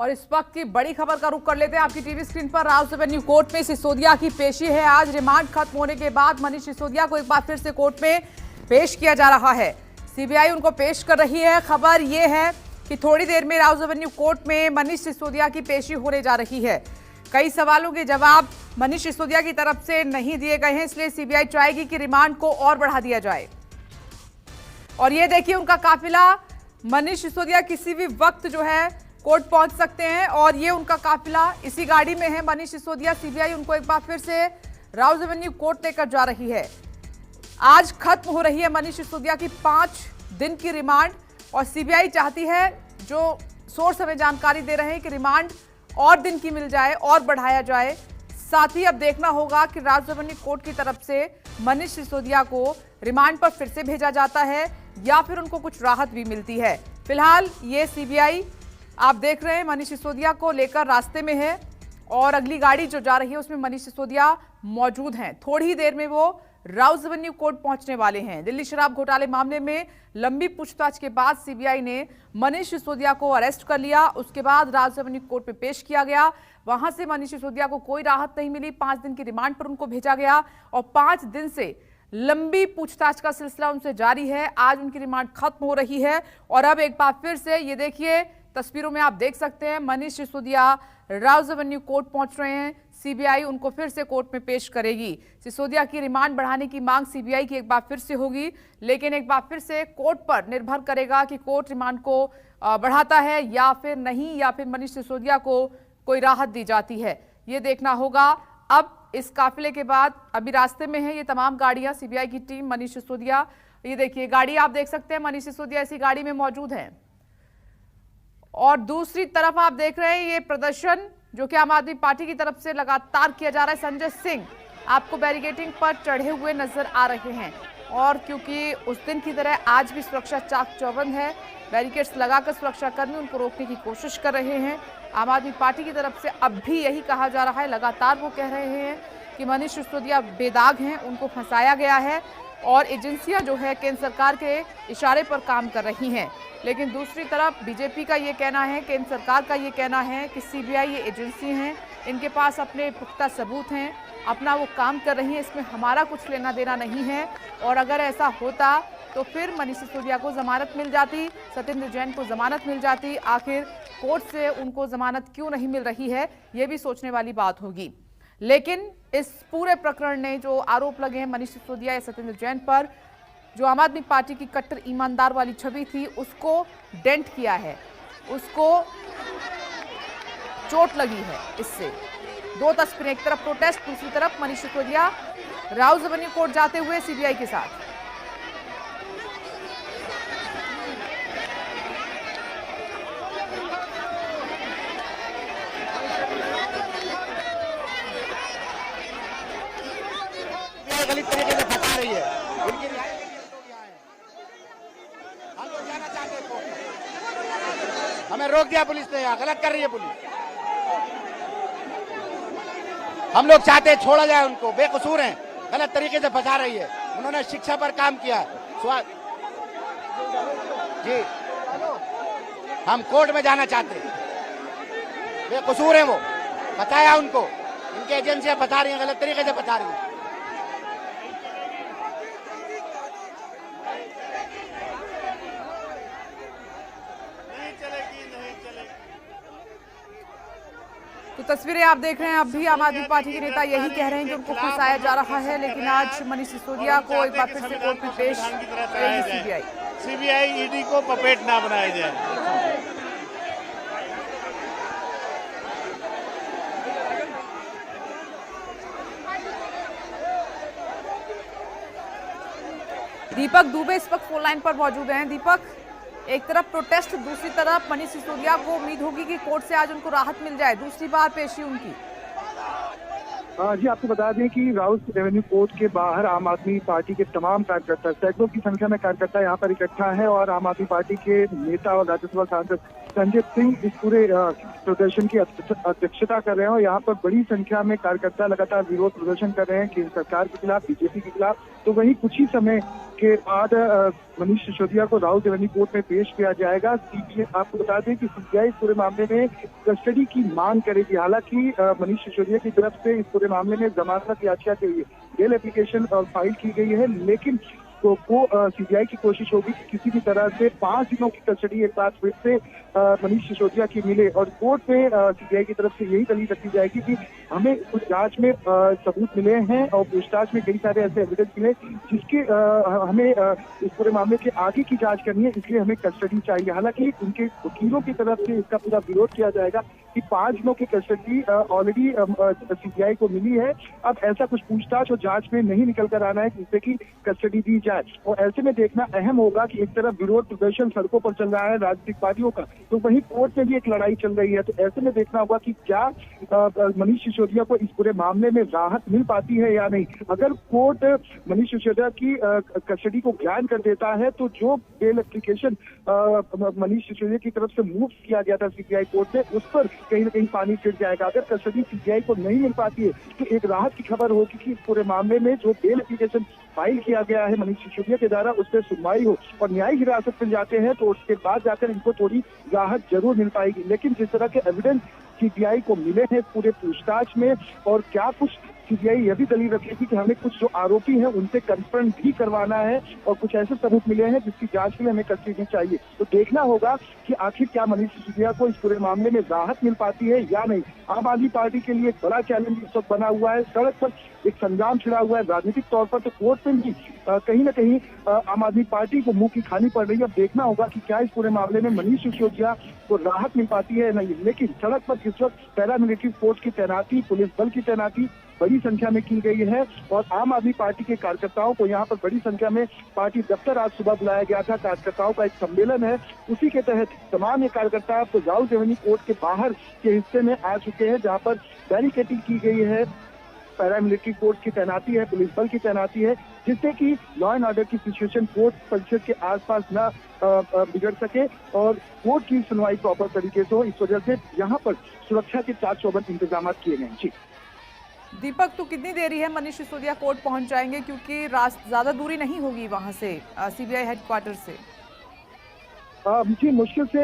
और इस वक्त की बड़ी खबर का रुख कर लेते हैं आपकी टीवी स्क्रीन पर। राउस एवेन्यू कोर्ट में सिसोदिया की पेशी है। आज रिमांड खत्म होने के बाद मनीष सिसोदिया को एक बार फिर से कोर्ट में पेश किया जा रहा है। सीबीआई उनको पेश कर रही है। खबर यह है कि थोड़ी देर में राउस एवेन्यू कोर्ट में मनीष सिसोदिया की पेशी होने जा रही है। कई सवालों के जवाब मनीष सिसोदिया की तरफ से नहीं दिए गए हैं, इसलिए सीबीआई चाहेगी कि रिमांड को और बढ़ा दिया जाए। और ये देखिए उनका काफिला, मनीष सिसोदिया किसी भी वक्त जो है कोर्ट पहुंच सकते हैं और ये उनका काफिला इसी गाड़ी में है। मनीष सिसोदिया, सीबीआई उनको एक बार फिर से राउस एवेन्यू कोर्ट लेकर जा रही है। आज खत्म हो रही है मनीष सिसोदिया की 5 दिन की रिमांड और सीबीआई चाहती है, जो सोर्स हमें जानकारी दे रहे हैं, कि रिमांड और दिन की मिल जाए और बढ़ाया जाए। साथ ही अब देखना होगा कि राउस एवेन्यू कोर्ट की तरफ से मनीष सिसोदिया को रिमांड पर फिर से भेजा जाता है या फिर उनको कुछ राहत भी मिलती है। फिलहाल ये सीबीआई आप देख रहे हैं मनीष सिसोदिया को लेकर रास्ते में है और अगली गाड़ी जो जा रही है उसमें मनीष सिसोदिया मौजूद हैं। थोड़ी ही देर में वो राउस एवेन्यू कोर्ट पहुंचने वाले हैं। दिल्ली शराब घोटाले मामले में लंबी पूछताछ के बाद सीबीआई ने मनीष सिसोदिया को अरेस्ट कर लिया। उसके बाद राउस एवेन्यू कोर्ट में पेश किया गया। वहां से मनीष सिसोदिया को कोई राहत नहीं मिली। 5 दिन की रिमांड पर उनको भेजा गया और 5 दिन से लंबी पूछताछ का सिलसिला उनसे जारी है। आज उनकी रिमांड खत्म हो रही है और अब एक बार फिर से ये देखिए तस्वीरों में आप देख सकते हैं Manish Sisodia Rouse Avenue court पहुंच रहे हैं। सीबीआई उनको फिर से कोर्ट में पेश करेगी। सिसोदिया की रिमांड बढ़ाने की मांग सीबीआई की एक बार फिर से होगी, लेकिन एक बार फिर से कोर्ट पर निर्भर करेगा कि कोर्ट रिमांड को बढ़ाता है या फिर नहीं, या फिर मनीष सिसोदिया को कोई राहत दी जाती है। ये देखना होगा। अब इस काफिले के बाद अभी रास्ते में है ये तमाम गाड़ियां, सीबीआई की टीम, मनीष सिसोदिया, ये देखिए गाड़ी आप देख सकते हैं, मनीष सिसोदिया इसी गाड़ी में मौजूद है। और दूसरी तरफ आप देख रहे हैं ये प्रदर्शन जो कि आम आदमी पार्टी की तरफ से लगातार किया जा रहा है। संजय सिंह आपको बैरिकेडिंग पर चढ़े हुए नजर आ रहे हैं और क्योंकि उस दिन की तरह आज भी सुरक्षा चाक चौबंद है, बैरिकेड्स लगाकर सुरक्षाकर्मी उनको रोकने की कोशिश कर रहे हैं। आम आदमी पार्टी की तरफ से अब भी यही कहा जा रहा है, लगातार वो कह रहे हैं कि मनीष सिसोदिया बेदाग हैं, उनको फंसाया गया है और एजेंसियां जो है केंद्र सरकार के इशारे पर काम कर रही हैं। लेकिन दूसरी तरफ बीजेपी का ये कहना है, केंद्र सरकार का ये कहना है कि सीबीआई ये एजेंसी हैं, इनके पास अपने पुख्ता सबूत हैं, अपना वो काम कर रही है, इसमें हमारा कुछ लेना देना नहीं है। और अगर ऐसा होता तो फिर मनीष सिसोदिया को जमानत मिल जाती, सत्येंद्र जैन को जमानत मिल जाती। आखिर कोर्ट से उनको जमानत क्यों नहीं मिल रही है, ये भी सोचने वाली बात होगी। लेकिन इस पूरे प्रकरण ने जो आरोप लगे हैं मनीष सिसोदिया या सत्येंद्र जैन पर, जो आम आदमी पार्टी की कट्टर ईमानदार वाली छवि थी उसको डेंट किया है, उसको चोट लगी है। इससे दो तस्वीरें, एक तरफ प्रोटेस्ट, दूसरी तरफ Manish Sisodia Rouse Avenue court जाते हुए सीबीआई के साथ। गलत तरीके से फंसा रही है, उनकी रिहाई के लिए लोग यहाँ हैं। हम लोग जाना चाहते हैं कोर्ट में, हमें रोक दिया पुलिस ने, यहाँ गलत कर रही है पुलिस। हम लोग चाहते हैं छोड़ा जाए उनको, बेकसूर हैं, गलत तरीके से फंसा रही है। उन्होंने शिक्षा पर काम किया जी, हम कोर्ट में जाना चाहते हैं, बेकसूर हैं वो, बताया उनको, इनकी एजेंसियां बता रही हैं, गलत तरीके से बता रही हैं। तो तस्वीरें आप देख रहे हैं, अब भी आम आदमी पार्टी के नेता यही कह रहे हैं कि उनको फंसाया जा रहा है। लेकिन आज मनीष सिसोदिया को एक बार फिर से कोर्ट में पेश करेगी सीबीआई ईडी को पपेट ना बनाया जाए। दीपक दुबे इस वक्त फोन लाइन पर मौजूद हैं। दीपक, एक तरफ प्रोटेस्ट, दूसरी तरफ मनीष सिसोदिया को उम्मीद होगी कि कोर्ट से आज उनको राहत मिल जाए, दूसरी बार पेशी उनकी। जी आपको बता दें कि राउस एवेन्यू कोर्ट के बाहर आम आदमी पार्टी के तमाम कार्यकर्ता, सैकड़ों की संख्या में कार्यकर्ता यहाँ पर इकट्ठा है और आम आदमी पार्टी के नेता और राज्यसभा सांसद संजय सिंह इस पूरे प्रदर्शन की अध्यक्षता कर रहे हैं और यहाँ पर बड़ी संख्या में कार्यकर्ता लगातार विरोध प्रदर्शन कर रहे हैं केंद्र सरकार के खिलाफ, बीजेपी के खिलाफ। तो वही कुछ ही समय के बाद मनीष सिसोदिया को राउत रेवेन्यू कोर्ट में पेश किया जाएगा। सीबीआई, आपको बता दें कि सीबीआई इस पूरे मामले में कस्टडी की मांग करेगी। हालांकि मनीष सिसोदिया की तरफ से इस पूरे मामले में जमानत याचिका के लिए बेल एप्लीकेशन फाइल की गई है, लेकिन सीबीआई की कोशिश होगी कि किसी भी तरह से 5 दिनों की कस्टडी एक बार फिर से मनीष सिसोदिया की मिले और कोर्ट में सीबीआई की तरफ से यही दलील रखी जाएगी कि हमें कुछ जांच में सबूत मिले हैं और पूछताछ में कई सारे ऐसे एविडेंस मिले जिसके हमें इस पूरे मामले के आगे की जांच करनी है, इसलिए हमें कस्टडी चाहिए। हालांकि उनके वकीलों की तरफ से इसका पूरा विरोध किया जाएगा कि 5 दिनों की कस्टडी ऑलरेडी सीबीआई को मिली है, अब ऐसा कुछ पूछताछ और जांच में नहीं निकल कर आना है जिससे कि कस्टडी दी जाए। और ऐसे में देखना अहम होगा कि एक तरफ विरोध प्रदर्शन सड़कों पर चल रहा है राजनीतिक पार्टियों का, तो वहीं कोर्ट में भी एक लड़ाई चल रही है। तो ऐसे में देखना होगा कि क्या मनीष सिसोदिया को इस पूरे मामले में राहत मिल पाती है या नहीं। अगर कोर्ट मनीष सिसोदिया की कस्टडी को ज्ञान कर देता है तो जो बेल एप्लीकेशन मनीष सिसोदिया की तरफ से मूव किया गया था सीबीआई कोर्ट में, उस पर कहीं ना कहीं पानी फिर जाएगा। अगर कस्टडी सीबीआई को नहीं मिल पाती है तो एक राहत की खबर होगी कि इस पूरे मामले में जो बेल एप्लीकेशन फाइल किया गया है मनीष सिसोदिया के द्वारा, उस पर सुनवाई हो और न्यायिक हिरासत में जाते हैं तो उसके बाद जाकर इनको थोड़ी राहत जरूर मिल पाएगी। लेकिन जिस तरह के एविडेंस सीबीआई को मिले हैं पूरे पूछताछ में, और क्या कुछ सीबीआई यह भी दलील रखेगी कि हमें कुछ जो आरोपी हैं उनसे कन्फर्म भी करवाना है और कुछ ऐसे सबूत मिले हैं जिसकी जांच के लिए हमें कस्टडी चाहिए। तो देखना होगा कि आखिर क्या मनीष सिसोदिया को इस पूरे मामले में राहत मिल पाती है या नहीं। आम आदमी पार्टी के लिए एक बड़ा चैलेंज इस वक्त बना हुआ है, सड़क पर एक संग्राम छिड़ा हुआ है राजनीतिक तौर पर, तो कोर्ट में भी कहीं ना कहीं आम आदमी पार्टी को मुंह की खानी पड़ रही है। अब देखना होगा कि क्या इस पूरे मामले में मनीष सिसोदिया को राहत मिल पाती है नहीं। लेकिन सड़क पर इस वक्त पैरामिलिट्री फोर्स की तैनाती, पुलिस बल की तैनाती बड़ी संख्या में की गई है और आम आदमी पार्टी के कार्यकर्ताओं को यहाँ पर बड़ी संख्या में पार्टी दफ्तर आज सुबह बुलाया गया था। कार्यकर्ताओं का एक सम्मेलन है, उसी के तहत तमाम ये कार्यकर्ता तो राउत रेवेन्यू कोर्ट के बाहर के हिस्से में आ चुके हैं जहाँ पर बैरिकेडिंग की गई है, पैरामिलिट्री फोर्स की तैनाती है, पुलिस बल की तैनाती है, जिससे कि लॉ एंड ऑर्डर की सिचुएशन कोर्ट परिसर के आसपास न बिगड़ सके और कोर्ट की सुनवाई प्रॉपर तरीके से हो। इस वजह से यहाँ पर सुरक्षा के 4 चौबंद इंतजाम किए गए। जी दीपक, तो कितनी देरी है मनीष सिसोदिया कोर्ट पहुंच जाएंगे, क्योंकि ज्यादा दूरी नहीं होगी वहां से सीबीआई हेडक्वार्टर से? जी मुश्किल से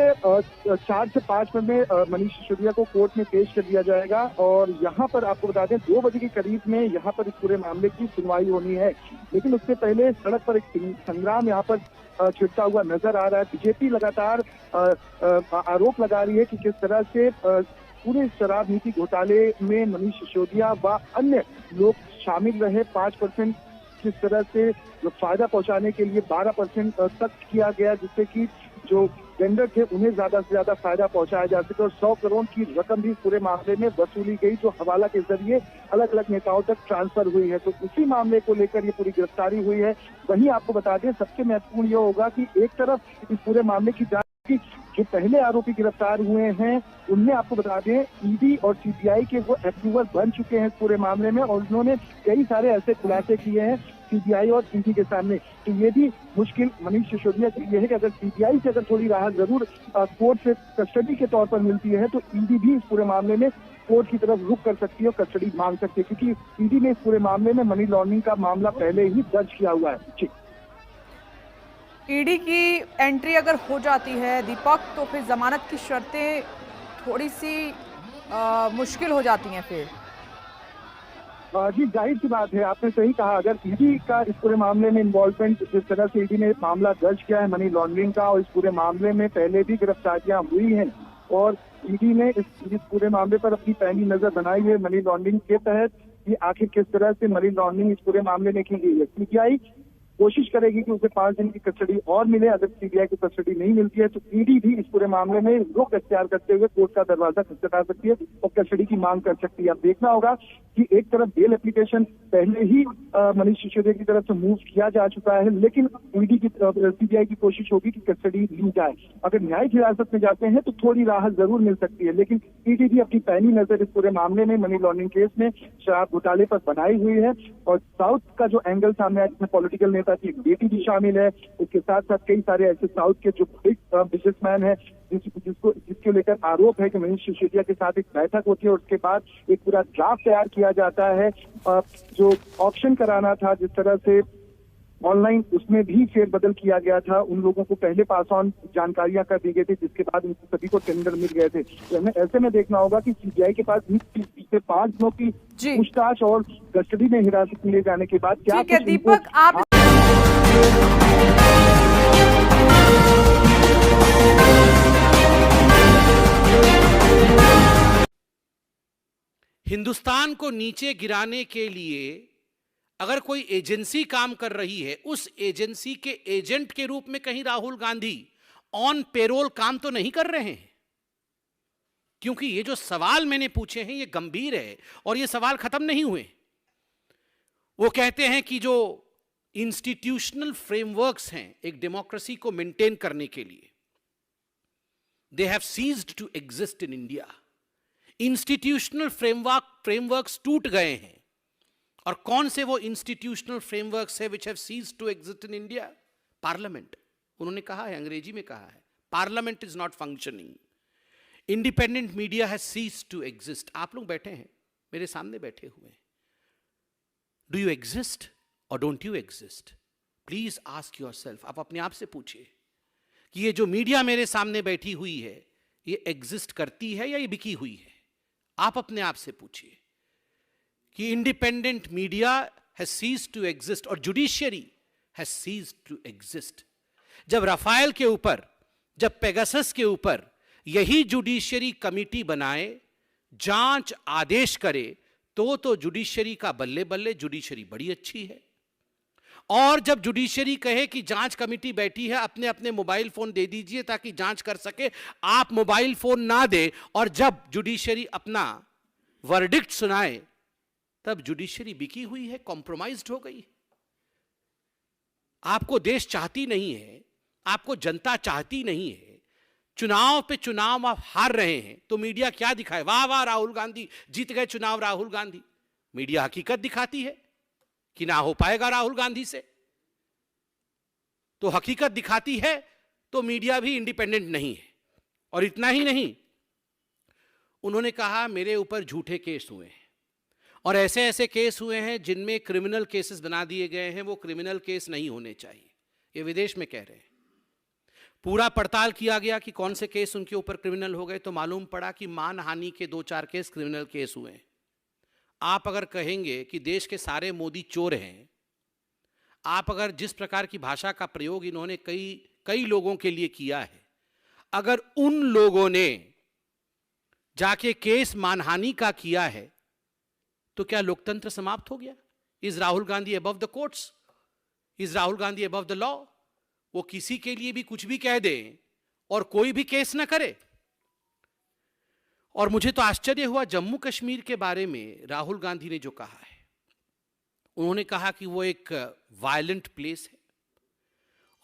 4 से 5 मिनट में मनीष सिसोदिया को कोर्ट में पेश कर दिया जाएगा और यहाँ पर आपको बता दें 2 बजे के करीब में यहाँ पर इस पूरे मामले की सुनवाई होनी है। लेकिन उससे पहले सड़क पर एक संग्राम यहाँ पर छिड़ता हुआ नजर आ रहा है। बीजेपी लगातार आरोप लगा रही है कि किस तरह से पूरे शराब नीति घोटाले में मनीष सिसोदिया व अन्य लोग शामिल रहे। 5% किस तरह से फायदा पहुंचाने के लिए 12% तक किया गया, जिससे कि जो वेंडर थे उन्हें ज्यादा से ज्यादा फायदा पहुंचाया जा सके और 100 करोड़ की रकम भी पूरे मामले में वसूली गई जो हवाला के जरिए अलग अलग नेताओं तक ट्रांसफर हुई है। तो उसी मामले को लेकर ये पूरी गिरफ्तारी हुई है। वहीं आपको बता दें सबसे महत्वपूर्ण ये होगा कि एक तरफ इस पूरे मामले की जांच की जो पहले आरोपी गिरफ्तार हुए हैं उनमें आपको बता दें ईडी और सीबीआई के वो अप्रूवल बन चुके हैं पूरे मामले में और उन्होंने कई सारे ऐसे खुलासे किए हैं सीबीआई और ईडी के सामने। तो ये भी मुश्किल मनीष सिसोदिया के लिए है कि अगर सीबीआई से अगर थोड़ी राहत जरूर कोर्ट से कस्टडी के तौर पर मिलती है तो ईडी भी इस पूरे मामले में कोर्ट की तरफ रुख कर सकती है और कस्टडी मांग सकती है, क्योंकि ईडी ने इस पूरे मामले में मनी लॉन्ड्रिंग का मामला पहले ही दर्ज किया हुआ है। जी ईडी की एंट्री अगर हो जाती है दीपक, तो फिर जमानत की शर्तें थोड़ी सी मुश्किल हो जाती हैं फिर। जी जाहिर सी बात है, आपने सही कहा। अगर ईडी का इस पूरे मामले में इन्वॉल्वमेंट, जिस तरह से ईडी ने मामला दर्ज किया है मनी लॉन्ड्रिंग का और इस पूरे मामले में पहले भी गिरफ्तारियां हुई हैं और ईडी ने इस पूरे मामले पर अपनी पहली नजर बनाई है मनी लॉन्ड्रिंग के तहत कि आखिर किस तरह से मनी लॉन्ड्रिंग इस पूरे मामले में की गई है। सीबीआई कोशिश करेगी कि उसे 5 दिन की कस्टडी और मिले। अगर सीबीआई को कस्टडी नहीं मिलती है तो ईडी भी इस पूरे मामले में रुख अख्तियार करते हुए कोर्ट का दरवाजा खटखटा सकती है और कस्टडी की मांग कर सकती है। अब देखना होगा कि एक तरफ बेल एप्लीकेशन पहले ही मनीष सिसोदिया की तरफ से मूव किया जा चुका है, लेकिन ईडी की सीबीआई की कोशिश होगी कि कस्टडी ली जाए। अगर न्यायिक हिरासत में जाते हैं तो थोड़ी राहत जरूर मिल सकती है, लेकिन ईडी भी अपनी पैनी नजर इस पूरे मामले में मनी लॉन्ड्रिंग केस में शराब घोटाले पर बनाई हुई है। और साउथ का जो एंगल सामने आया जिसमें पॉलिटिकल नेता की बेटी भी शामिल है, उसके साथ साथ कई सारे ऐसे साउथ के जो बिग बिजनेसमैन है जिसको लेकर आरोप है कि मनीष सिसोदिया के साथ एक बैठक होती है और उसके बाद एक पूरा ड्राफ्ट तैयार किया जाता है जो ऑप्शन कराना था, जिस तरह से ऑनलाइन उसमें भी फेरबदल किया गया था। उन लोगों को पहले पास ऑन जानकारियां कर दी गई थी, जिसके बाद उनको सभी को टेंडर मिल गए थे। तो हमें ऐसे में देखना होगा कि सीबीआई के पास पिछले 5 दिनों की जी। पूछताछ और कस्टडी में हिरासत में ले जाने के बाद क्या ठीक है कुछ इनको दीपक, आप हिंदुस्तान को नीचे गिराने के लिए अगर कोई एजेंसी काम कर रही है, उस एजेंसी के एजेंट के रूप में कहीं राहुल गांधी ऑन पेरोल काम तो नहीं कर रहे हैं? क्योंकि ये जो सवाल मैंने पूछे हैं ये गंभीर है और ये सवाल खत्म नहीं हुए। वो कहते हैं कि जो इंस्टीट्यूशनल फ्रेमवर्क्स हैं एक डेमोक्रेसी को मेंटेन करने के लिए, they have ceased to exist in India. Institutional frameworks टूट गए हैं। और कौन से वो इंस्टीट्यूशनल फ्रेमवर्क्स है which have ceased to exist in India? Parliament. उन्होंने कहा है, अंग्रेजी में कहा है, parliament is not functioning. Independent media has ceased to exist. आप लोग बैठे हैं, मेरे सामने बैठे हुए हैं। डू यू एग्जिस्ट और don't you exist? Please ask yourself. आप अपने आप से पूछिए कि ये जो मीडिया मेरे सामने बैठी हुई है ये एग्जिस्ट करती है या ये बिकी हुई है? आप अपने आप से पूछिए कि independent media has ceased to exist और judiciary has ceased to exist. जब राफेल के ऊपर, जब पेगासस के ऊपर यही जुडिशियरी कमिटी बनाए, जांच आदेश करे, तो जुडिशियरी का बल्ले बल्ले, जुडिशियरी बड़ी अच्छी है। और जब जुडिशियरी कहे कि जांच कमेटी बैठी है, अपने अपने मोबाइल फोन दे दीजिए ताकि जांच कर सके, आप मोबाइल फोन ना दे, और जब जुडिशियरी अपना वर्डिक्ट सुनाए तब जुडिशियरी बिकी हुई है, कॉम्प्रोमाइज्ड हो गई। आपको देश चाहती नहीं है, आपको जनता चाहती नहीं है, चुनाव पे चुनाव आप हार रहे हैं, तो मीडिया क्या दिखाए? वाह वाह राहुल गांधी जीत गए चुनाव, राहुल गांधी। मीडिया हकीकत दिखाती है कि ना हो पाएगा राहुल गांधी से। तो हकीकत दिखाती है तो मीडिया भी इंडिपेंडेंट नहीं है। और इतना ही नहीं, उन्होंने कहा मेरे ऊपर झूठे केस हुए हैं और ऐसे ऐसे केस हुए हैं जिनमें क्रिमिनल केसेस बना दिए गए हैं, वो क्रिमिनल केस नहीं होने चाहिए। ये विदेश में कह रहे हैं। पूरा पड़ताल किया गया कि कौन से केस उनके ऊपर क्रिमिनल हो गए, तो मालूम पड़ा कि मानहानि के 2-4 केस क्रिमिनल केस हुए हैं। आप अगर कहेंगे कि देश के सारे मोदी चोर हैं, आप अगर जिस प्रकार की भाषा का प्रयोग इन्होंने कई लोगों के लिए किया है, अगर उन लोगों ने जाके केस मानहानि का किया है तो क्या लोकतंत्र समाप्त हो गया? Is Rahul Gandhi above the courts? Is Rahul Gandhi above the law? वो किसी के लिए भी कुछ भी कह दे और कोई भी केस ना करे। और मुझे तो आश्चर्य हुआ जम्मू कश्मीर के बारे में राहुल गांधी ने जो कहा है। उन्होंने कहा कि वो एक वायलेंट प्लेस है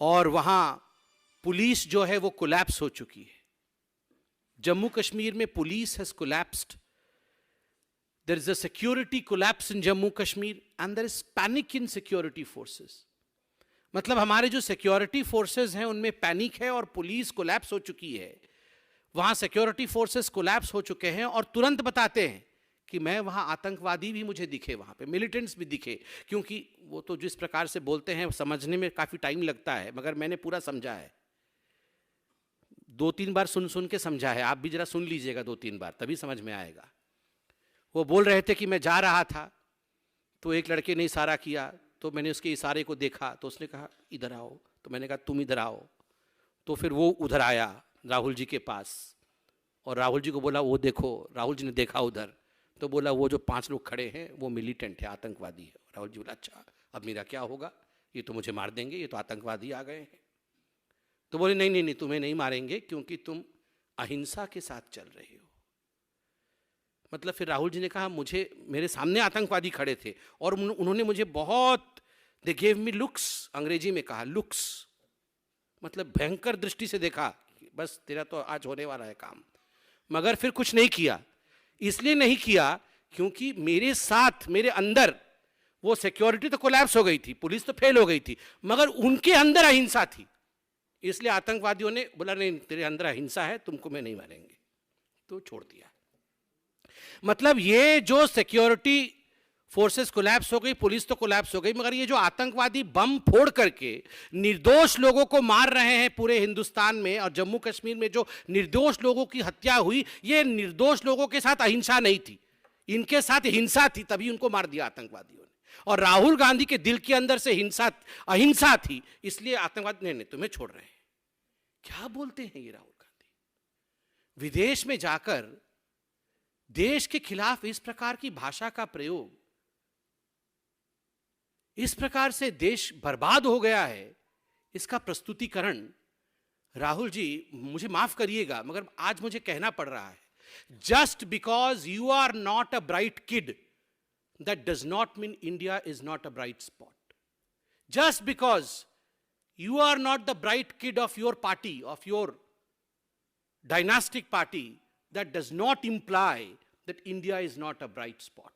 और वहां पुलिस जो है वो कोलैप्स हो चुकी है। जम्मू कश्मीर में police has collapsed. There is a security collapse in Jammu Kashmir and there is panic in security forces. मतलब हमारे जो सिक्योरिटी फोर्सेस हैं उनमें पैनिक है और पुलिस कोलैप्स हो चुकी है। वहां सिक्योरिटी फोर्सेस कोलैप्स हो चुके हैं और तुरंत बताते हैं कि मैं वहां आतंकवादी भी मुझे दिखे, वहां पे मिलिटेंट्स भी दिखे, क्योंकि वो तो जिस प्रकार से बोलते हैं समझने में काफी टाइम लगता है, मगर मैंने पूरा समझा है। 2-3 बार सुन के समझा है। आप भी जरा सुन लीजिएगा 2-3 बार, तभी समझ में आएगा। वो बोल रहे थे कि मैं जा रहा था तो एक लड़के ने इशारा किया, तो मैंने उसके इशारे को देखा, तो उसने कहा इधर आओ, तो मैंने कहा तुम इधर आओ, तो फिर वो उधर आया राहुल जी के पास और राहुल जी को बोला वो देखो। राहुल जी ने देखा उधर, तो बोला वो जो 5 लोग खड़े हैं वो मिलिटेंट है, आतंकवादी है। राहुल जी बोला अच्छा अब मेरा क्या होगा, ये तो मुझे मार देंगे, ये तो आतंकवादी आ गए हैं। तो बोले नहीं नहीं नहीं, तुम्हें नहीं मारेंगे क्योंकि तुम अहिंसा के साथ चल रहे हो। मतलब फिर राहुल जी ने कहा मुझे, मेरे सामने आतंकवादी खड़े थे और उन्होंने मुझे बहुत, दे गेव मी लुक्स, अंग्रेजी में कहा लुक्स, मतलब भयंकर दृष्टि से देखा, बस तेरा तो आज होने वाला है काम। मगर फिर कुछ नहीं किया। इसलिए नहीं किया क्योंकि मेरे साथ, मेरे अंदर वो सिक्योरिटी तो कोलैप्स हो गई थी, पुलिस तो फेल हो गई थी, मगर उनके अंदर अहिंसा थी। इसलिए आतंकवादियों ने बोला नहीं तेरे अंदर अहिंसा है, तुमको मैं नहीं मारेंगे, तो छोड़ दिया। मतलब ये जो सिक्योरिटी फोर्सेस कोलैप्स हो गई, पुलिस तो कोलैप्स हो गई, मगर ये जो आतंकवादी बम फोड़ करके निर्दोष लोगों को मार रहे हैं पूरे हिंदुस्तान में और जम्मू कश्मीर में जो निर्दोष लोगों की हत्या हुई, ये निर्दोष लोगों के साथ अहिंसा नहीं थी, इनके साथ हिंसा थी, तभी उनको मार दिया आतंकवादियों ने। और राहुल गांधी के दिल के अंदर से अहिंसा थी, इसलिए आतंकवादी ने तुम्हें छोड़ रहे हैं। क्या बोलते हैं ये राहुल गांधी? विदेश में जाकर देश के खिलाफ इस प्रकार की भाषा का प्रयोग, इस प्रकार से देश बर्बाद हो गया है, इसका प्रस्तुतिकरण राहुल जी, मुझे माफ करिएगा मगर आज मुझे कहना पड़ रहा है, just because you are not a bright kid, that does not mean India is not a bright spot. Just because you are not the bright kid of your party, of your dynastic party, that does not imply that India is not a bright spot.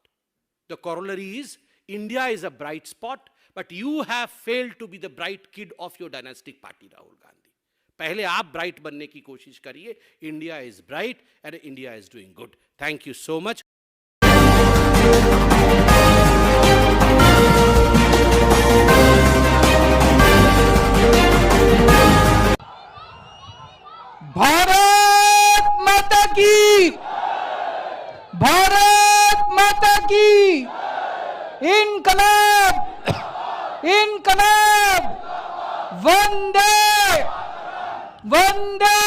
The corollary is, India is a bright spot, but you have failed to be the bright kid of your dynastic party, Rahul Gandhi. पहले आप bright बनने की कोशिश करिए। India is bright and India is doing good. Thank you so much. Bharat माता की, भारत माता की, इनकलाब, इनकलाब, वंदे वंदे।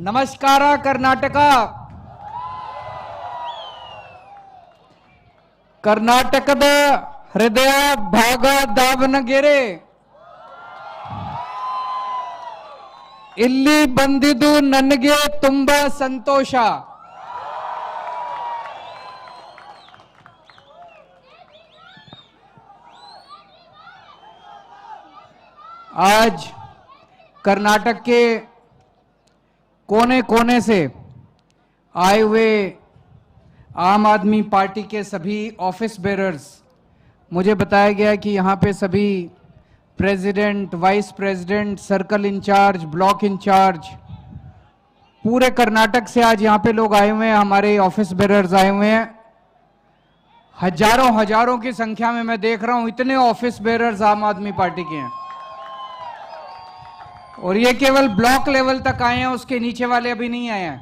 नमस्कार कर्नाटका। कर्नाटकದ ಹೃದಯ ಭಾಗ ದಾವಣಗೆರೆ, ಇಲ್ಲಿ ಬಂದಿದ್ದು ನನಗೆ ತುಂಬಾ ಸಂತೋಷ। आज कर्नाटक के कोने कोने से आए हुए आम आदमी पार्टी के सभी ऑफिस बेरर्स, मुझे बताया गया कि यहाँ पे सभी president, vice president, circle incharge, block incharge, पूरे कर्नाटक से आज यहाँ पे लोग आए हुए हैं, हमारे ऑफिस बेरर्स आए हुए हैं। हजारों हजारों की संख्या में मैं देख रहा हूं, इतने ऑफिस बेरर्स आम आदमी पार्टी के हैं। और ये केवल ब्लॉक लेवल तक आए हैं, उसके नीचे वाले अभी नहीं आए हैं।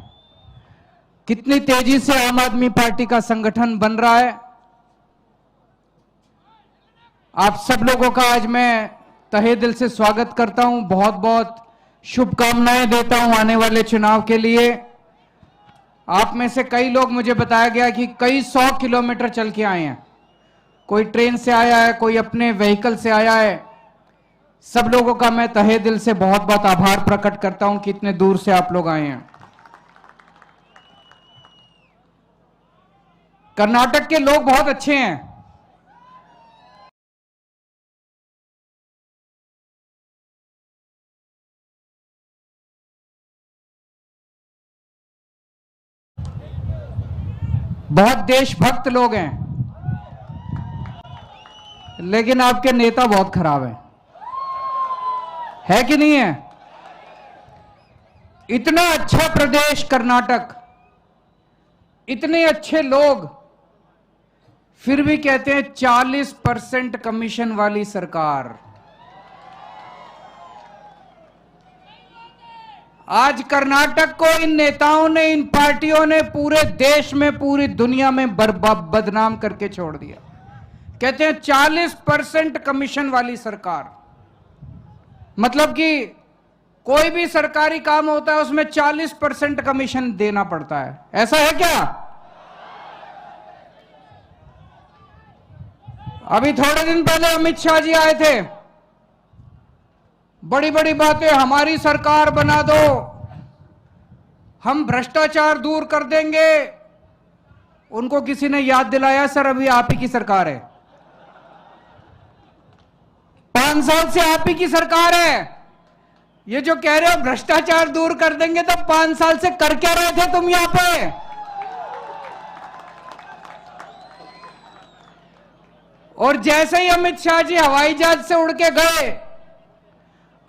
कितनी तेजी से आम आदमी पार्टी का संगठन बन रहा है। आप सब लोगों का आज मैं तहे दिल से स्वागत करता हूं, बहुत बहुत शुभकामनाएं देता हूं आने वाले चुनाव के लिए। आप में से कई लोग, मुझे बताया गया कि कई 100 किलोमीटर चल के आए हैं, कोई ट्रेन से आया है, कोई अपने व्हीकल से आया है। सब लोगों का मैं तहे दिल से बहुत बहुत आभार प्रकट करता हूं कि इतने दूर से आप लोग आए हैं। कर्नाटक के लोग बहुत अच्छे हैं। बहुत देशभक्त लोग हैं, लेकिन आपके नेता बहुत खराब हैं, है कि नहीं है? इतना अच्छा प्रदेश कर्नाटक, इतने अच्छे लोग, फिर भी कहते हैं 40% कमीशन वाली सरकार। आज कर्नाटक को इन नेताओं ने, इन पार्टियों ने पूरे देश में, पूरी दुनिया में बदनाम करके छोड़ दिया। कहते हैं 40% कमीशन वाली सरकार, मतलब कि कोई भी सरकारी काम होता है उसमें 40% कमीशन देना पड़ता है। ऐसा है क्या? अभी थोड़े दिन पहले अमित शाह जी आए थे, बड़ी बड़ी बातें, हमारी सरकार बना दो, हम भ्रष्टाचार दूर कर देंगे। उनको किसी ने याद दिलाया, सर अभी आप ही की सरकार है, 5 साल से आप ही की सरकार है। ये जो कह रहे हो भ्रष्टाचार दूर कर देंगे, तो 5 साल से कर क्या रहे थे तुम यहां पे? और जैसे ही अमित शाह जी हवाई जहाज से उड़ के गए,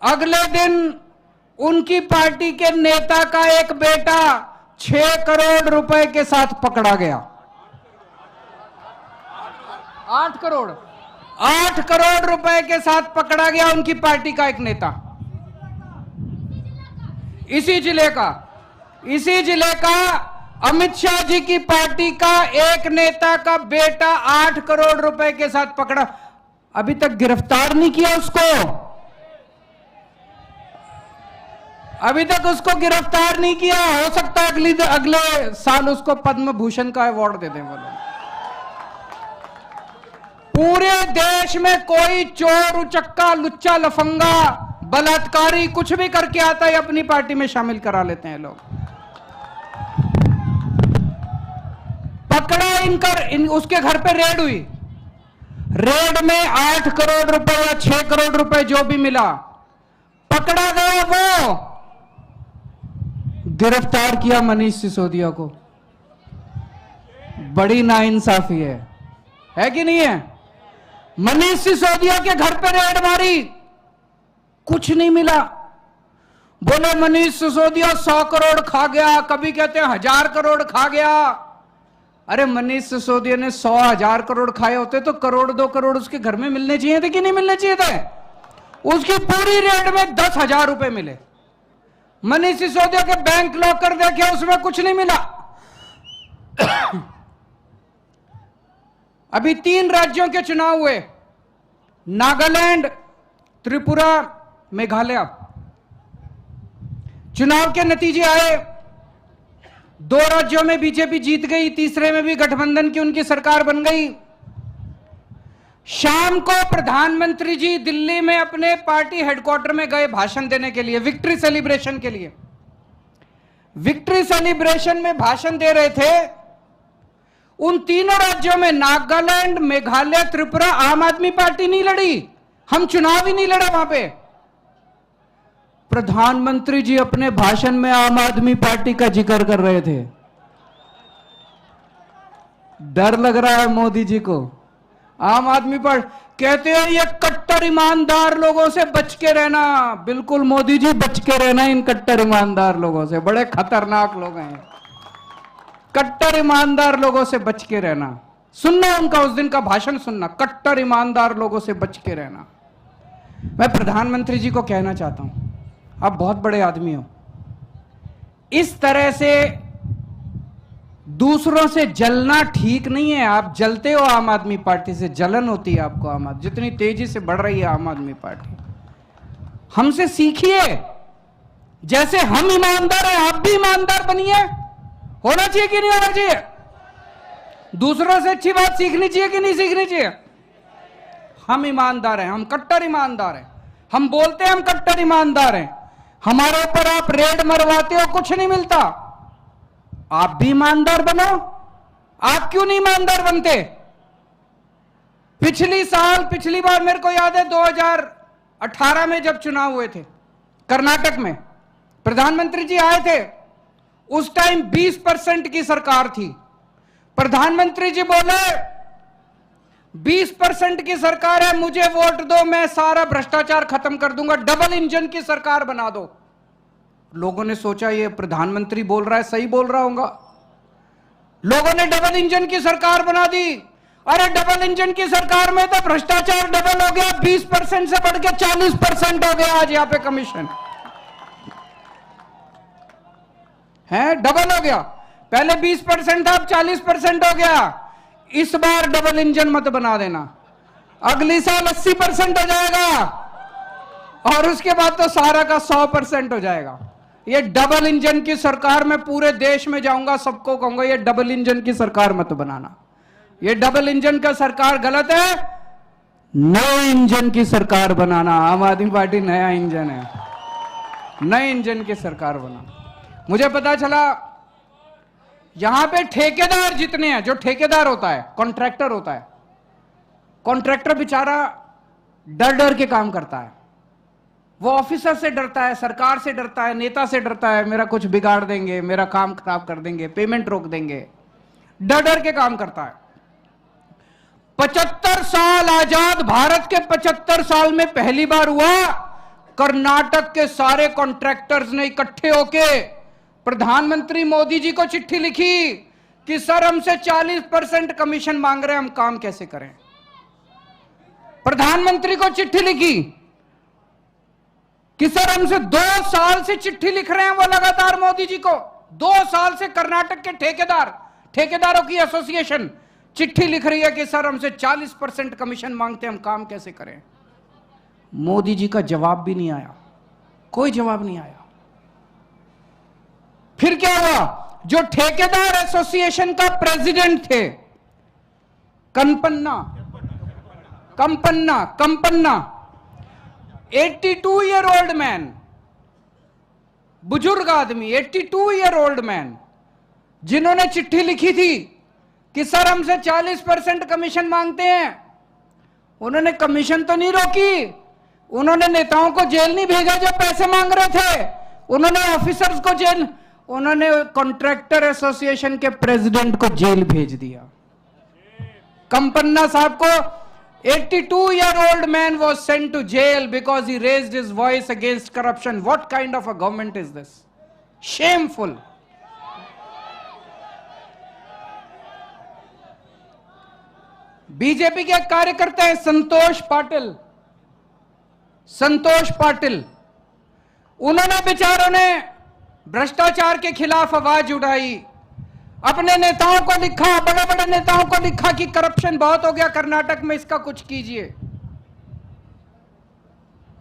अगले दिन उनकी पार्टी के नेता का एक बेटा 6 करोड़ रुपए के साथ पकड़ा गया। 8 करोड़ रुपए के साथ पकड़ा गया उनकी पार्टी का एक नेता। इसी जिले का अमित शाह जी की पार्टी का एक नेता का बेटा 8 करोड़ रुपए के साथ पकड़ा। अभी तक गिरफ्तार नहीं किया उसको, अभी तक उसको गिरफ्तार नहीं किया। हो सकता है अगले साल उसको पद्म भूषण का अवार्ड दे दें बोलो। पूरे देश में कोई चोर उचक्का लुच्चा लफंगा बलात्कारी कुछ भी करके आता है अपनी पार्टी में शामिल करा लेते हैं लोग। पकड़ा उसके घर पे रेड हुई, रेड में 8 करोड़ रुपए या 6 करोड़ रुपए जो भी मिला पकड़ा गया, वो गिरफ्तार किया मनीष सिसोदिया को। बड़ी नाइंसाफी है कि नहीं है? मनीष सिसोदिया के घर पे रेड मारी, कुछ नहीं मिला। बोले मनीष सिसोदिया 100 करोड़ खा गया, कभी कहते हैं 1000 करोड़ खा गया। अरे मनीष सिसोदिया ने 100,000 करोड़ खाए होते तो करोड़ 2 करोड़ उसके घर में मिलने चाहिए थे कि नहीं मिलने चाहिए थे? उसकी पूरी रेड में 10,000 रुपए मिले। मनीष सिसोदिया के बैंक लॉकर देखे, उसमें कुछ नहीं मिला। अभी 3 राज्यों के चुनाव हुए, नागालैंड, त्रिपुरा, मेघालय। चुनाव के नतीजे आए, 2 राज्यों में बीजेपी जीत गई, तीसरे में भी गठबंधन की उनकी सरकार बन गई। शाम को प्रधानमंत्री जी दिल्ली में अपने पार्टी हेडक्वार्टर में गए भाषण देने के लिए, विक्ट्री सेलिब्रेशन के लिए। विक्ट्री सेलिब्रेशन में भाषण दे रहे थे। उन तीनों राज्यों में नागालैंड, मेघालय, त्रिपुरा आम आदमी पार्टी नहीं लड़ी, हम चुनाव ही नहीं लड़े वहां पे। प्रधानमंत्री जी अपने भाषण में आम आदमी पार्टी का जिक्र कर रहे थे। डर लग रहा है मोदी जी को। आम आदमी पार्टी कहते हैं ये कट्टर ईमानदार लोगों से बच के रहना। बिल्कुल मोदी जी, बच के रहना इन कट्टर ईमानदार लोगों से, बड़े खतरनाक लोग हैं। कट्टर ईमानदार लोगों से बच के रहना। सुनना उनका उस दिन का भाषण सुनना, कट्टर ईमानदार लोगों से बच के रहना। मैं प्रधानमंत्री जी को कहना चाहता हूं, आप बहुत बड़े आदमी हो, इस तरह से दूसरों से जलना ठीक नहीं है। आप जलते हो आम आदमी पार्टी से, जलन होती है आपको आम आदमी, जितनी तेजी से बढ़ रही है आम आदमी पार्टी। हमसे सीखिए, जैसे हम ईमानदार हैं आप भी ईमानदार बनिए। होना चाहिए कि नहीं होना चाहिए? दूसरों से अच्छी बात सीखनी चाहिए कि नहीं सीखनी चाहिए? हम ईमानदार हैं, हम कट्टर ईमानदार हैं। हम बोलते हैं हम कट्टर ईमानदार हैं, हमारे ऊपर आप रेड मरवाते हो, कुछ नहीं मिलता। आप भी ईमानदार बनो। आप क्यों नहीं ईमानदार बनते? पिछली बार मेरे को याद है 2018 में जब चुनाव हुए थे कर्नाटक में, प्रधानमंत्री जी आए थे। उस टाइम 20% की सरकार थी। प्रधानमंत्री जी बोले 20% की सरकार है, मुझे वोट दो, मैं सारा भ्रष्टाचार खत्म कर दूंगा, डबल इंजन की सरकार बना दो। लोगों ने सोचा ये प्रधानमंत्री बोल रहा है, सही बोल रहा होगा। लोगों ने डबल इंजन की सरकार बना दी। अरे डबल इंजन की सरकार में तो भ्रष्टाचार डबल हो गया, 20% से बढ़ के 40% हो गया। आज यहां पे कमीशन है, डबल हो गया। पहले 20% था, अब 40% हो गया। इस बार डबल इंजन मत बना देना, अगली साल 80% हो जाएगा और उसके बाद तो सारा का 100% हो जाएगा। ये डबल इंजन की सरकार में पूरे देश में जाऊंगा, सबको कहूंगा ये डबल इंजन की सरकार मत बनाना। ये डबल इंजन का सरकार गलत है, नए इंजन की सरकार बनाना। आम आदमी पार्टी नया इंजन है, नए इंजन की सरकार बना। मुझे पता चला यहां पे ठेकेदार जितने हैं, जो ठेकेदार होता है, कॉन्ट्रैक्टर होता है, कॉन्ट्रैक्टर बेचारा डर डर के काम करता है। वो ऑफिसर से डरता है, सरकार से डरता है, नेता से डरता है, मेरा कुछ बिगाड़ देंगे, मेरा काम खराब कर देंगे, पेमेंट रोक देंगे, डर डर के काम करता है। 75 साल आजाद भारत के 75 साल में पहली बार हुआ कर्नाटक के सारे कॉन्ट्रैक्टर्स ने इकट्ठे होके प्रधानमंत्री मोदी जी को चिट्ठी लिखी कि सर हमसे 40% कमीशन मांग रहे हैं, हम काम कैसे करें। प्रधानमंत्री को चिट्ठी लिखी कि सर हमसे 2 साल से चिट्ठी लिख रहे हैं वो लगातार मोदी जी को। 2 साल से कर्नाटक के ठेकेदारों की एसोसिएशन चिट्ठी लिख रही है कि सर हमसे 40% कमीशन मांगते हैं, हम काम कैसे करें। मोदी जी का जवाब भी नहीं आया, कोई जवाब नहीं आया। फिर क्या हुआ, जो ठेकेदार एसोसिएशन का प्रेसिडेंट थे कंपन्ना 82 ईयर ओल्ड मैन, बुजुर्ग आदमी 82 ईयर ओल्ड मैन, जिन्होंने चिट्ठी लिखी थी कि सर हमसे 40% कमीशन मांगते हैं, उन्होंने कमीशन तो नहीं रोकी, उन्होंने नेताओं को जेल नहीं भेजा जो पैसे मांग रहे थे, उन्होंने ऑफिसर्स को जेल, उन्होंने कॉन्ट्रैक्टर एसोसिएशन के प्रेसिडेंट को जेल भेज दिया। कंपन्ना साहब को 82 year old man was sent to jail because he raised his voice against corruption. What kind of a government is this? Shameful. BJP के कार्यकर्ता हैं संतोष पाटिल, उन्होंने बेचारों ने भ्रष्टाचार के खिलाफ आवाज उठाई, अपने नेताओं को लिखा, बड़े बड़े नेताओं को लिखा कि करप्शन बहुत हो गया कर्नाटक में, इसका कुछ कीजिए।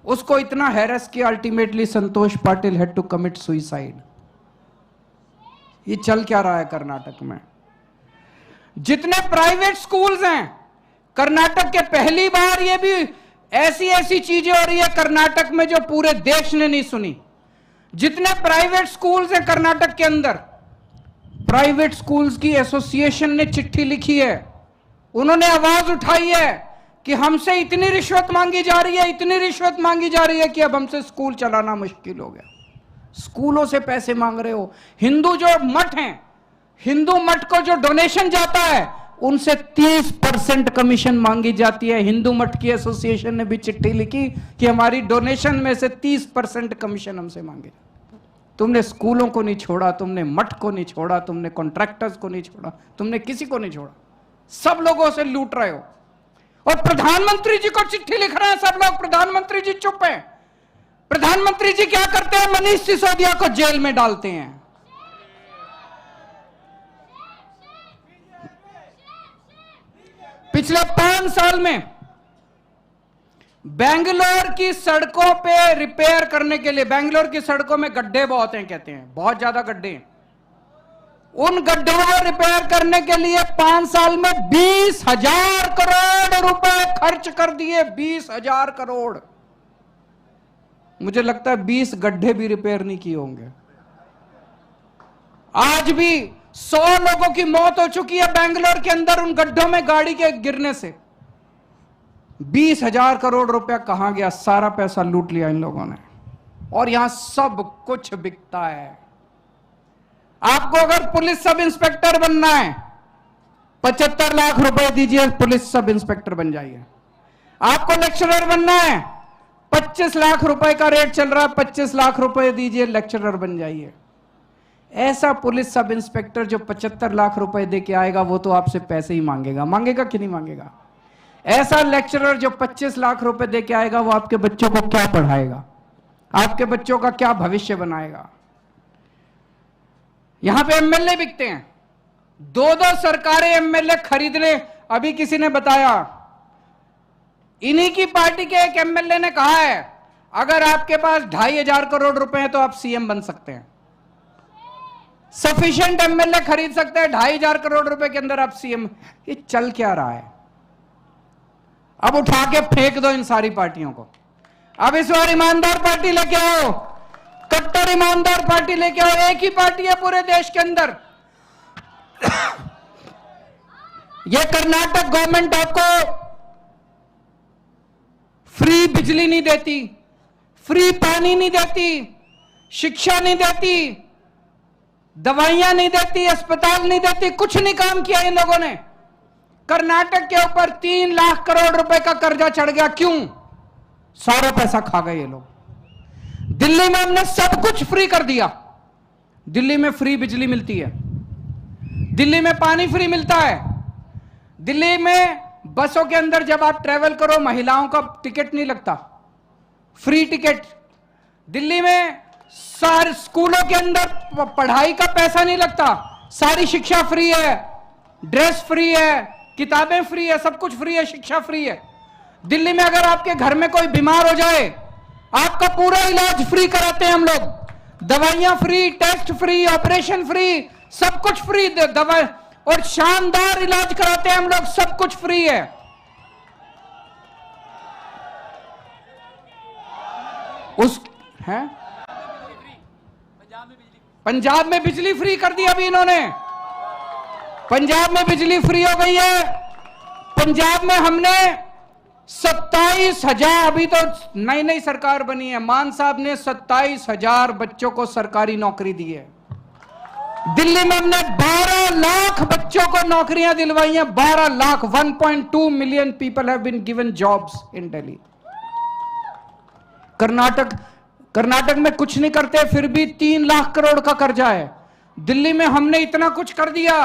उसको इतना हैरेस किया, ultimately Santosh Patil had to commit suicide. ये चल क्या रहा है कर्नाटक में? जितने प्राइवेट स्कूल्स हैं कर्नाटक के, पहली बार ये भी ऐसी चीजें हो रही है कर्नाटक में जो पूरे देश ने नहीं सुनी। जितने प्राइवेट स्कूल्स हैं कर्नाटक के अंदर, प्राइवेट स्कूल्स की एसोसिएशन ने चिट्ठी लिखी है, उन्होंने आवाज उठाई है कि हमसे इतनी रिश्वत मांगी जा रही है कि अब हमसे स्कूल चलाना मुश्किल हो गया। स्कूलों से पैसे मांग रहे हो। हिंदू जो मठ हैं, हिंदू मठ को जो डोनेशन जाता है उनसे 30% कमीशन मांगी जाती है। हिंदू मठ की एसोसिएशन ने भी चिट्ठी लिखी कि हमारी डोनेशन में से 30% कमीशन हमसे मांगे। तुमने स्कूलों को नहीं छोड़ा, तुमने मठ को नहीं छोड़ा, तुमने कॉन्ट्रैक्टर्स को नहीं छोड़ा, तुमने किसी को नहीं छोड़ा, सब लोगों से लूट रहे हो। और प्रधानमंत्री जी को चिट्ठी लिख रहे हैं सब लोग, प्रधानमंत्री जी चुप हैं। प्रधानमंत्री जी क्या करते हैं? मनीष सिसोदिया को जेल में डालते हैं। पिछले 5 साल में बेंगलोर की सड़कों पे रिपेयर करने के लिए, बेंगलोर की सड़कों में गड्ढे बहुत हैं, कहते हैं बहुत ज्यादा गड्ढे हैं, उन गड्ढों को रिपेयर करने के लिए 5 साल में 20,000 करोड़ रुपए खर्च कर दिए। 20,000 करोड़। मुझे लगता है 20 गड्ढे भी रिपेयर नहीं किए होंगे। आज भी 100 लोगों की मौत हो चुकी है बेंगलोर के अंदर उन गड्ढों में गाड़ी के गिरने से। 20,000 करोड़ रुपया कहां गया? सारा पैसा लूट लिया इन लोगों ने। और यहां सब कुछ बिकता है। आपको अगर पुलिस सब इंस्पेक्टर बनना है, 75 लाख रुपए दीजिए, पुलिस सब इंस्पेक्टर बन जाइए। आपको लेक्चरर बनना है, 25 लाख रुपए का रेट चल रहा है, 25 लाख रुपए दीजिए, लेक्चरर बन जाइए। ऐसा पुलिस सब इंस्पेक्टर जो 75 लाख रुपए दे के आएगा वो तो आपसे पैसे ही मांगेगा। मांगेगा कि नहीं मांगेगा? ऐसा लेक्चरर जो 25 लाख रुपए दे के आएगा वो आपके बच्चों को क्या पढ़ाएगा? आपके बच्चों का क्या भविष्य बनाएगा? यहां पे एमएलए बिकते हैं। 2-2 सरकारें एमएलए खरीदने। अभी किसी ने बताया, इन्हीं की पार्टी के एक एमएलए ने कहा है अगर आपके पास 2,500 करोड़ रुपए हैं तो आप सीएम बन सकते हैं। सफिशिएंट एमएलए खरीद सकते हैं, 2,500 करोड़ रुपए के अंदर आप सीएम। ये चल क्या रहा है? अब उठा के फेंक दो इन सारी पार्टियों को। अब इस बार ईमानदार पार्टी लेके आओ, कट्टर ईमानदार पार्टी लेके आओ। एक ही पार्टी है पूरे देश के अंदर। ये कर्नाटक गवर्नमेंट आपको फ्री बिजली नहीं देती, फ्री पानी नहीं देती, शिक्षा नहीं देती, दवाइयां नहीं देती, अस्पताल नहीं देती, कुछ नहीं काम किया इन लोगों ने। कर्नाटक के ऊपर 3 लाख करोड़ रुपए का कर्जा चढ़ गया। क्यों? सारा पैसा खा गए ये लोग। दिल्ली में हमने सब कुछ फ्री कर दिया। दिल्ली में फ्री बिजली मिलती है, दिल्ली में पानी फ्री मिलता है, दिल्ली में बसों के अंदर जब आप ट्रेवल करो महिलाओं का टिकट नहीं लगता, फ्री टिकट। दिल्ली में सारे स्कूलों के अंदर पढ़ाई का पैसा नहीं लगता, सारी शिक्षा फ्री है, ड्रेस फ्री है, किताबें फ्री है, सब कुछ फ्री है, शिक्षा फ्री है। दिल्ली में अगर आपके घर में कोई बीमार हो जाए, आपका पूरा इलाज फ्री कराते हैं हम लोग, दवाइयां free, test free, operation free, सब कुछ फ्री, दवा और शानदार इलाज कराते हैं हम लोग, सब कुछ फ्री है। उस है पंजाब में बिजली फ्री कर दी अभी इन्होंने, पंजाब में बिजली फ्री हो गई है। पंजाब में हमने 27,000, अभी तो नई नई सरकार बनी है, मान साहब ने 27,000 बच्चों को सरकारी नौकरी दी है। दिल्ली में हमने 12 लाख बच्चों को नौकरियां दिलवाई हैं, 12 lakh, 1.2 million people have been given jobs in Delhi. Karnataka में कुछ नहीं करते, फिर भी 3 लाख करोड़ का कर्जा है। दिल्ली में हमने इतना कुछ कर दिया,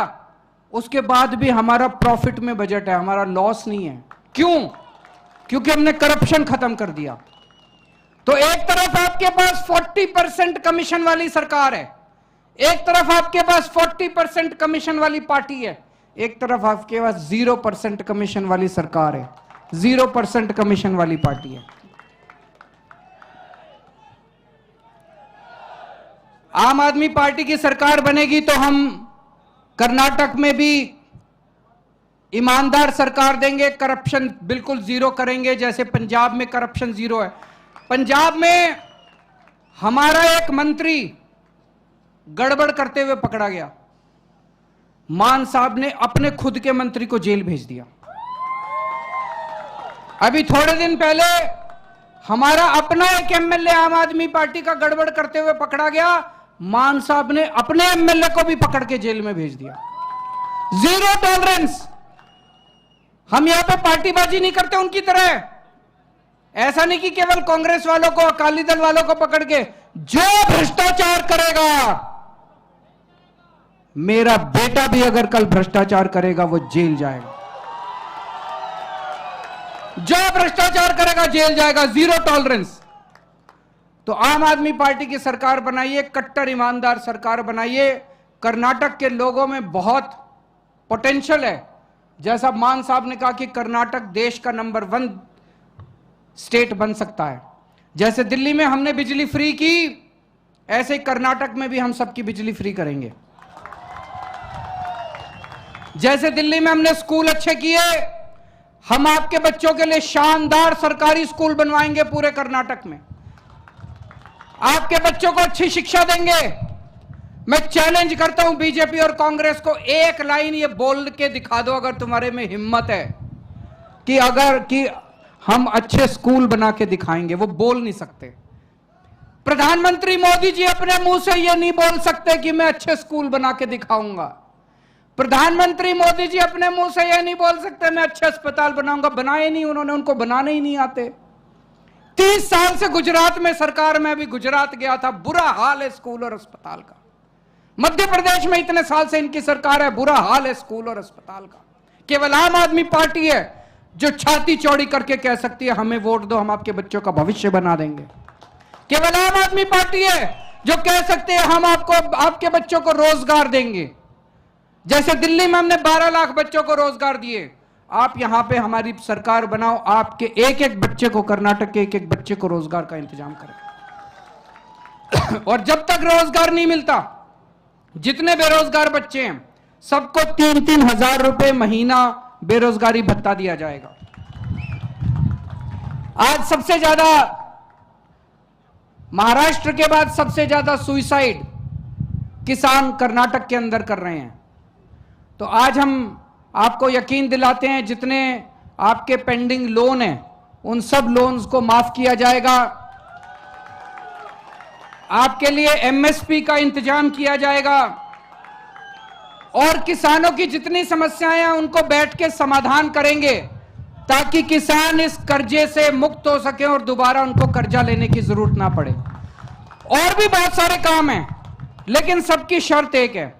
उसके बाद भी हमारा प्रॉफिट में बजट है, हमारा लॉस नहीं है। क्यों? क्योंकि हमने करप्शन खत्म कर दिया। तो एक तरफ आपके पास 40% कमीशन वाली सरकार है, एक तरफ आपके पास 40% कमीशन वाली पार्टी है, एक तरफ आपके पास 0% कमीशन वाली सरकार है, 0% कमीशन वाली पार्टी है। आम आदमी पार्टी की सरकार बनेगी तो हम कर्नाटक में भी ईमानदार सरकार देंगे, करप्शन बिल्कुल जीरो करेंगे, जैसे पंजाब में करप्शन जीरो है। पंजाब में हमारा एक मंत्री गड़बड़ करते हुए पकड़ा गया, मान साहब ने अपने खुद के मंत्री को जेल भेज दिया। अभी थोड़े दिन पहले हमारा अपना एक एमएलए आम आदमी पार्टी का गड़बड़ करते हुए पकड़ा गया, मान साहब ने अपने एमएलए को भी पकड़ के जेल में भेज दिया। Zero tolerance. हम यहां पे पार्टीबाजी नहीं करते उनकी तरह, ऐसा नहीं कि केवल कांग्रेस वालों को, अकाली दल वालों को पकड़ के, जो भ्रष्टाचार करेगा, मेरा बेटा भी अगर कल भ्रष्टाचार करेगा वो जेल जाएगा, जो भ्रष्टाचार करेगा जेल जाएगा, जीरो टॉलरेंस। तो आम आदमी पार्टी की सरकार बनाइए, कट्टर ईमानदार सरकार बनाइए। कर्नाटक के लोगों में बहुत पोटेंशियल है, जैसा मान साहब ने कहा कि कर्नाटक देश का नंबर 1 स्टेट बन सकता है। जैसे दिल्ली में हमने बिजली फ्री की, ऐसे कर्नाटक में भी हम सबकी बिजली फ्री करेंगे। जैसे दिल्ली में हमने स्कूल अच्छे किए, हम आपके बच्चों के लिए शानदार सरकारी स्कूल बनवाएंगे पूरे कर्नाटक में, आपके बच्चों को अच्छी शिक्षा देंगे। मैं चैलेंज करता हूं बीजेपी और कांग्रेस को, एक लाइन ये बोल के दिखा दो अगर तुम्हारे में हिम्मत है कि हम अच्छे स्कूल बना के दिखाएंगे। वो बोल नहीं सकते। प्रधानमंत्री मोदी जी अपने मुंह से ये नहीं बोल सकते कि मैं अच्छे स्कूल बना के दिखाऊंगा। प्रधानमंत्री मोदी जी अपने मुंह से ये नहीं बोल सकते मैं अच्छे अस्पताल बनाऊंगा, बनाए नहीं उन्होंने, उनको बनाने ही नहीं आते। 30 साल से गुजरात में सरकार में, अभी गुजरात गया था, बुरा हाल है स्कूल और अस्पताल का। मध्य प्रदेश में इतने साल से इनकी सरकार है, बुरा हाल है स्कूल और अस्पताल का। केवल आम आदमी पार्टी है जो छाती चौड़ी करके कह सकती है हमें वोट दो, हम आपके बच्चों का भविष्य बना देंगे। केवल आम आदमी पार्टी है जो कह सकते हैं हम आपके बच्चों को रोजगार देंगे। जैसे दिल्ली में हमने 12 लाख बच्चों को रोजगार दिए, आप यहां पे हमारी सरकार बनाओ, आपके एक एक बच्चे को, कर्नाटक के एक एक बच्चे को रोजगार का इंतजाम करें। और जब तक रोजगार नहीं मिलता, जितने बेरोजगार बच्चे हैं सबको 3-3 हजार रुपए महीना बेरोजगारी भत्ता दिया जाएगा। आज सबसे ज्यादा, महाराष्ट्र के बाद सबसे ज्यादा सुसाइड किसान कर्नाटक के अंदर कर रहे हैं। तो आज हम आपको यकीन दिलाते हैं जितने आपके पेंडिंग लोन हैं उन सब लोन्स को माफ किया जाएगा। आपके लिए एमएसपी का इंतजाम किया जाएगा और किसानों की जितनी समस्याएं हैं उनको बैठ के समाधान करेंगे ताकि किसान इस कर्जे से मुक्त हो सके और दोबारा उनको कर्जा लेने की जरूरत ना पड़े। और भी बहुत सारे काम हैं, लेकिन सबकी शर्त एक है,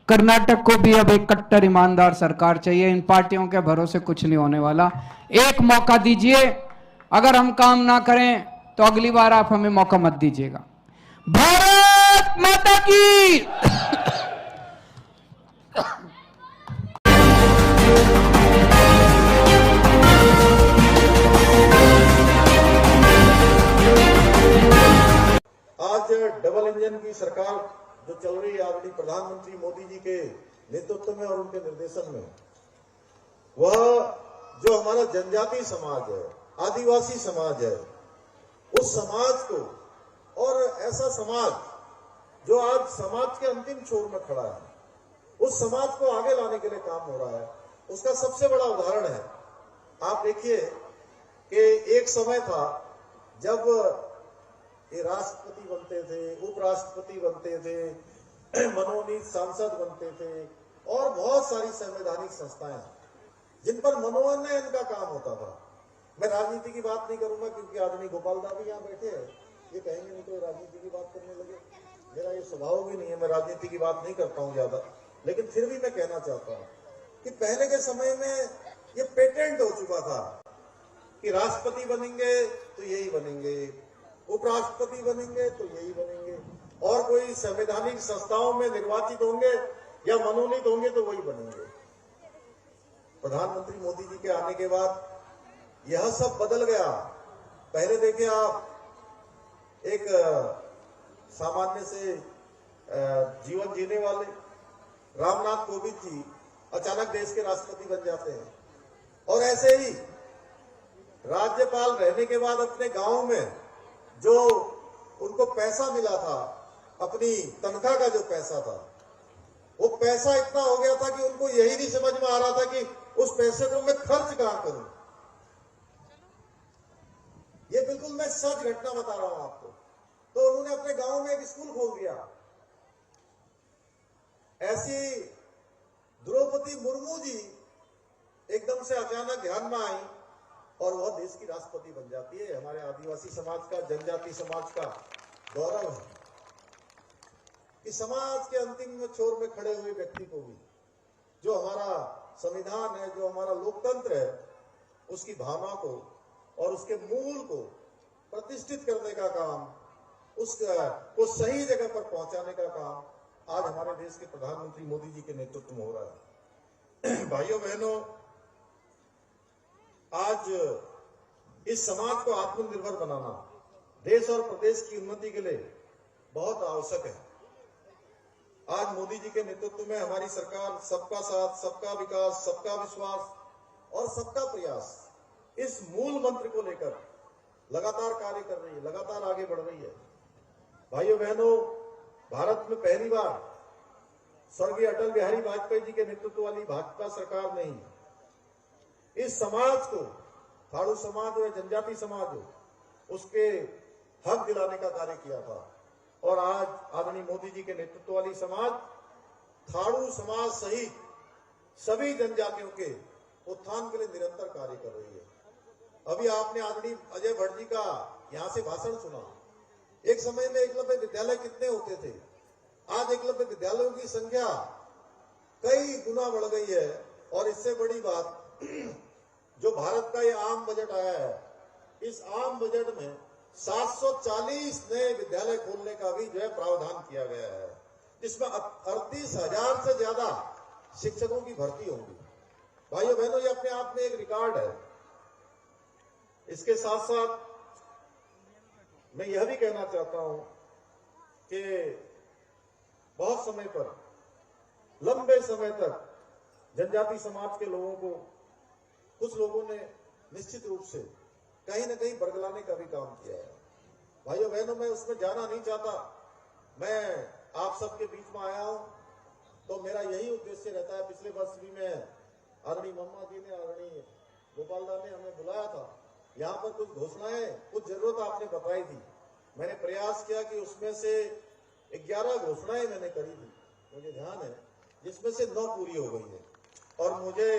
कर्नाटक को भी अब एक कट्टर ईमानदार सरकार चाहिए। इन पार्टियों के भरोसे कुछ नहीं होने वाला। एक मौका दीजिए, अगर हम काम ना करें तो अगली बार आप हमें मौका मत दीजिएगा। भारत माता की। आज डबल इंजन की सरकार जो चल रही है आदरणीय प्रधानमंत्री मोदी जी के नेतृत्व में और उनके निर्देशन में, वह जो हमारा जनजातीय समाज है, आदिवासी समाज है, उस समाज को, और ऐसा समाज जो आज समाज के अंतिम छोर में खड़ा है, उस समाज को आगे लाने के लिए काम हो रहा है, उसका सबसे बड़ा उदाहरण है। आप देखिए कि एक समय था जब ये राष्ट्रपति बनते थे, उपराष्ट्रपति बनते थे, मनोनीत सांसद बनते थे और बहुत सारी संवैधानिक संस्थाएं जिन पर मनोनयन का काम होता था। मैं राजनीति की बात नहीं करूंगा क्योंकि आदरणीय गोपाल दा भी यहाँ बैठे हैं, ये कहेंगे नहीं तो राजनीति की बात करने लगे। मेरा ये स्वभाव भी नहीं है, मैं राजनीति की बात नहीं करता हूँ ज्यादा, लेकिन फिर भी मैं कहना चाहता हूँ कि पहले के समय में ये पेटेंट हो चुका था कि राष्ट्रपति बनेंगे तो यही बनेंगे, उपराष्ट्रपति बनेंगे तो यही बनेंगे, और कोई संवैधानिक संस्थाओं में निर्वाचित होंगे या मनोनीत होंगे तो वही बनेंगे। प्रधानमंत्री मोदी जी के आने के बाद यह सब बदल गया। पहले देखिए आप, एक सामान्य से जीवन जीने वाले रामनाथ कोविंद जी अचानक देश के राष्ट्रपति बन जाते हैं, और ऐसे ही राज्यपाल रहने के बाद अपने गांव में जो उनको पैसा मिला था, अपनी तनख्वाह का जो पैसा था, वो पैसा इतना हो गया था कि उनको यही नहीं समझ में आ रहा था कि उस पैसे को मैं खर्च कहां करूं। ये बिल्कुल मैं सच घटना बता रहा हूं आपको। तो उन्होंने अपने गांव में एक स्कूल खोल दिया। ऐसी द्रौपदी मुर्मू जी एकदम से अचानक ध्यान में आई और वह देश की राष्ट्रपति बन जाती है। हमारे आदिवासी समाज का, जनजाति समाज का गौरव है कि समाज के अंतिम छोर में खड़े हुए व्यक्ति को भी, जो हमारा संविधान है, जो हमारा लोकतंत्र है, उसकी भावना को और उसके मूल को प्रतिष्ठित करने का काम, उसको सही जगह पर पहुंचाने का काम आज हमारे देश के प्रधानमंत्री मोदी जी के नेतृत्व में हो रहा है। भाइयों बहनों, आज इस समाज को आत्मनिर्भर बनाना देश और प्रदेश की उन्नति के लिए बहुत आवश्यक है। आज मोदी जी के नेतृत्व में हमारी सरकार सबका साथ, सबका विकास, सबका विश्वास और सबका प्रयास, इस मूल मंत्र को लेकर लगातार कार्य कर रही है, लगातार आगे बढ़ रही है। भाइयों बहनों, भारत में पहली बार स्वर्गीय अटल बिहारी वाजपेयी जी के नेतृत्व वाली भाजपा सरकार ने इस समाज को, थारू समाज हो या जनजाति समाज हो, उसके हक दिलाने का कार्य किया था। और आज आदरणीय मोदी जी के नेतृत्व वाली समाज थारू समाज सहित सभी जनजातियों के उत्थान के लिए निरंतर कार्य कर रही है। अभी आपने आदरणीय अजय भट्ट जी का यहां से भाषण सुना। एक समय में एकलव्य विद्यालय कितने होते थे, आज एकलव्य विद्यालयों की संख्या कई गुना बढ़ गई है। और इससे बड़ी बात, जो भारत का ये आम बजट आया है, इस आम बजट में 740 नए विद्यालय खोलने का भी जो है प्रावधान किया गया है, जिसमें 38,000 से ज्यादा शिक्षकों की भर्ती होगी। भाइयों बहनों, ये अपने आप में एक रिकॉर्ड है। इसके साथ साथ मैं यह भी कहना चाहता हूं कि बहुत समय पर, लंबे समय तक जनजाति समाज के लोगों को कुछ लोगों ने निश्चित रूप से कहीं न कहीं बरगलाने का भी काम किया है। भाइयों बहनों, मैं उसमें जाना नहीं चाहता। मैं आप सबके बीच में आया हूं तो मेरा यही उद्देश्य रहता है। पिछले वर्ष भी मैं आदरणीय मम्मा जी ने, आदरणीय गोपाल दा ने हमें बुलाया था। यहाँ पर कुछ घोषणाएं, कुछ जरूरत आपने बताई थी। मैंने प्रयास किया कि उसमें से 11 घोषणाएं मैंने करी थी, मुझे ध्यान है, जिसमें से 9 पूरी हो गई है। और मुझे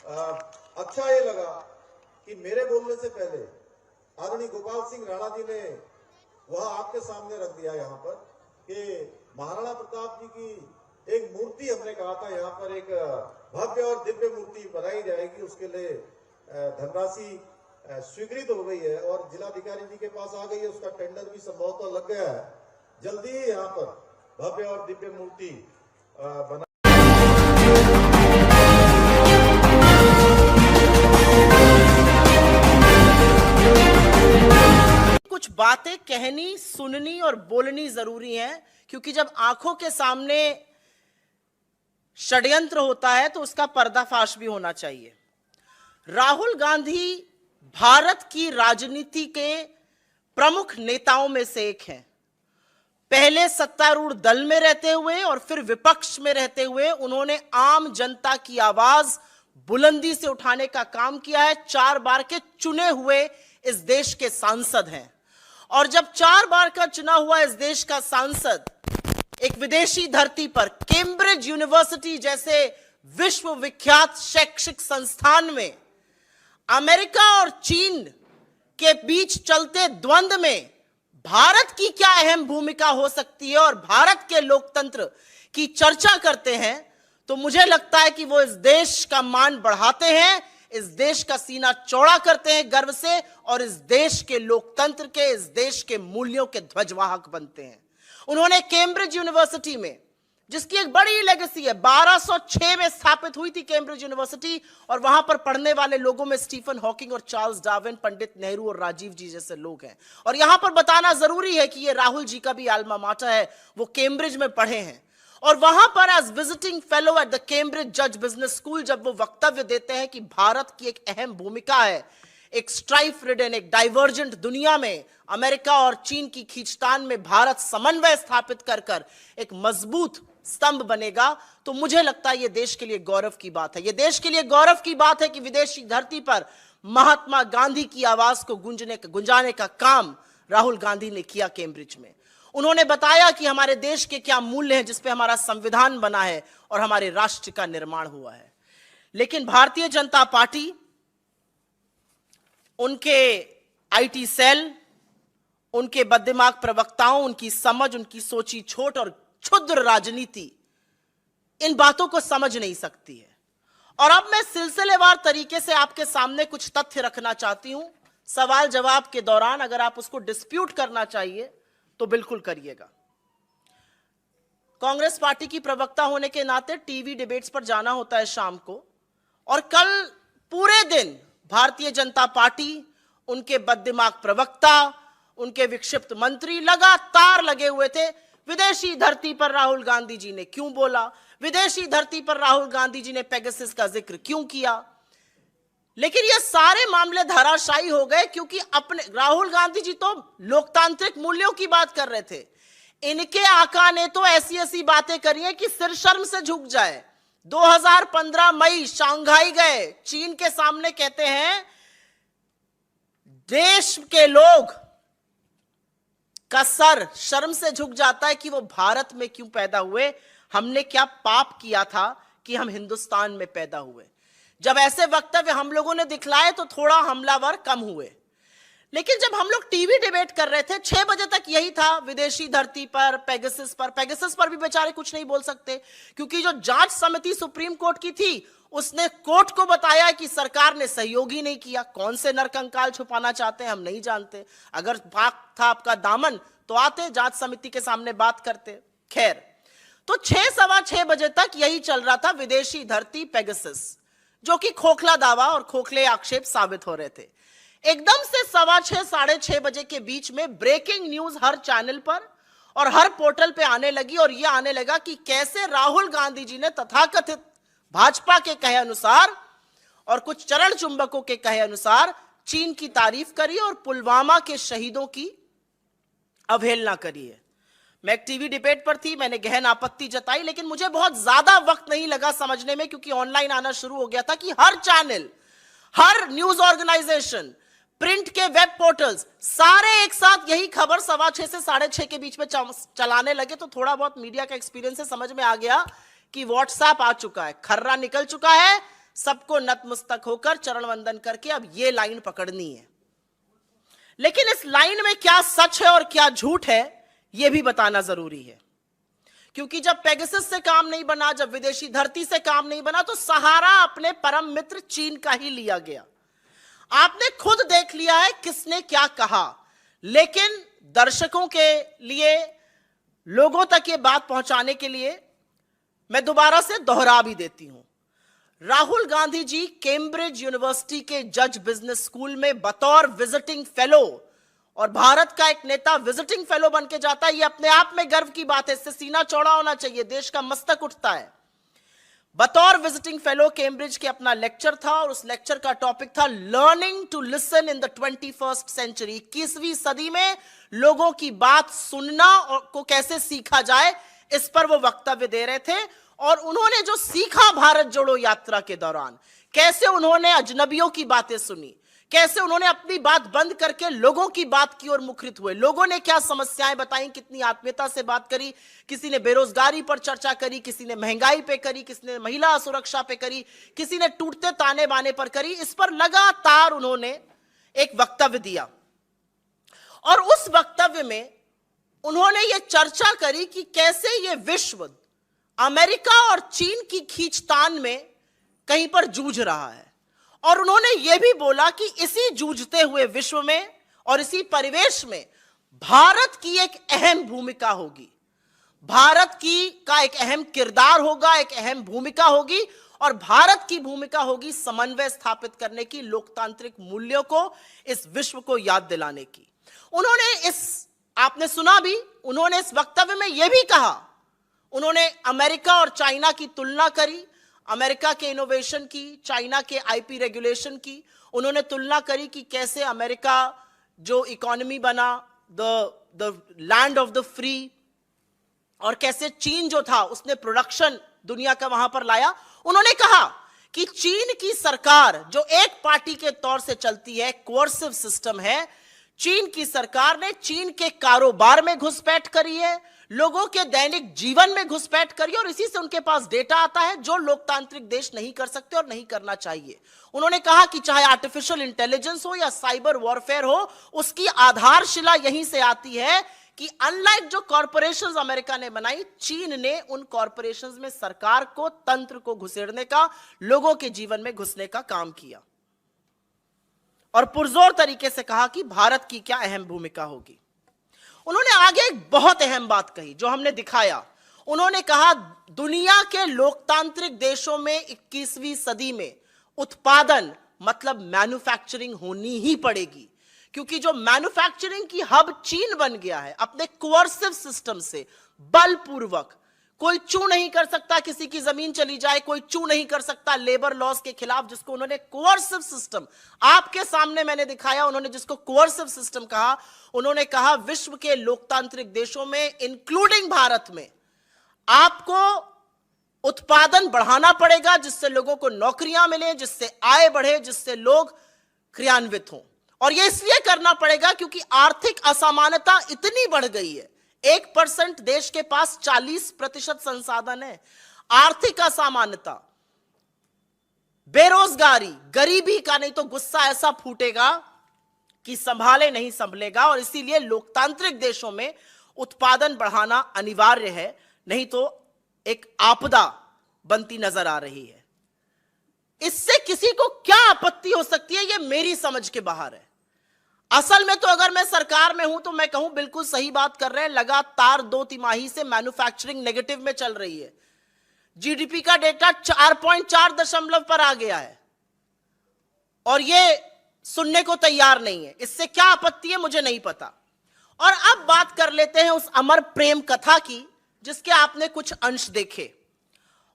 अच्छा ये लगा कि मेरे बोलने से पहले आदरणीय गोपाल सिंह राणा जी ने वह आपके सामने रख दिया यहाँ पर कि महाराणा प्रताप जी की एक मूर्ति हमने कहा था यहाँ पर एक भव्य और दिव्य मूर्ति बनाई जाएगी, उसके लिए धनराशि स्वीकृत हो गई है और जिलाधिकारी जी के पास आ गई है, उसका टेंडर भी संभवतः लग गया है। जल्दी ही यहाँ पर भव्य और दिव्य मूर्ति बना। कुछ बातें कहनी, सुननी और बोलनी जरूरी है, क्योंकि जब आंखों के सामने षड्यंत्र होता है तो उसका पर्दाफाश भी होना चाहिए। राहुल गांधी भारत की राजनीति के प्रमुख नेताओं में से एक हैं। पहले सत्तारूढ़ दल में रहते हुए और फिर विपक्ष में रहते हुए उन्होंने आम जनता की आवाज बुलंदी से उठाने का काम किया है। 4 बार के चुने हुए इस देश के सांसद हैं, और जब 4 बार का चुना हुआ इस देश का सांसद एक विदेशी धरती पर कैम्ब्रिज यूनिवर्सिटी जैसे विश्व विख्यात शैक्षिक संस्थान में अमेरिका और चीन के बीच चलते द्वंद्व में भारत की क्या अहम भूमिका हो सकती है और भारत के लोकतंत्र की चर्चा करते हैं, तो मुझे लगता है कि वो इस देश का मान बढ़ाते हैं, इस देश का सीना चौड़ा करते हैं गर्व से, और इस देश के लोकतंत्र के, इस देश के मूल्यों के ध्वजवाहक बनते हैं। उन्होंने कैम्ब्रिज यूनिवर्सिटी में, जिसकी एक बड़ी लेगेसी है, 1206 में स्थापित हुई थी कैम्ब्रिज यूनिवर्सिटी, और वहां पर पढ़ने वाले लोगों में स्टीफन हॉकिंग और चार्ल्स डार्विन, पंडित नेहरू और राजीव जी जैसे लोग हैं। और यहां पर बताना जरूरी है कि ये राहुल जी का भी आल्मा माटर है, वो कैम्ब्रिज में पढ़े हैं, और वहां पर as visiting fellow at the Cambridge जज बिजनेस स्कूल जब वो वक्तव्य देते हैं कि भारत की एक अहम भूमिका है एक स्ट्राइफ रिडन, एक डाइवर्जेंट दुनिया में अमेरिका और चीन की खींचतान में भारत समन्वय स्थापित कर कर एक मजबूत स्तंभ बनेगा, तो मुझे लगता है यह देश के लिए गौरव की बात है। यह देश के लिए गौरव की बात है कि विदेशी धरती पर महात्मा गांधी की आवाज को गुंजाने का काम राहुल गांधी ने किया कैम्ब्रिज में। उन्होंने बताया कि हमारे देश के क्या मूल्य हैं जिस पे हमारा संविधान बना है और हमारे राष्ट्र का निर्माण हुआ है। लेकिन भारतीय जनता पार्टी, उनके आईटी सेल, उनके बददिमाग प्रवक्ताओं, उनकी समझ, उनकी सोची छोट और क्षुद्र राजनीति इन बातों को समझ नहीं सकती है। और अब मैं सिलसिलेवार तरीके से आपके सामने कुछ तथ्य रखना चाहती हूं। सवाल जवाब के दौरान अगर आप उसको डिस्प्यूट करना चाहिए तो बिल्कुल करिएगा। कांग्रेस पार्टी की प्रवक्ता होने के नाते टीवी डिबेट्स पर जाना होता है शाम को, और कल पूरे दिन भारतीय जनता पार्टी, उनके बददिमाग प्रवक्ता, उनके विक्षिप्त मंत्री लगातार लगे हुए थे। विदेशी धरती पर राहुल गांधी जी ने क्यों बोला, विदेशी धरती पर राहुल गांधी जी ने पेगासस का जिक्र क्यों किया। लेकिन ये सारे मामले धराशायी हो गए, क्योंकि अपने राहुल गांधी जी तो लोकतांत्रिक मूल्यों की बात कर रहे थे। इनके आका ने तो ऐसी ऐसी बातें करी हैं कि सिर शर्म से झुक जाए। 2015 मई शंघाई गए, चीन के सामने कहते हैं देश के लोग का सर शर्म से झुक जाता है कि वो भारत में क्यों पैदा हुए, हमने क्या पाप किया था कि हम हिंदुस्तान में पैदा हुए। जब ऐसे वक्तव्य हम लोगों ने दिखलाए तो थोड़ा हमलावर कम हुए। लेकिन जब हम लोग टीवी डिबेट कर रहे थे 6 बजे तक यही था, विदेशी धरती पर, पेगासस पर भी बेचारे कुछ नहीं बोल सकते, क्योंकि जो जांच समिति सुप्रीम कोर्ट की थी उसने कोर्ट को बताया कि सरकार ने सहयोग ही नहीं किया। कौन से नरकंकाल छुपाना चाहते हैं हम नहीं जानते। अगर पाक था आपका दामन तो आते, जांच समिति के सामने बात करते। खैर, तो 6 सवा 6 बजे तक यही चल रहा था, विदेशी धरती, पेगासस, जो कि खोखला दावा और खोखले आक्षेप साबित हो रहे थे। एकदम से 6:15 साढ़े 6 बजे के बीच में ब्रेकिंग न्यूज हर चैनल पर और हर पोर्टल पे आने लगी, और यह आने लगा कि कैसे राहुल गांधी जी ने तथाकथित भाजपा के कहे अनुसार और कुछ चरण चुंबकों के कहे अनुसार चीन की तारीफ करी और पुलवामा के शहीदों की अवहेलना करी है। मैं एक टीवी डिबेट पर थी, मैंने गहन आपत्ति जताई, लेकिन मुझे बहुत ज्यादा वक्त नहीं लगा समझने में, क्योंकि ऑनलाइन आना शुरू हो गया था कि हर चैनल, हर न्यूज ऑर्गेनाइजेशन, प्रिंट के वेब पोर्टल्स, सारे एक साथ यही खबर 6:15 से 6:30 के बीच में चलाने लगे। तो थोड़ा बहुत मीडिया का एक्सपीरियंस से समझ में आ गया कि व्हाट्सएप आ चुका है, खर्रा निकल चुका है, सबको नतमस्तक होकर चरण वंदन करके अब ये लाइन पकड़नी है। लेकिन इस लाइन में क्या सच है और क्या झूठ है, यह भी बताना जरूरी है, क्योंकि जब पेगासस से काम नहीं बना, जब विदेशी धरती से काम नहीं बना, तो सहारा अपने परम मित्र चीन का ही लिया गया। आपने खुद देख लिया है किसने क्या कहा, लेकिन दर्शकों के लिए, लोगों तक ये बात पहुंचाने के लिए मैं दोबारा से दोहरा भी देती हूं। राहुल गांधी जी कैम्ब्रिज यूनिवर्सिटी के जज बिजनेस स्कूल में बतौर विजिटिंग फेलो, और भारत का एक नेता विजिटिंग फेलो बन के जाता है, ये अपने आप में गर्व की बात है, इससे सीना चौड़ा होना चाहिए, देश का मस्तक उठता है। बतौर विजिटिंग फेलो कैम्ब्रिज के अपना लेक्चर था, और उस लेक्चर का टॉपिक था learning to listen in the 21st century. 21वीं सदी में लोगों की बात सुनना और को कैसे सीखा जाए, इस पर वो वक्तव्य दे रहे थे। और उन्होंने जो सीखा भारत जोड़ो यात्रा के दौरान, कैसे उन्होंने अजनबियों की बातें सुनी, कैसे उन्होंने अपनी बात बंद करके लोगों की बात की ओर मुखरित हुए, लोगों ने क्या समस्याएं बताई, कितनी आत्मीयता से बात करी, किसी ने बेरोजगारी पर चर्चा करी, किसी ने महंगाई पे करी, किसी ने महिला सुरक्षा पे करी, किसी ने टूटते ताने बाने पर करी। इस पर लगातार उन्होंने एक वक्तव्य दिया, और उस वक्तव्य में उन्होंने ये चर्चा करी कि कैसे ये विश्व अमेरिका और चीन की खींचतान में कहीं पर जूझ रहा है। और उन्होंने यह भी बोला कि इसी जूझते हुए विश्व में और इसी परिवेश में भारत की एक अहम भूमिका होगी, भारत की का एक अहम किरदार होगा, एक अहम भूमिका होगी, और भारत की भूमिका होगी समन्वय स्थापित करने की, लोकतांत्रिक मूल्यों को इस विश्व को याद दिलाने की। उन्होंने आपने सुना भी, उन्होंने इस वक्तव्य में यह भी कहा, उन्होंने अमेरिका और चाइना की तुलना करी, अमेरिका के इनोवेशन की, चाइना के आईपी रेगुलेशन की। उन्होंने तुलना करी कि कैसे अमेरिका जो इकोनॉमी बना, the land of the free, और कैसे चीन जो था उसने प्रोडक्शन दुनिया का वहां पर लाया। उन्होंने कहा कि चीन की सरकार जो एक पार्टी के तौर से चलती है, कोर्सिव सिस्टम है, चीन की सरकार ने चीन के कारोबार में घुसपैठ करी है, लोगों के दैनिक जीवन में घुसपैठ करी, और इसी से उनके पास डेटा आता है जो लोकतांत्रिक देश नहीं कर सकते और नहीं करना चाहिए। उन्होंने कहा कि चाहे आर्टिफिशियल इंटेलिजेंस हो या साइबर वॉरफेयर हो, उसकी आधारशिला यहीं से आती है कि अनलाइक जो कॉरपोरेशंस अमेरिका ने बनाई, चीन ने उन कॉरपोरेशंस में सरकार को, तंत्र को घुसेड़ने का, लोगों के जीवन में घुसने का काम किया। और पुरजोर तरीके से कहा कि भारत की क्या अहम भूमिका होगी। उन्होंने आगे एक बहुत अहम बात कही जो हमने दिखाया। उन्होंने कहा दुनिया के लोकतांत्रिक देशों में 21वीं सदी में उत्पादन मतलब मैन्युफैक्चरिंग होनी ही पड़ेगी, क्योंकि जो मैन्युफैक्चरिंग की हब चीन बन गया है अपने कोर्सिव सिस्टम से, बलपूर्वक, कोई चू नहीं कर सकता, किसी की जमीन चली जाए कोई चू नहीं कर सकता लेबर लॉज के खिलाफ, जिसको उन्होंने कोर्सिव सिस्टम, आपके सामने मैंने दिखाया, उन्होंने जिसको कोर्सिव सिस्टम कहा। उन्होंने कहा विश्व के लोकतांत्रिक देशों में इंक्लूडिंग भारत में आपको उत्पादन बढ़ाना पड़ेगा, जिससे लोगों को नौकरियां मिले, जिससे आय बढ़े, जिससे लोग क्रियान्वित हों। और यह इसलिए करना पड़ेगा क्योंकि आर्थिक असमानता इतनी बढ़ गई है। 1% देश के पास 40% संसाधन है। आर्थिक असमानता, बेरोजगारी, गरीबी का नहीं तो गुस्सा ऐसा फूटेगा कि संभाले नहीं संभलेगा। और इसीलिए लोकतांत्रिक देशों में उत्पादन बढ़ाना अनिवार्य है, नहीं तो एक आपदा बनती नजर आ रही है। इससे किसी को क्या आपत्ति हो सकती है, यह मेरी समझ के बाहर है। असल में तो अगर मैं सरकार में हूं तो मैं कहूं बिल्कुल सही बात कर रहे हैं। लगातार 2 तिमाही से मैन्युफैक्चरिंग नेगेटिव में चल रही है। जीडीपी का डेटा 4.4 पर आ गया है, और यह सुनने को तैयार नहीं है। इससे क्या आपत्ति है मुझे नहीं पता। और अब बात कर लेते हैं उस अमर प्रेम कथा की, जिसके आपने कुछ अंश देखे।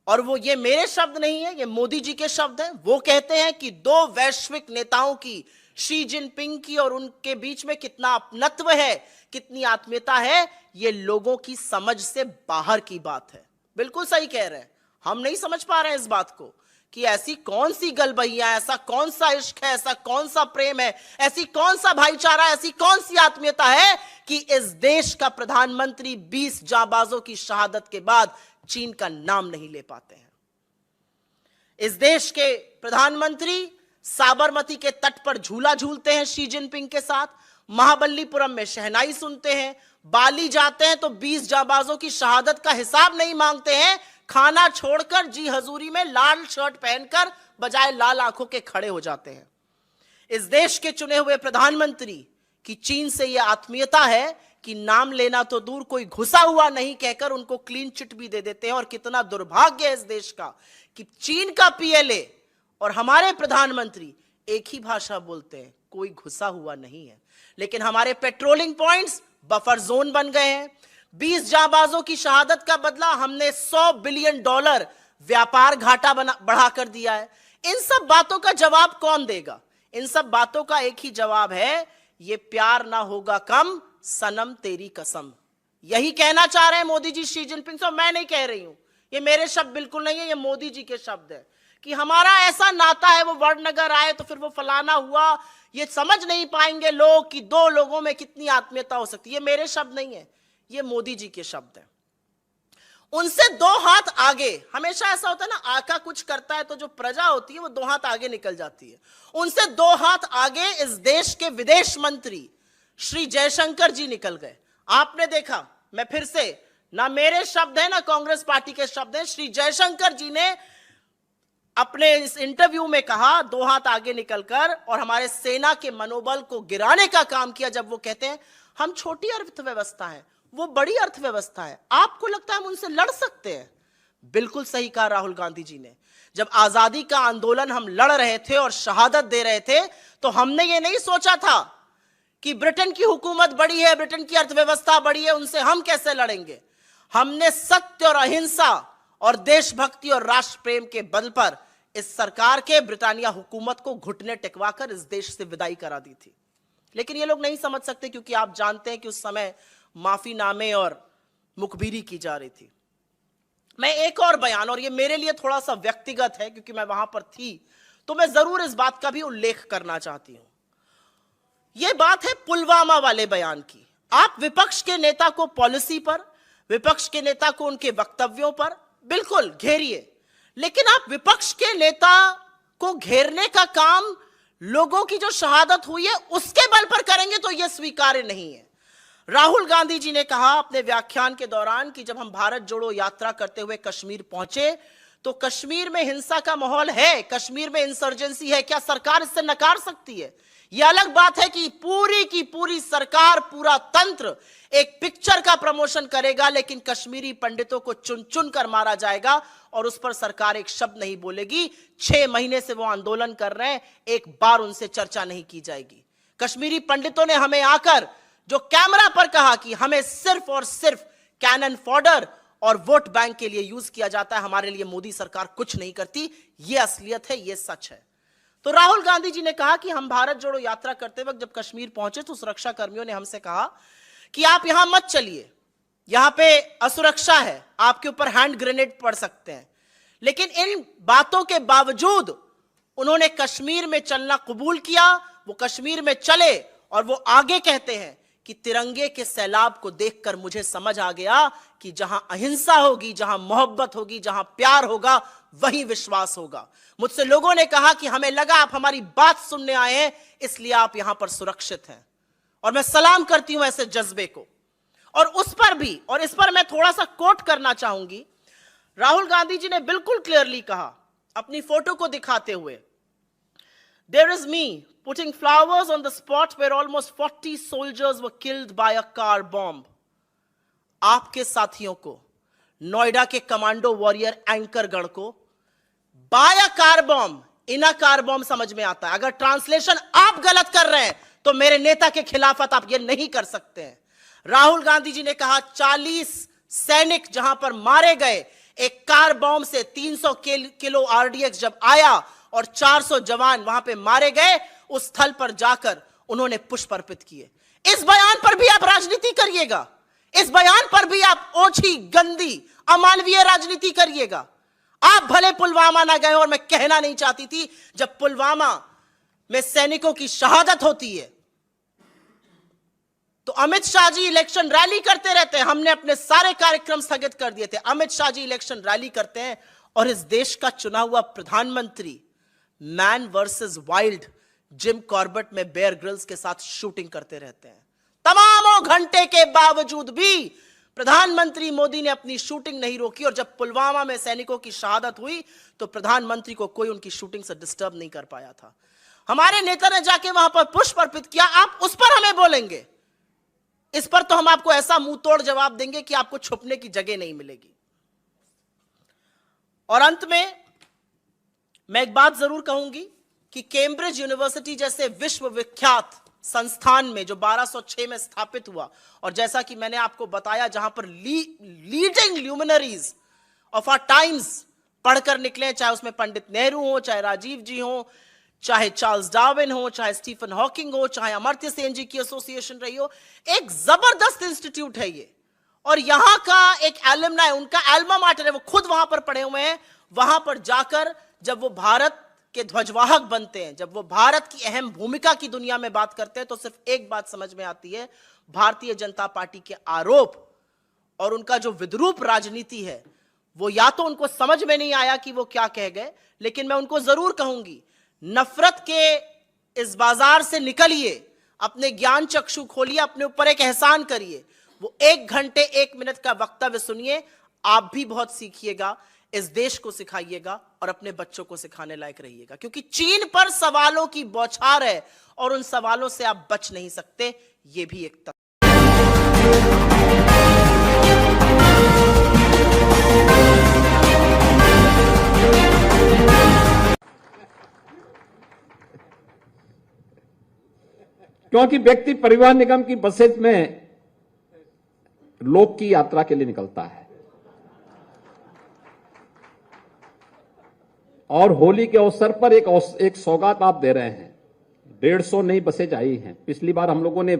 और वो ये मेरे शब्द नहीं है, ये मोदी जी के शब्द हैं। वो कहते हैं कि 2 वैश्विक नेताओं की, शी जिनपिंग की और उनके बीच में कितना अपनत्व है, कितनी आत्मीयता है, ये लोगों की समझ से बाहर की बात है। बिल्कुल सही कह रहे हैं, हम नहीं समझ पा रहे हैं इस बात को कि ऐसी कौन सी गलबहियां, ऐसा कौन सा इश्क है, ऐसा कौन सा प्रेम है, ऐसी कौन सा भाईचारा, ऐसी कौन सी आत्मीयता है कि इस देश का प्रधानमंत्री 20 जांबाजों की शहादत के बाद चीन का नाम नहीं ले पाते हैं। इस देश के प्रधानमंत्री साबरमती के तट पर झूला झूलते हैं शी जिनपिंग के साथ, महाबलीपुरम में शहनाई सुनते हैं, बाली जाते हैं तो 20 जाबाजों की शहादत का हिसाब नहीं मांगते हैं, खाना छोड़कर जी हजूरी में लाल शर्ट पहनकर बजाय लाल आंखों के खड़े हो जाते हैं। इस देश के चुने हुए प्रधानमंत्री की चीन से यह आत्मीयता है कि नाम लेना तो दूर, कोई घुसा हुआ नहीं कहकर उनको क्लीन चिट भी दे देते हैं। और कितना दुर्भाग्य है इस देश का कि चीन का पीएलए और हमारे प्रधानमंत्री एक ही भाषा बोलते हैं, कोई घुसा हुआ नहीं है। लेकिन हमारे पेट्रोलिंग पॉइंट्स बफर जोन बन गए हैं। 20 जाबाजों की शहादत का बदला हमने $100 बिलियन व्यापार घाटा बढ़ाकर दिया है। इन सब बातों का जवाब कौन देगा? इन सब बातों का एक ही जवाब है, ये प्यार ना होगा कम, सनम तेरी कसम। यही कहना चाह रहे हैं मोदी जी शी जिनपिंग से। मैं नहीं कह रही हूं, ये मेरे शब्द बिल्कुल नहीं है, ये मोदी जी के शब्द है कि हमारा ऐसा नाता है, वो वड़नगर आए तो फिर वो फलाना हुआ, ये समझ नहीं पाएंगे लोग कि दो लोगों में कितनी आत्मीयता हो सकती है। ये मेरे शब्द नहीं है, ये मोदी जी के शब्द हैं। उनसे 2 हाथ आगे, हमेशा ऐसा होता है ना, आका कुछ करता है तो जो प्रजा होती है वो 2 हाथ आगे निकल जाती है। उनसे 2 हाथ आगे इस देश के विदेश मंत्री श्री जयशंकर जी निकल गए। आपने देखा, मैं फिर से, ना मेरे शब्द है ना कांग्रेस पार्टी के शब्द हैं, श्री जयशंकर जी ने अपने इस इंटरव्यू में कहा 2 हाथ आगे निकलकर, और हमारे सेना के मनोबल को गिराने का काम किया जब वो कहते हैं हम छोटी अर्थव्यवस्था है, वो बड़ी अर्थव्यवस्था है, आपको लगता है हम उनसे लड़ सकते हैं? बिल्कुल सही कहा राहुल गांधी जी ने। जब आजादी का आंदोलन हम लड़ रहे थे और शहादत दे रहे थे तो हमने ये नहीं सोचा था कि ब्रिटेन की हुकूमत बड़ी है, ब्रिटेन की अर्थव्यवस्था बड़ी है, उनसे हम कैसे लड़ेंगे। हमने सत्य और अहिंसा और देशभक्ति और राष्ट्र प्रेम के बल पर इस सरकार के ब्रिटानिया हुकूमत को घुटने टिकवाकर इस देश से विदाई करा दी थी। लेकिन ये लोग नहीं समझ सकते, क्योंकि आप जानते हैं कि उस समय माफीनामे और मुखबिरी की जा रही थी। मैं एक और बयान, और ये मेरे लिए थोड़ा सा व्यक्तिगत है क्योंकि मैं वहां पर थी, तो मैं जरूर इस बात का भी उल्लेख करना चाहती हूं। यह बात है पुलवामा वाले बयान की। आप विपक्ष के नेता को पॉलिसी पर, विपक्ष के नेता को उनके वक्तव्यों पर बिल्कुल घेरिए, लेकिन आप विपक्ष के नेता को घेरने का काम लोगों की जो शहादत हुई है उसके बल पर करेंगे तो यह स्वीकार्य नहीं है। राहुल गांधी जी ने कहा अपने व्याख्यान के दौरान कि जब हम भारत जोड़ो यात्रा करते हुए कश्मीर पहुंचे तो कश्मीर में हिंसा का माहौल है, कश्मीर में इंसर्जेंसी है, क्या सरकार इससे नकार सकती है? यह अलग बात है कि पूरी की पूरी सरकार, पूरा तंत्र एक पिक्चर का प्रमोशन करेगा, लेकिन कश्मीरी पंडितों को चुन चुन कर मारा जाएगा और उस पर सरकार एक शब्द नहीं बोलेगी। 6 महीने से वो आंदोलन कर रहे हैं, एक बार उनसे चर्चा नहीं की जाएगी। कश्मीरी पंडितों ने हमें आकर जो कैमरा पर कहा कि हमें सिर्फ और सिर्फ कैनन फॉडर और वोट बैंक के लिए यूज किया जाता है, हमारे लिए मोदी सरकार कुछ नहीं करती, यह असलियत है, यह सच है। तो राहुल गांधी जी ने कहा कि हम भारत जोड़ो यात्रा करते वक्त जब कश्मीर पहुंचे तो सुरक्षा कर्मियों ने हमसे कहा कि आप यहां मत चलिए, यहां पे असुरक्षा है, आपके ऊपर हैंड ग्रेनेड पड़ सकते हैं। लेकिन इन बातों के बावजूद उन्होंने कश्मीर में चलना कबूल किया। वो कश्मीर में चले और वो आगे कहते हैं कि तिरंगे के सैलाब को देखकर मुझे समझ आ गया कि जहां अहिंसा होगी, जहां मोहब्बत होगी, जहां प्यार होगा, वही विश्वास होगा। मुझसे लोगों ने कहा कि हमें लगा आप हमारी बात सुनने आए हैं, इसलिए आप यहां पर सुरक्षित हैं, और मैं सलाम करती हूं ऐसे जज्बे को। और उस पर भी, और इस पर मैं थोड़ा सा कोट करना चाहूंगी, राहुल गांधी जी ने बिल्कुल क्लियरली कहा अपनी फोटो को दिखाते हुए, there is me putting flowers on the spot where almost 40 soldiers were killed by a car bomb. आपके साथियों को, नोएडा के कमांडो वॉरियर एंकरगढ़ को by a car bomb, in a car bomb समझ में आता है। अगर ट्रांसलेशन आप गलत कर रहे हैं तो मेरे नेता के खिलाफत आप ये नहीं कर सकते हैं। राहुल गांधी जी ने कहा 40 सैनिक जहां पर मारे गए, एक कार बॉम्ब से 300 किलो आरडीएक्स जब आया और 400 जवान वहां पे मारे गए, उस स्थल पर जाकर उन्होंने पुष्प अर्पित किए। इस बयान पर भी आप राजनीति करिएगा, इस बयान पर भी आप ओछी, गंदी, अमानवीय राजनीति करिएगा। आप भले पुलवामा ना गए, और मैं कहना नहीं चाहती थी, जब पुलवामा में सैनिकों की शहादत होती है तो अमित शाह जी इलेक्शन रैली करते रहते हैं। हमने अपने सारे कार्यक्रम स्थगित कर दिए थे। अमित शाह जी इलेक्शन रैली करते हैं और इस देश का चुना हुआ प्रधानमंत्री man versus wild Jim Corbett में बेयर ग्रिल्स के साथ शूटिंग करते रहते हैं। तमामों घंटे के बावजूद भी प्रधानमंत्री मोदी ने अपनी शूटिंग नहीं रोकी, और जब पुलवामा में सैनिकों की शहादत हुई तो प्रधानमंत्री को कोई उनकी शूटिंग से डिस्टर्ब नहीं कर पाया था। हमारे नेता ने जाके वहां पर पुष्प अर्पित किया, आप उस पर हमें बोलेंगे? इस पर तो हम आपको ऐसा मुंह तोड़ जवाब देंगे कि आपको छुपने की जगह नहीं मिलेगी। और अंत में मैं एक बात जरूर कहूंगी कि कैम्ब्रिज यूनिवर्सिटी जैसे विश्वविख्यात संस्थान में जो 1206 में स्थापित हुआ, और जैसा कि मैंने आपको बताया जहां पर leading luminaries of our times पढ़कर निकले, चाहे उसमें पंडित नेहरू हो, चाहे राजीव जी हो, चाहे चार्ल्स डार्विन हो, चाहे स्टीफन हॉकिंग हो, चाहे अमर्त्य सेन जी की एसोसिएशन रही हो, एक जबरदस्त इंस्टीट्यूट है ये। और यहां का एक एलुमनाई, उनका एल्मा माटर है, वो खुद वहां पर पढ़े हुए हैं। वहां पर जाकर जब वो भारत के ध्वजवाहक बनते हैं, जब वो भारत की अहम भूमिका की दुनिया में बात करते हैं, तो सिर्फ एक बात समझ में आती है, भारतीय जनता पार्टी के आरोप और उनका जो विद्रूप राजनीति है, वो या तो उनको समझ में नहीं आया कि वो क्या कह गए, लेकिन मैं उनको जरूर कहूंगी, नफरत के इस बाजार से निकलिए, अपने ज्ञान चक्षु खोलिए, अपने ऊपर एक एहसान करिए। वो 1 घंटे 1 मिनट का वक्तव्य सुनिए, आप भी बहुत सीखिएगा, इस देश को सिखाइएगा और अपने बच्चों को सिखाने लायक रहिएगा, क्योंकि चीन पर सवालों की बौछार है और उन सवालों से आप बच नहीं सकते। यह भी एक तथ्य। क्योंकि व्यक्ति परिवहन निगम की बसेज में लोक की यात्रा के लिए निकलता है, और होली के अवसर पर एक सौगात आप दे रहे हैं। 150 नई बसेज आई हैं। पिछली बार हम लोगों ने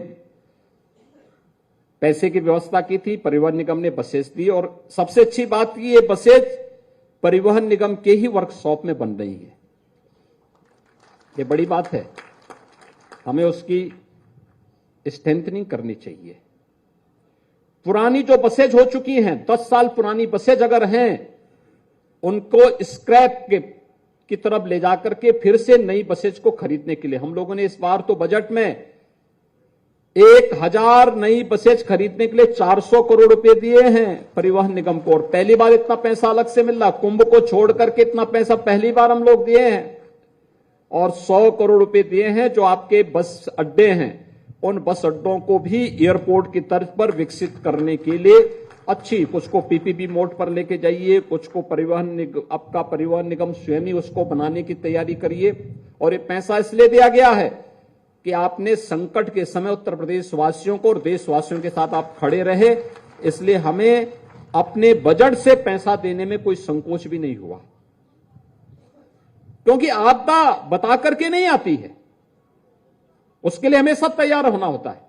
पैसे की व्यवस्था की थी, परिवहन निगम ने बसेज दी, और सबसे अच्छी बात की ये बसेज परिवहन निगम के ही वर्कशॉप में बन रही है। ये बड़ी बात है, हमें उसकी स्ट्रेंथनिंग करनी चाहिए। पुरानी जो बसेज हो चुकी हैं, 10 साल पुरानी बसेज अगर हैं, उनको स्क्रैप की तरफ ले जाकर के फिर से नई बसेज को खरीदने के लिए हम लोगों ने इस बार तो बजट में 1000 नई बसेज खरीदने के लिए 400 करोड़ रुपए दिए हैं परिवहन निगम को, और पहली बार इतना पैसा अलग से मिल रहा। कुंभ को छोड़ करके इतना पैसा पहली बार हम लोग दिए हैं, और 100 करोड़ रुपए दिए हैं जो आपके बस अड्डे हैं, उन बस अड्डों को भी एयरपोर्ट की तर्ज पर विकसित करने के लिए अच्छी, कुछ को पीपीपी मोड पर लेके जाइए, कुछ को आपका परिवहन निगम स्वयं ही उसको बनाने की तैयारी करिए। और ये पैसा इसलिए दिया गया है कि आपने संकट के समय उत्तर प्रदेश वासियों को और देशवासियों के साथ आप खड़े रहे, इसलिए हमें अपने बजट से पैसा देने में कोई संकोच भी नहीं हुआ, क्योंकि आपदा बता करके नहीं आती है, उसके लिए हमेशा तैयार होना होता है।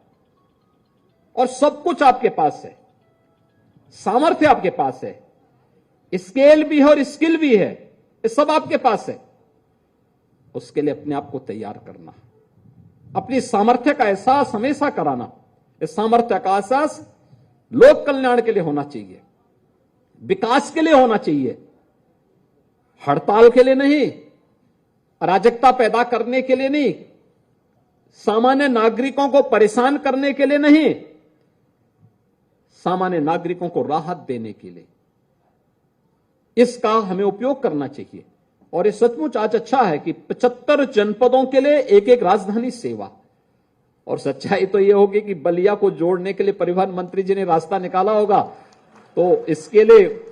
और सब कुछ आपके पास है, सामर्थ्य आपके पास है, स्केल भी है और स्किल भी है, ये सब आपके पास है। उसके लिए अपने आप को तैयार करना, अपनी सामर्थ्य का एहसास हमेशा कराना। इस सामर्थ्य का एहसास लोक कल्याण के लिए होना चाहिए, विकास के लिए होना चाहिए, हड़ताल के लिए नहीं, अराजकता पैदा करने के लिए नहीं, सामान्य नागरिकों को परेशान करने के लिए नहीं, सामान्य नागरिकों को राहत देने के लिए इसका हमें उपयोग करना चाहिए। और ये सचमुच आज अच्छा है कि 75 जनपदों के लिए एक एक राजधानी सेवा। और सच्चाई तो यह होगी कि बलिया को जोड़ने के लिए परिवहन मंत्री जी ने रास्ता निकाला होगा, तो इसके लिए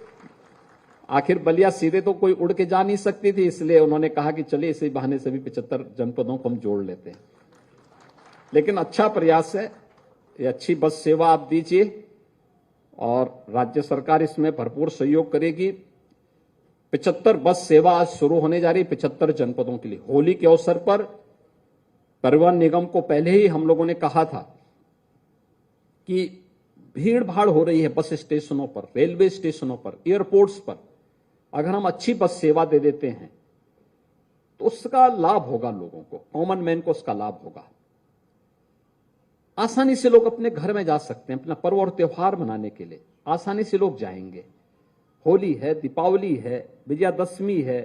आखिर बलिया सीधे तो कोई उड़ के जा नहीं सकती थी, इसलिए उन्होंने कहा कि चलिए इसी बहाने से भी 75 जनपदों को हम जोड़ लेते हैं। लेकिन अच्छा प्रयास है, ये अच्छी बस सेवा आप दीजिए और राज्य सरकार इसमें भरपूर सहयोग करेगी। 75 बस सेवा आज शुरू होने जा रही, 75 जनपदों के लिए। होली के अवसर पर परिवहन निगम को पहले ही हम लोगों ने कहा था कि भीड़ भाड़ हो रही है बस स्टेशनों पर, रेलवे स्टेशनों पर, एयरपोर्ट्स पर, अगर हम अच्छी बस सेवा दे देते हैं तो उसका लाभ होगा लोगों को, कॉमन मैन को उसका लाभ होगा। आसानी से लोग अपने घर में जा सकते हैं, अपना पर्व और त्योहार मनाने के लिए आसानी से लोग जाएंगे। होली है, दीपावली है, विजयादशमी है,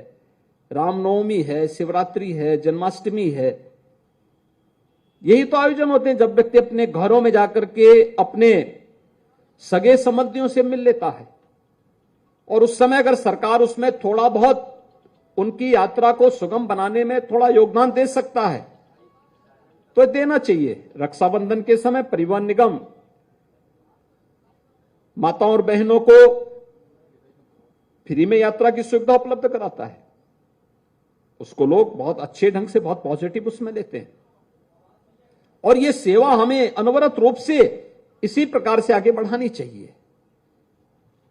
रामनवमी है, शिवरात्रि है, जन्माष्टमी है, यही तो आयोजन होते हैं जब व्यक्ति अपने घरों में जाकर के अपने सगे संबंधियों से मिल लेता है। और उस समय अगर सरकार उसमें थोड़ा बहुत उनकी यात्रा को सुगम बनाने में थोड़ा योगदान दे सकता है तो देना चाहिए। रक्षाबंधन के समय परिवहन निगम माताओं और बहनों को फ्री में यात्रा की सुविधा उपलब्ध कराता है, उसको लोग बहुत अच्छे ढंग से, बहुत पॉजिटिव उसमें लेते हैं। और यह सेवा हमें अनवरत रूप से इसी प्रकार से आगे बढ़ानी चाहिए।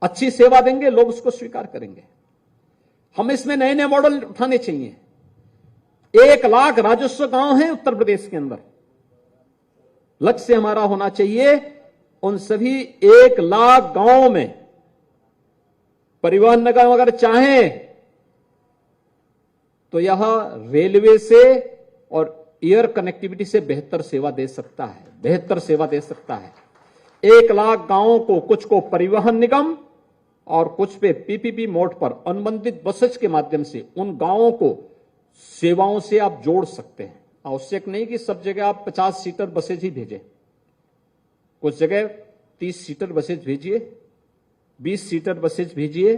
अच्छी सेवा देंगे, लोग उसको स्वीकार करेंगे। हम इसमें नए नए मॉडल उठाने चाहिए। 1 लाख राजस्व गांव हैं उत्तर प्रदेश के अंदर। लक्ष्य हमारा होना चाहिए उन सभी 1 लाख गांवों में परिवहन निगम अगर चाहे तो यह रेलवे से और एयर कनेक्टिविटी से बेहतर सेवा दे सकता है, बेहतर सेवा दे सकता है। 1 लाख गांवों को, कुछ को परिवहन निगम और कुछ पे पीपीपी मोड पर अनुबंधित बसेस के माध्यम से उन गांवों को सेवाओं से आप जोड़ सकते हैं। आवश्यक नहीं कि सब जगह आप 50 सीटर बसेज ही भेजें, कुछ जगह 30 सीटर बसेज भेजिए, 20 सीटर बसेज भेजिए,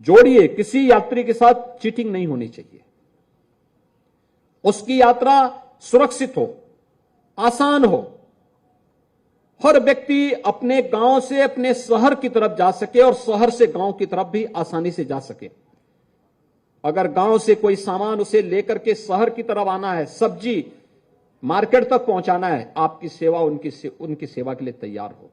जोड़िए। किसी यात्री के साथ चीटिंग नहीं होनी चाहिए, उसकी यात्रा सुरक्षित हो, आसान हो, हर व्यक्ति अपने गांव से अपने शहर की तरफ जा सके और शहर से गांव की तरफ भी आसानी से जा सके। अगर गांव से कोई सामान उसे लेकर के शहर की तरफ आना है, सब्जी मार्केट तक पहुंचाना है, आपकी सेवा उनकी सेवा के लिए तैयार हो।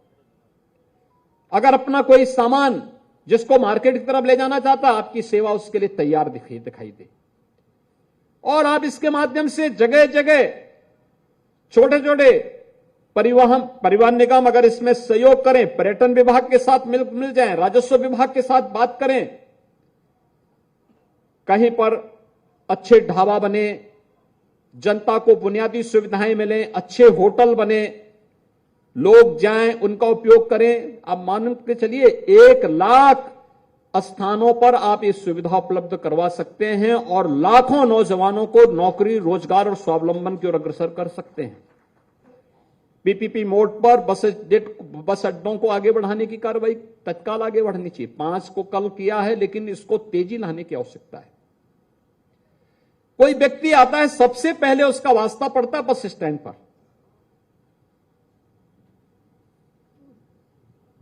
अगर अपना कोई सामान जिसको मार्केट की तरफ ले जाना चाहता, आपकी सेवा उसके लिए तैयार दिखाई दे। और आप इसके माध्यम से जगह जगह छोटे छोटे परिवहन निगम अगर इसमें सहयोग करें, पर्यटन विभाग के साथ मिल जाएं, राजस्व विभाग के साथ बात करें, कहीं पर अच्छे ढाबा बने, जनता को बुनियादी सुविधाएं मिले, अच्छे होटल बने, लोग जाएं, उनका उपयोग करें। आप मान के चलिए 1 लाख स्थानों पर आप ये सुविधा उपलब्ध करवा सकते हैं और लाखों नौजवानों को नौकरी, रोजगार और स्वावलंबन की ओर अग्रसर कर सकते हैं। पीपीपी मोड पर बस अड्डों को आगे बढ़ाने की कार्रवाई तत्काल आगे बढ़नी चाहिए। 5 को कल किया है, लेकिन इसको तेजी लाने की आवश्यकता है। कोई व्यक्ति आता है, सबसे पहले उसका वास्ता पड़ता है बस स्टैंड पर।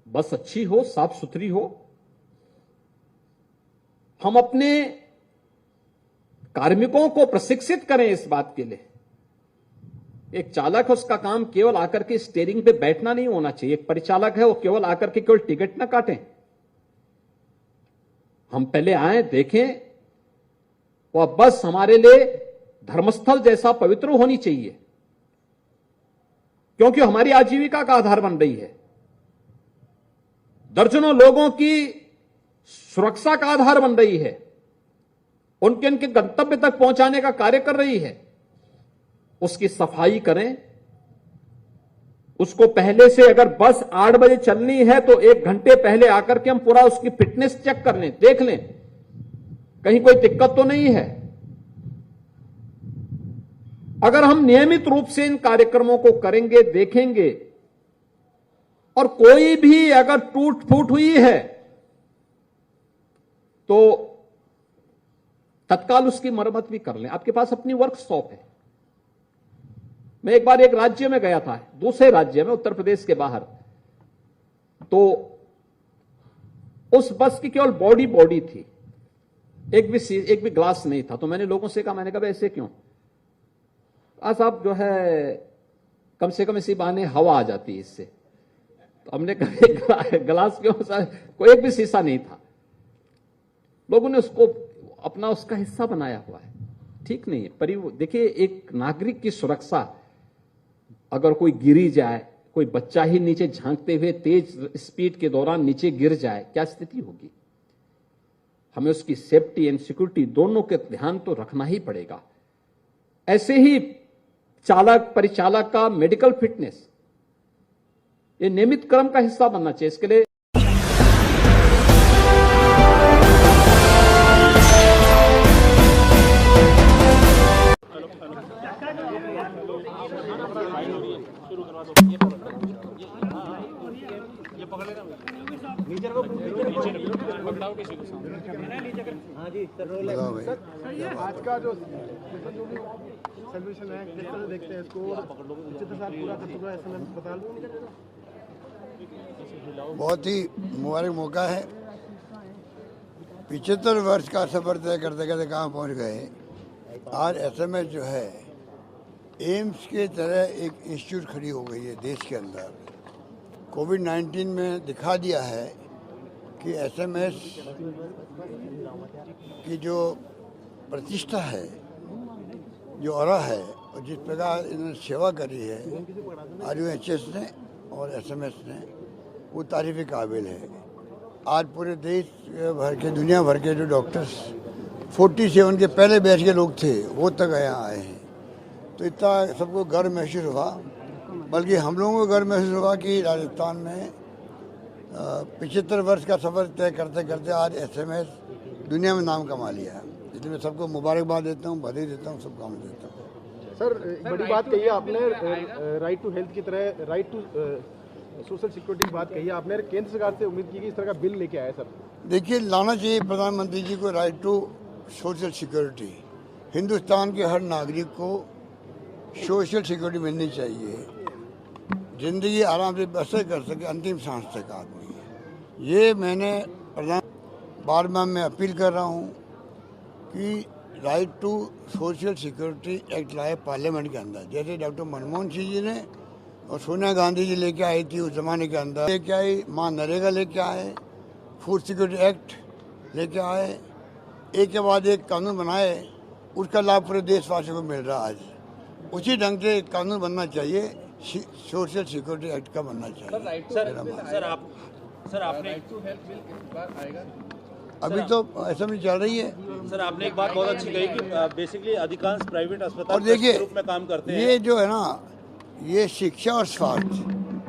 बस अच्छी हो, साफ सुथरी हो। हम अपने कार्मिकों को प्रशिक्षित करें इस बात के लिए। एक चालक है, उसका काम केवल आकर के स्टीयरिंग पे बैठना नहीं होना चाहिए। एक परिचालक है, वो केवल आकर के केवल टिकट ना काटें। हम पहले आए, देखें, वह बस हमारे लिए धर्मस्थल जैसा पवित्र होनी चाहिए, क्योंकि हमारी आजीविका का आधार बन रही है, दर्जनों लोगों की सुरक्षा का आधार बन रही है, उनके गंतव्य तक पहुंचाने का कार्य कर रही है। उसकी सफाई करें, उसको पहले से, अगर बस 8 बजे चलनी है तो 1 घंटे पहले आकर के हम पूरा उसकी फिटनेस चेक कर लें, देख लें कहीं कोई दिक्कत तो नहीं है। अगर हम नियमित रूप से इन कार्यक्रमों को करेंगे, देखेंगे, और कोई भी अगर टूट फूट हुई है तो तत्काल उसकी मरम्मत भी कर लें। आपके पास अपनी वर्कशॉप है। मैं एक बार एक राज्य में गया था, दूसरे राज्य में, उत्तर प्रदेश के बाहर, तो उस बस की केवल बॉडी थी, एक भी ग्लास नहीं था। तो मैंने लोगों से कहा, मैंने कहा ऐसे क्यों? साहब जो है कम से कम इसी बहाने हवा आ जाती है इससे। तो हमने कहा ग्लास क्यों? कोई एक भी शीशा नहीं था। लोगों ने उसको अपना उसका हिस्सा बनाया हुआ है। ठीक नहीं है। देखिए, एक नागरिक की सुरक्षा, अगर कोई गिरी जाए, कोई बच्चा ही नीचे झांकते हुए तेज स्पीड के दौरान नीचे गिर जाए, क्या स्थिति होगी? हमें उसकी सेफ्टी एंड सिक्योरिटी दोनों के ध्यान तो रखना ही पड़ेगा। ऐसे ही चालक परिचालक का मेडिकल फिटनेस, ये नियमित क्रम का हिस्सा बनना चाहिए। इसके लिए आज का जो सेलिब्रेशन है किस तरह देखते हैं इसको? उचित साथ पूरा का पूरा एसएमएस अस्पताल बहुत ही मुबारक मौका है। 75 वर्ष का सफर तय करते करते कहाँ पहुँच गए। आज एसएमएस जो है एम्स के तरह एक इंस्टीट्यूट खड़ी हो गई है देश के अंदर। कोविड-19 में दिखा दिया है कि एसएमएस की जो प्रतिष्ठा है, जो ऑरा है और जिस प्रकार इन्होंने सेवा करी है RUHS ने और एसएमएस ने, वो तारीफ़ काबिल है। आज पूरे देश भर के, दुनिया भर के जो डॉक्टर्स 47 के पहले बैच के लोग थे वो तक यहाँ आए हैं। तो इतना सबको गर्व महसूस हुआ, बल्कि हम लोगों को गर्व महसूस हुआ कि राजस्थान में 75 वर्ष का सफ़र तय करते करते आज एसएमएस दुनिया में नाम कमा लिया है। इसलिए मैं सबको मुबारकबाद देता हूँ, बधाई देता हूँ, शुभकामनाएं देता हूँ। सर, बड़ी बात कही है आपने, राइट टू हेल्थ की तरह राइट टू सोशल सिक्योरिटी की बात कही है आपने। केंद्र सरकार से उम्मीद की कि इस तरह का बिल लेके आए सर। देखिए, लाना चाहिए प्रधानमंत्री जी को right to social security. Hindustan के हर नागरिक को सोशल सिक्योरिटी मिलनी चाहिए, जिंदगी आराम से बसर कर सके अंतिम सांस तक आदमी। ये मैंने बार बार मैं अपील कर रहा हूँ कि right to social security act लाए पार्लियामेंट के अंदर, जैसे डॉक्टर मनमोहन सिंह जी ने और सोनिया गांधी जी लेके आई थी उस जमाने के अंदर, लेके आई। माँ नरेगा लेके आए, फूड सिक्योरिटी एक्ट लेके आए, एक के बाद एक कानून बनाए, उसका लाभ पूरे देशवासियों को मिल रहा है। आज उसी ढंग से कानून बनना चाहिए, सोशल सिक्योरिटी एक्ट का बनना चाहिए। सर आपने अभी तो असेंबली चल रही है। सर आपने एक बात बहुत अच्छी कही कि बेसिकली अधिकांश प्राइवेट अस्पताल और देखिए, के रूप में काम करते हैं। ये जो है ना, ये शिक्षा और स्वास्थ्य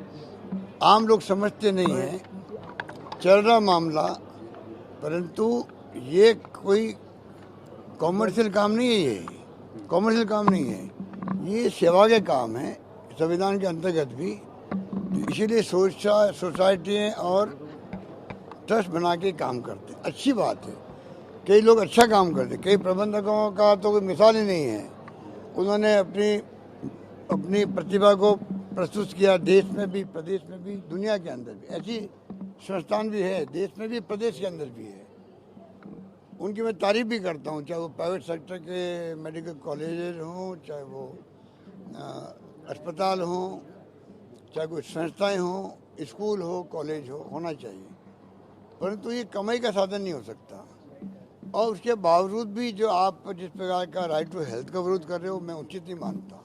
आम लोग समझते नहीं हैं, चल रहा मामला, परंतु ये कोई कॉमर्शियल काम नहीं है। ये कॉमर्शियल काम नहीं है, ये सेवा के काम है संविधान के अंतर्गत भी। इसीलिए सोसाइटी और ट्रस्ट बना के काम करते, अच्छी बात है। कई लोग अच्छा काम करते, कई प्रबंधकों का तो कोई मिसाल ही नहीं है। उन्होंने अपनी प्रतिभा को प्रस्तुत किया, देश में भी, प्रदेश में भी, दुनिया के अंदर भी। ऐसी संस्थान भी है, देश में भी, प्रदेश के अंदर भी है। उनकी मैं तारीफ भी करता हूँ, चाहे वो प्राइवेट सेक्टर के मेडिकल कॉलेज हों, चाहे वो अस्पताल हों, चाहे कोई संस्थाएं हों, स्कूल हो, कॉलेज हो, होना चाहिए। परंतु ये कमाई का साधन नहीं हो सकता। और उसके बावजूद भी जो आप जिस प्रकार का राइट टू हेल्थ का विरोध कर रहे हो, मैं उचित नहीं मानता।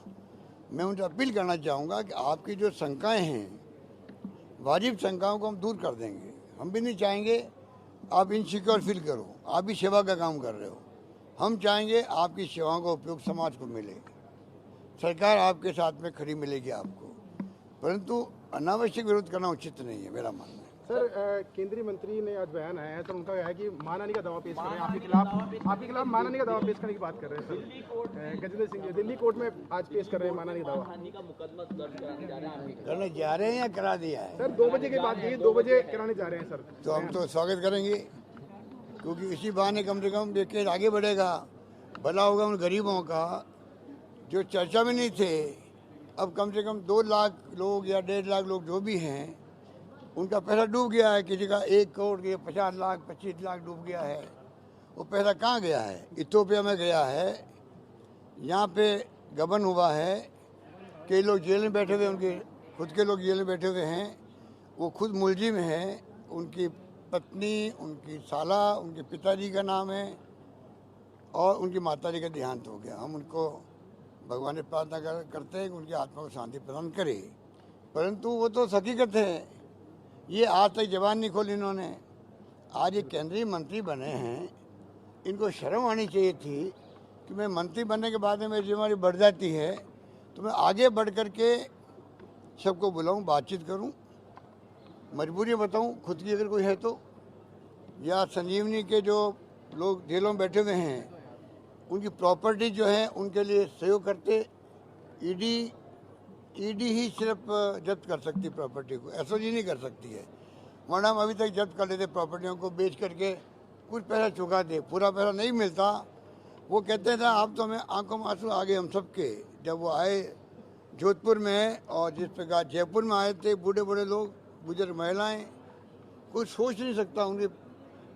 मैं उनसे अपील करना चाहूँगा कि आपकी जो शंकाएं हैं, वाजिब शंकाओं को हम दूर कर देंगे। हम भी नहीं चाहेंगे आप इनसिक्योर फील करो, आप भी सेवा का काम कर रहे हो। हम चाहेंगे आपकी सेवाओं का उपयोग समाज को मिले, सरकार आपके साथ में खड़ी मिलेगी आपको, परंतु अनावश्यक विरोध करना उचित नहीं है, मेरा मानना है। सर, केंद्रीय मंत्री ने आज बयान आया है, तो उनका है कि मानहानि का दावा पेश कर रहे हैं आपके खिलाफ मानहानि का दावा पेश करने की बात कर रहे हैं सर। गजेंद्र सिंह जी दिल्ली कोर्ट में आज पेश कर रहे हैं मानहानि का दावा। करने जा रहे हैं या करा दिया है? सर 2 बजे के बाद, ये 2 बजे कराने जा रहे हैं सर। तो हम तो स्वागत करेंगे, क्योंकि इसी बहाने कम से कम केस आगे बढ़ेगा, भला होगा उन गरीबों का जो चर्चा में नहीं थे। अब कम से कम 2 लाख लोग या 1.5 लाख लोग जो भी हैं, उनका पैसा डूब गया है। किसी का 1 करोड़ के 50 लाख 25 लाख डूब गया है। वो पैसा कहाँ गया है? इथियोपिया में गया है, यहाँ पे गबन हुआ है, कई लोग जेल में बैठे हुए, उनके खुद के लोग जेल में बैठे हुए हैं, वो खुद मुलजिम हैं, उनकी पत्नी, उनकी साला, उनके पिताजी का नाम है और उनकी माताजी का देहांत हो गया। हम उनको भगवान से प्रार्थना करते हैं कि उनकी आत्मा को शांति प्रदान करे, परंतु वो तो हकीकत है। ये आज तक जबान नहीं खोली इन्होंने। आज ये केंद्रीय मंत्री बने हैं, इनको शर्म आनी चाहिए थी कि मैं मंत्री बनने के बाद में मेरी जिम्मेदारी बढ़ जाती है तो मैं आगे बढ़ कर के सबको बुलाऊं, बातचीत करूं, मजबूरी बताऊं खुद की अगर कोई है तो, या संजीवनी के जो लोग जेलों में बैठे हुए हैं उनकी प्रॉपर्टी जो है उनके लिए सहयोग करते। ईडी ईडी ही सिर्फ जब्त कर सकती प्रॉपर्टी को, एसओजी नहीं कर सकती है। वरना हम अभी तक जब्त कर लेते प्रॉपर्टियों को, बेच करके कुछ पैसा चुका दे, पूरा पैसा नहीं मिलता। वो कहते थे आप तो हमें आंखों में आंसू आ गए हम सबके, जब वो आए जोधपुर में और जिस प्रकार जयपुर में आए थे, बूढ़े बूढ़े लोग, बुजुर्ग महिलाएं, कुछ सोच नहीं सकता। उनकी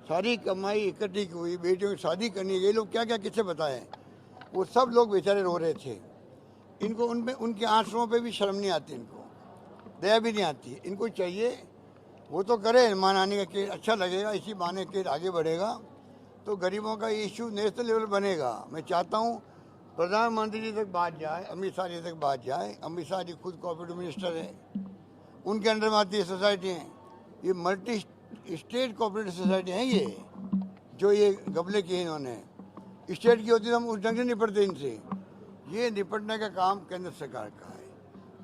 सारी कमाई इकट्ठी हुई, बेटियों की शादी करनी, ये लोग क्या क्या किससे बताएं। वो सब लोग बेचारे रो रहे थे। इनको उनमें उनके आंसुओं पे भी शर्म नहीं आती, इनको दया भी नहीं आती। इनको चाहिए वो तो करे, मानाने का केस अच्छा लगेगा, इसी बहाने केस आगे बढ़ेगा तो गरीबों का इशू नेशनल लेवल बनेगा। मैं चाहता हूँ प्रधानमंत्री जी तक बात जाए, अमित शाह जी तक बात जाए। अमित शाह जी खुद कोऑपरेटिव मिनिस्टर है, उनके अंडर में आती है सोसाइटी है। ये मल्टी स्टेट कोऑपरेटिव सोसाइटी हैं ये, जो ये गबले किए इन्होंने। स्टेट की होती तो हम उस ढंग से निपटते इनसे। ये निपटने का काम केंद्र सरकार का है।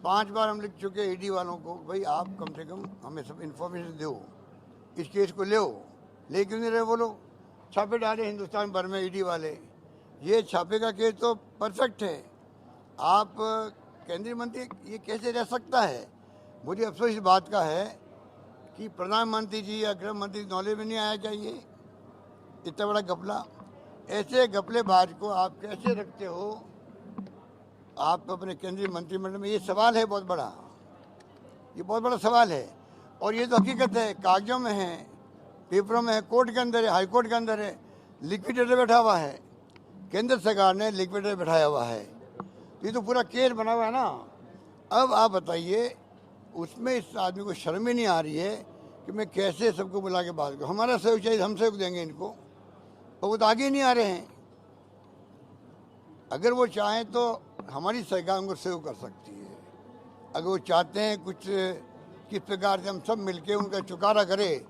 5 बार हम लिख चुके हैं ईडी वालों को, भाई आप कम से कम हमें सब इन्फॉर्मेशन दो, इस केस को ले क्यों नहीं रहे वो लोग। छापे डाले हिंदुस्तान भर में ईडी वाले। ये छापे का केस तो परफेक्ट है। आप केंद्रीय मंत्री, ये कैसे रह सकता है। मुझे अफसोस इस बात का है कि प्रधानमंत्री जी या गृह मंत्री नॉलेज में नहीं आया क्या ये इतना बड़ा घपला। ऐसे घपलेबाज को आप कैसे रखते हो आप अपने केंद्रीय मंत्रिमंडल में। ये सवाल है बहुत बड़ा, ये बहुत बड़ा सवाल है। और ये तो हकीकत है, कागजों में है, पेपरों में है, कोर्ट के अंदर है, हाई कोर्ट के अंदर है। लिक्विडेटर बैठा हुआ है, केंद्र सरकार ने लिक्विडेटर बैठाया हुआ है। ये तो पूरा केस बना हुआ है ना। अब आप बताइए, उसमें इस आदमी को शर्म ही नहीं आ रही है कि मैं कैसे सबको बुला के बात करूँ। हमारा सहयोग चाहिए, हम सहयोग देंगे इनको, पर वो तो आगे नहीं आ रहे हैं। अगर वो चाहें तो हमारी सरकार उनको सहयोग कर सकती है। अगर वो चाहते हैं कुछ किस प्रकार से हम सब मिलके उनका चुकारा करें,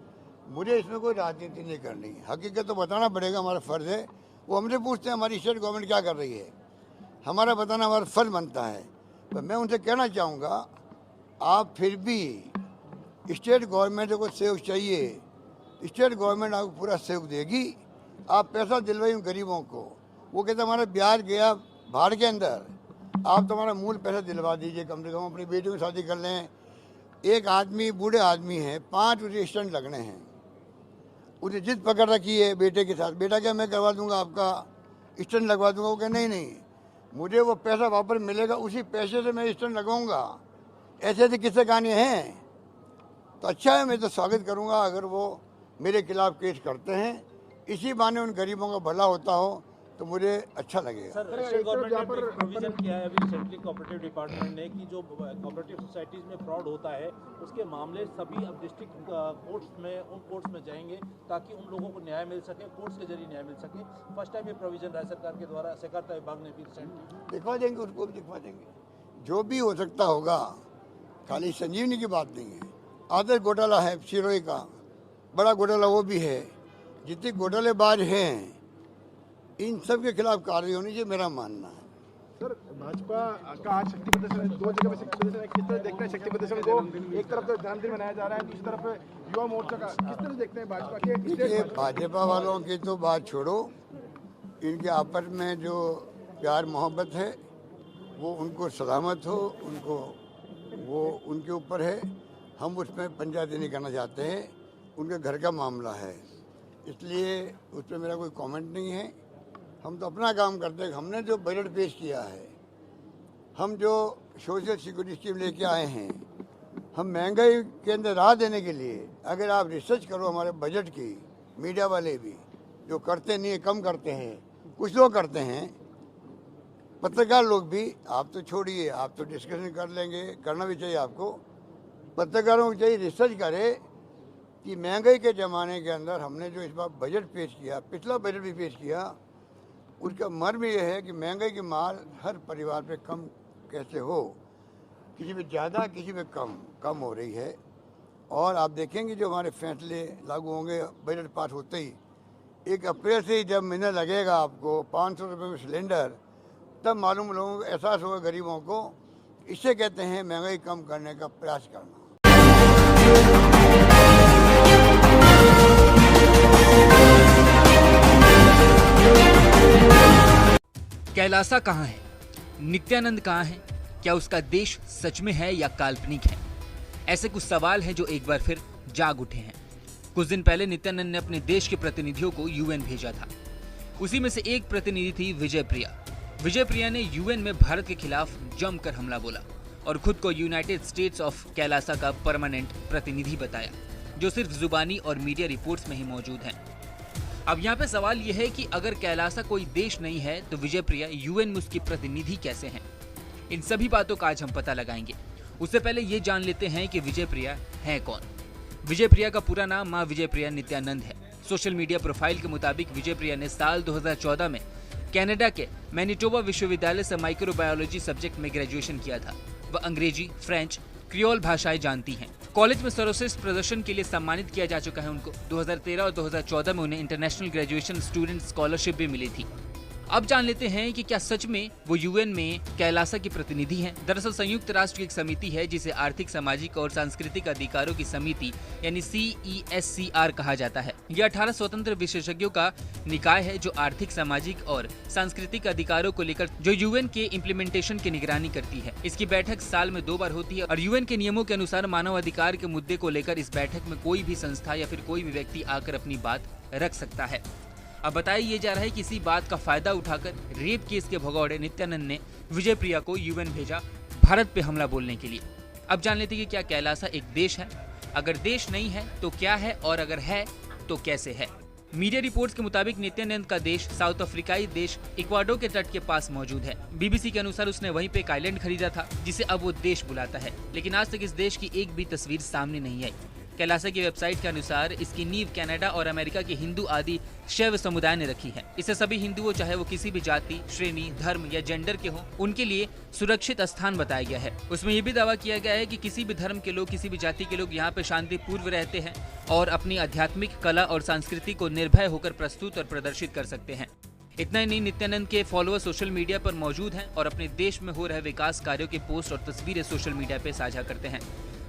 मुझे इसमें कोई राजनीति नहीं करनी। हकीकत तो बताना पड़ेगा, हमारा फ़र्ज़ है। वो हमसे पूछते हैं हमारी स्टेट गवर्नमेंट क्या कर रही है, हमारा बताना हमारा फ़र्ज़ बनता है। पर मैं उनसे कहना चाहूँगा, आप फिर भी स्टेट गवर्नमेंट को सहयोग चाहिए, स्टेट गवर्नमेंट आपको पूरा सहयोग देगी। आप पैसा दिलवाइए गरीबों को। वो कहते हमारा ब्याज गया बाहर के अंदर, आप तो हमारा मूल पैसा दिलवा दीजिए। कम से कम अपनी बेटियों की शादी कर लें। एक आदमी, बूढ़े आदमी है, 5 उसे स्टंट लगने हैं, उसे जिद पकड़ रखी है बेटे के साथ। बेटा क्या मैं करवा दूंगा, आपका स्टंट लगवा दूंगा। वो कह नहीं, मुझे वो पैसा वापस मिलेगा, उसी पैसे से मैं स्टंट लगवाऊंगा। ऐसे ऐसे किस्से कहानी हैं। तो अच्छा है, मैं तो स्वागत करूंगा अगर वो मेरे खिलाफ केस करते हैं। इसी बहाने उन गरीबों का भला होता हो तो मुझे अच्छा लगेगा। सर, स्टेट गवर्नमेंट ने प्रोविजन किया है अभी सेंट्रल कोऑपरेटिव डिपार्टमेंट ने कि जो कोऑपरेटिव सोसाइटीज में फ्रॉड होता है उसके मामले सभी अब डिस्ट्रिक्ट कोर्ट्स में, उन कोर्ट्स में जाएंगे ताकि उन लोगों को न्याय मिल सके, कोर्ट्स के जरिए न्याय मिल सके। फर्स्ट टाइम ये प्रोविजन राज्य सरकार के द्वारा सहकारिता विभाग ने भी रिसेंटली दिखवा देंगे, उसको भी दिखवा देंगे। जो भी हो सकता होगा, खाली संजीवनी की बात नहीं है। आदर घोटाला है सिरोही का, बड़ा घोटाला वो भी है। जितने घोटालेबाज हैं इन सब के खिलाफ कार्रवाई होनी चाहिए, मेरा मानना है। सर, भाजपा का आज शक्ति प्रदर्शन है, 2 जगह पे शक्ति प्रदर्शन है। किस तरह देखते हैं शक्ति प्रदर्शन को? एक तरफ तो जन्मदिन मनाया जा रहा है, दूसरी तरफ युवा मोर्चा का किस तरह देखते हैं भाजपा के? भाजपा वालों की तो बात छोड़ो, इनके आपस में जो प्यार मोहब्बत है वो उनको सलामत हो, उनको वो उनके ऊपर है। हम उसमें पंचायती नहीं करना चाहते हैं, उनके घर का मामला है, इसलिए उस पर मेरा कोई कमेंट नहीं है। हम तो अपना काम करते हैं। हमने जो बजट पेश किया है, हम जो सोशल सिक्योरिटी स्कीम लेके आए हैं, हम महंगाई के अंदर राह देने के लिए, अगर आप रिसर्च करो हमारे बजट की, मीडिया वाले भी जो करते नहीं है, कम करते हैं, कुछ लोग करते हैं, पत्रकार लोग भी, आप तो छोड़िए, आप तो डिस्कशन कर लेंगे, करना भी चाहिए आपको। पत्रकारों को चाहिए रिसर्च करे कि महंगाई के ज़माने के अंदर हमने जो इस बार बजट पेश किया, पिछला बजट भी पेश किया, उसका मर्म यह है कि महंगाई की मार हर परिवार पे कम कैसे हो, किसी पे ज़्यादा किसी पे कम हो रही है। और आप देखेंगे जो हमारे फैसले लागू होंगे बजट पास होते ही, 1 अप्रैल से ही जब महीना लगेगा आपको 500 रुपये में सिलेंडर, तब मालूम लोगों को एहसास होगा गरीबों को। इससे कहते हैं महंगाई कम करने का प्रयास करना। कैलासा कहाँ है, नित्यानंद कहाँ है, क्या उसका देश सच में है या काल्पनिक है? ऐसे कुछ सवाल हैं जो एक बार फिर जाग उठे हैं। कुछ दिन पहले नित्यानंद ने अपने देश के प्रतिनिधियों को यूएन भेजा था। उसी में से एक प्रतिनिधि थी विजय प्रिया। विजय प्रिया ने यूएन में भारत के खिलाफ जमकर हमला बोला और खुद को यूनाइटेड स्टेट्स ऑफ कैलासा का परमानेंट प्रतिनिधि बताया, जो सिर्फ जुबानी और मीडिया रिपोर्ट्स में ही मौजूद हैं। अब यहाँ पे सवाल यह है कि अगर कैलासा कोई देश नहीं है तो विजय प्रिया यूएन में उसकी प्रतिनिधि कैसे हैं? इन सभी बातों का आज हम पता लगाएंगे। उससे पहले ये जान लेते हैं कि विजय प्रिया है कौन। विजय प्रिया का पूरा नाम मां विजय प्रिया नित्यानंद है। सोशल मीडिया प्रोफाइल के मुताबिक विजय प्रिया ने साल 2014 में कनाडा के मैनिटोबा विश्वविद्यालय से माइक्रोबायोलॉजी सब्जेक्ट में ग्रेजुएशन किया था। वह अंग्रेजी, फ्रेंच, क्रियोल भाषाएं जानती हैं। कॉलेज में सर्वश्रेष्ठ प्रदर्शन के लिए सम्मानित किया जा चुका है उनको। 2013 और 2014 में उन्हें इंटरनेशनल ग्रेजुएशन स्टूडेंट स्कॉलरशिप भी मिली थी। अब जान लेते हैं कि क्या सच में वो यूएन में कैलासा की प्रतिनिधि हैं। दरअसल संयुक्त राष्ट्र की एक समिति है जिसे आर्थिक, सामाजिक और सांस्कृतिक अधिकारों की समिति यानी CESCR कहा जाता है। यह 18 स्वतंत्र विशेषज्ञों का निकाय है जो आर्थिक, सामाजिक और सांस्कृतिक अधिकारों को लेकर जो यूएन के इम्प्लीमेंटेशन की निगरानी करती है। इसकी बैठक साल में 2 बार होती है और यूएन के नियमों के अनुसार मानव अधिकार के मुद्दे को लेकर इस बैठक में कोई भी संस्था या फिर कोई भी व्यक्ति आकर अपनी बात रख सकता है। अब बताया ये जा रहा है कि इसी बात का फायदा उठाकर रेप केस के भगौड़े नित्यानंद ने विजय प्रिया को यूएन भेजा भारत पे हमला बोलने के लिए। अब जान लेते हैं कि क्या कैलासा एक देश है? अगर देश नहीं है तो क्या है, और अगर है तो कैसे है? मीडिया रिपोर्ट्स के मुताबिक नित्यानंद का देश साउथ अफ्रीकाई देश इक्वाडोर के तट के पास मौजूद है। बीबीसी के अनुसार उसने वहीं पे एक आइलैंड खरीदा था जिसे अब वो देश बुलाता है, लेकिन आज तक इस देश की एक भी तस्वीर सामने नहीं आई। कैलासा की वेबसाइट के अनुसार इसकी नींव कनाडा और अमेरिका के हिंदू आदि शैव समुदाय ने रखी है। इसे सभी हिंदुओं, चाहे वो किसी भी जाति, श्रेणी, धर्म या जेंडर के हों, उनके लिए सुरक्षित स्थान बताया गया है। उसमें ये भी दावा किया गया है कि किसी भी धर्म के लोग, किसी भी जाति के लोग यहाँ पे शांतिपूर्व रहते हैं और अपनी आध्यात्मिक कला और संस्कृति को निर्भय होकर प्रस्तुत और प्रदर्शित कर सकते हैं। इतना ही नहीं, नित्यानंद के फॉलोअर सोशल मीडिया पर मौजूद हैं और अपने देश में हो रहे विकास कार्यों के पोस्ट और तस्वीरें सोशल मीडिया पे साझा करते हैं।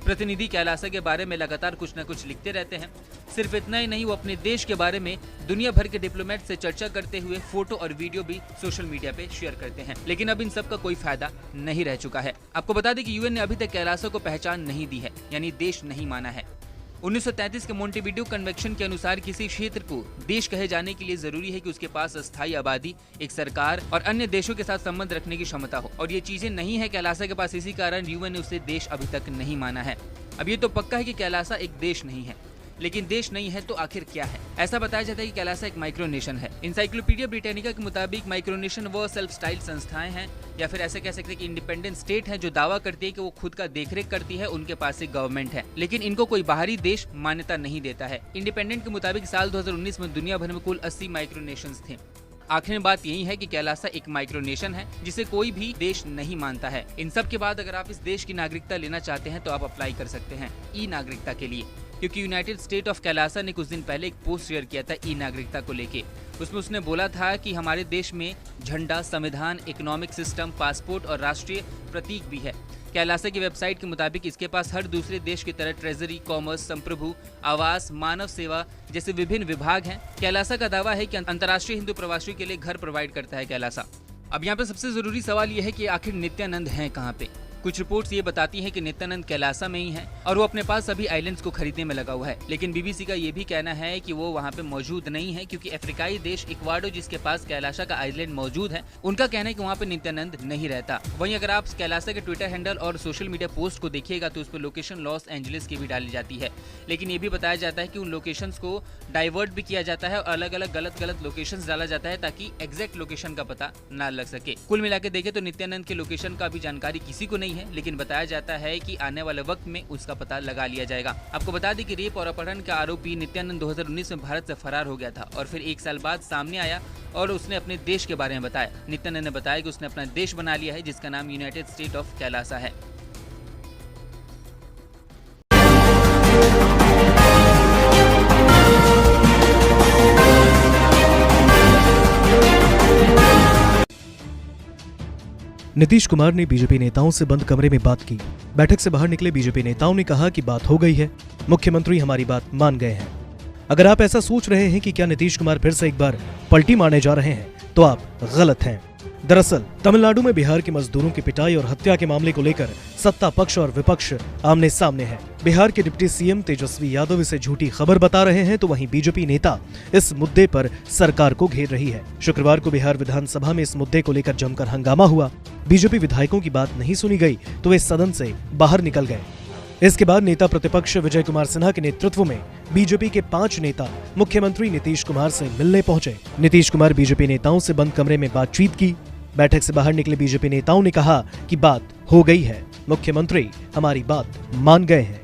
प्रतिनिधि कैलासा के बारे में लगातार कुछ न कुछ लिखते रहते हैं। सिर्फ इतना ही नहीं, वो अपने देश के बारे में दुनिया भर के डिप्लोमेट से चर्चा करते हुए फोटो और वीडियो भी सोशल मीडिया पे शेयर करते हैं। लेकिन अब इन सब का कोई फायदा नहीं रह चुका है। आपको बता दें कि यूएन ने अभी तक कैलासा को पहचान नहीं दी है, यानी देश नहीं माना है। 1933 के मोंटेविडियो कन्वेंशन के अनुसार किसी क्षेत्र को देश कहे जाने के लिए जरूरी है कि उसके पास अस्थायी आबादी, एक सरकार और अन्य देशों के साथ संबंध रखने की क्षमता हो, और ये चीजें नहीं है कैलासा के पास। इसी कारण यूएन ने उसे देश अभी तक नहीं माना है। अब ये तो पक्का है कि कैलासा एक देश नहीं है, लेकिन देश नहीं है तो आखिर क्या है? ऐसा बताया जाता है कि कैलासा एक माइक्रोनेशन है। इंसाइक्लोपीडिया ब्रिटानिका के मुताबिक माइक्रोनेशन वो सेल्फ स्टाइल संस्थाएं हैं, या फिर ऐसे कह सकते हैं कि इंडिपेंडेंट स्टेट है जो दावा करती है कि वो खुद का देखरेख करती है, उनके पास एक गवर्नमेंट है, लेकिन इनको कोई बाहरी देश मान्यता नहीं देता है। इंडिपेंडेंट के मुताबिक साल 2019 में दुनिया भर में कुल 80 माइक्रोनेशंस थे। आखिर में बात यही है कि कैलासा एक माइक्रोनेशन है जिसे कोई भी देश नहीं मानता है। इन सब के बाद अगर आप इस देश की नागरिकता लेना चाहते हैं तो आप अप्लाई कर सकते हैं ई नागरिकता के लिए, क्योंकि यूनाइटेड स्टेट ऑफ कैलासा ने कुछ दिन पहले एक पोस्ट शेयर किया था ई नागरिकता को लेके। उसमें उसने बोला था कि हमारे देश में झंडा, संविधान, इकोनॉमिक सिस्टम, पासपोर्ट और राष्ट्रीय प्रतीक भी है। कैलासा की वेबसाइट के मुताबिक इसके पास हर दूसरे देश की तरह ट्रेजरी, कॉमर्स, संप्रभु, आवास, मानव सेवा जैसे विभिन्न विभाग हैं। कैलासा का दावा है कि अंतर्राष्ट्रीय हिंदू प्रवासियों के लिए घर प्रोवाइड करता है कैलासा। अब यहाँ पे सबसे जरूरी सवाल यह है कि आखिर नित्यानंद हैं कहाँ पे? कुछ रिपोर्ट्स ये बताती हैं कि नित्यानंद कैलासा में ही है और वो अपने पास सभी आइलैंड्स को खरीदने में लगा हुआ है, लेकिन बीबीसी का ये भी कहना है कि वो वहाँ पे मौजूद नहीं है, क्योंकि अफ्रीकाई देश इक्वाडोर जिसके पास कैलासा का आइलैंड मौजूद है, उनका कहना है कि वहाँ पे नित्यानंद नहीं रहता। वहीं अगर आप कैलासा के ट्विटर हैंडल और सोशल मीडिया पोस्ट को देखिएगा तो उस पर लोकेशन लॉस एंजलिस की भी डाली जाती है, लेकिन ये भी बताया जाता है कि उन लोकेशन को डाइवर्ट भी किया जाता है और अलग अलग गलत लोकेशन डाला जाता है ताकि एग्जैक्ट लोकेशन का पता न लग सके। कुल मिला के देखें तो नित्यानंद के लोकेशन का भी जानकारी किसी को नहीं है, लेकिन बताया जाता है कि आने वाले वक्त में उसका पता लगा लिया जाएगा। आपको बता दें कि रेप और अपहरण का आरोपी नित्यानंद 2019 में भारत से फरार हो गया था और फिर 1 साल बाद सामने आया और उसने अपने देश के बारे में बताया। नित्यानंद ने बताया कि उसने अपना देश बना लिया है जिसका नाम यूनाइटेड स्टेट ऑफ कैलासा है। नीतीश कुमार ने बीजेपी नेताओं से बंद कमरे में बात की। बैठक से बाहर निकले बीजेपी नेताओं ने कहा कि बात हो गई है, मुख्यमंत्री हमारी बात मान गए हैं। अगर आप ऐसा सोच रहे हैं कि क्या नीतीश कुमार फिर से एक बार पलटी मारने जा रहे हैं तो आप गलत हैं। दरअसल तमिलनाडु में बिहार के मजदूरों की पिटाई और हत्या के मामले को लेकर सत्ता पक्ष और विपक्ष आमने सामने है। बिहार के डिप्टी सीएम तेजस्वी यादव इसे झूठी खबर बता रहे हैं, तो वहीं बीजेपी नेता इस मुद्दे पर सरकार को घेर रही है। शुक्रवार को बिहार विधानसभा में इस मुद्दे को लेकर जमकर हंगामा हुआ। बीजेपी विधायकों की बात नहीं सुनी गई तो वे सदन से बाहर निकल गए। इसके बाद नेता प्रतिपक्ष विजय कुमार सिन्हा के नेतृत्व में बीजेपी के 5 नेता मुख्यमंत्री नीतीश कुमार से मिलने पहुंचे। नीतीश कुमार बीजेपी नेताओं से बंद कमरे में बातचीत की। बैठक से बाहर निकले बीजेपी नेताओं ने कहा कि बात हो गई है, मुख्यमंत्री हमारी बात मान गए हैं।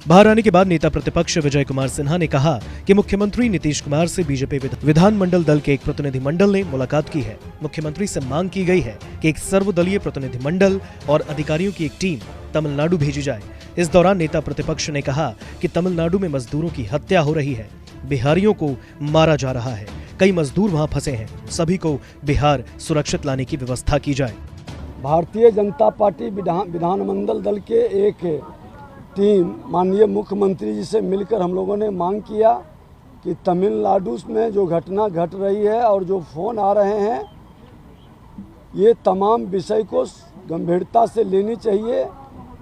बाहर आने के बाद नेता प्रतिपक्ष विजय कुमार सिन्हा ने कहा कि मुख्यमंत्री नीतीश कुमार से बीजेपी विधानमंडल दल के एक प्रतिनिधिमंडल ने मुलाकात की है। मुख्यमंत्री से मांग की गई है कि एक सर्वदलीय प्रतिनिधिमंडल और अधिकारियों की एक टीम तमिलनाडु भेजी जाए। इस दौरान नेता प्रतिपक्ष ने कहा कि तमिलनाडु में मजदूरों की हत्या हो रही है, बिहारियों को मारा जा रहा है, कई मजदूर वहां फंसे हैं, सभी को बिहार सुरक्षित लाने की व्यवस्था की जाए। भारतीय जनता पार्टी विधानमंडल दल के एक टीम माननीय मुख्यमंत्री जी से मिलकर हम लोगों ने मांग किया कि तमिलनाडु में जो घटना घट रही है और जो फोन आ रहे हैं, ये तमाम विषय को गंभीरता से लेनी चाहिए।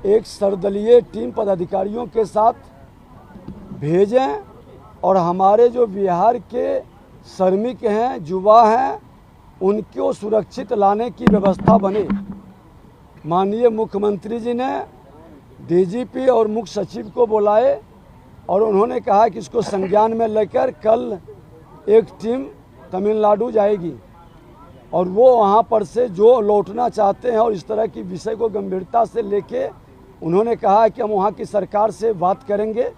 एक सर्वदलीय टीम पदाधिकारियों के साथ भेजें और हमारे जो बिहार के श्रमिक हैं, युवा हैं, उनको सुरक्षित लाने की व्यवस्था बने। माननीय मुख्यमंत्री जी ने डीजीपी और मुख्य सचिव को बुलाए और उन्होंने कहा कि इसको संज्ञान में लेकर कल एक टीम तमिलनाडु जाएगी और वो वहाँ पर से जो लौटना चाहते हैं और इस तरह की विषय को गंभीरता से लेके उन्होंने कहा कि हम वहाँ की सरकार से बात करेंगे।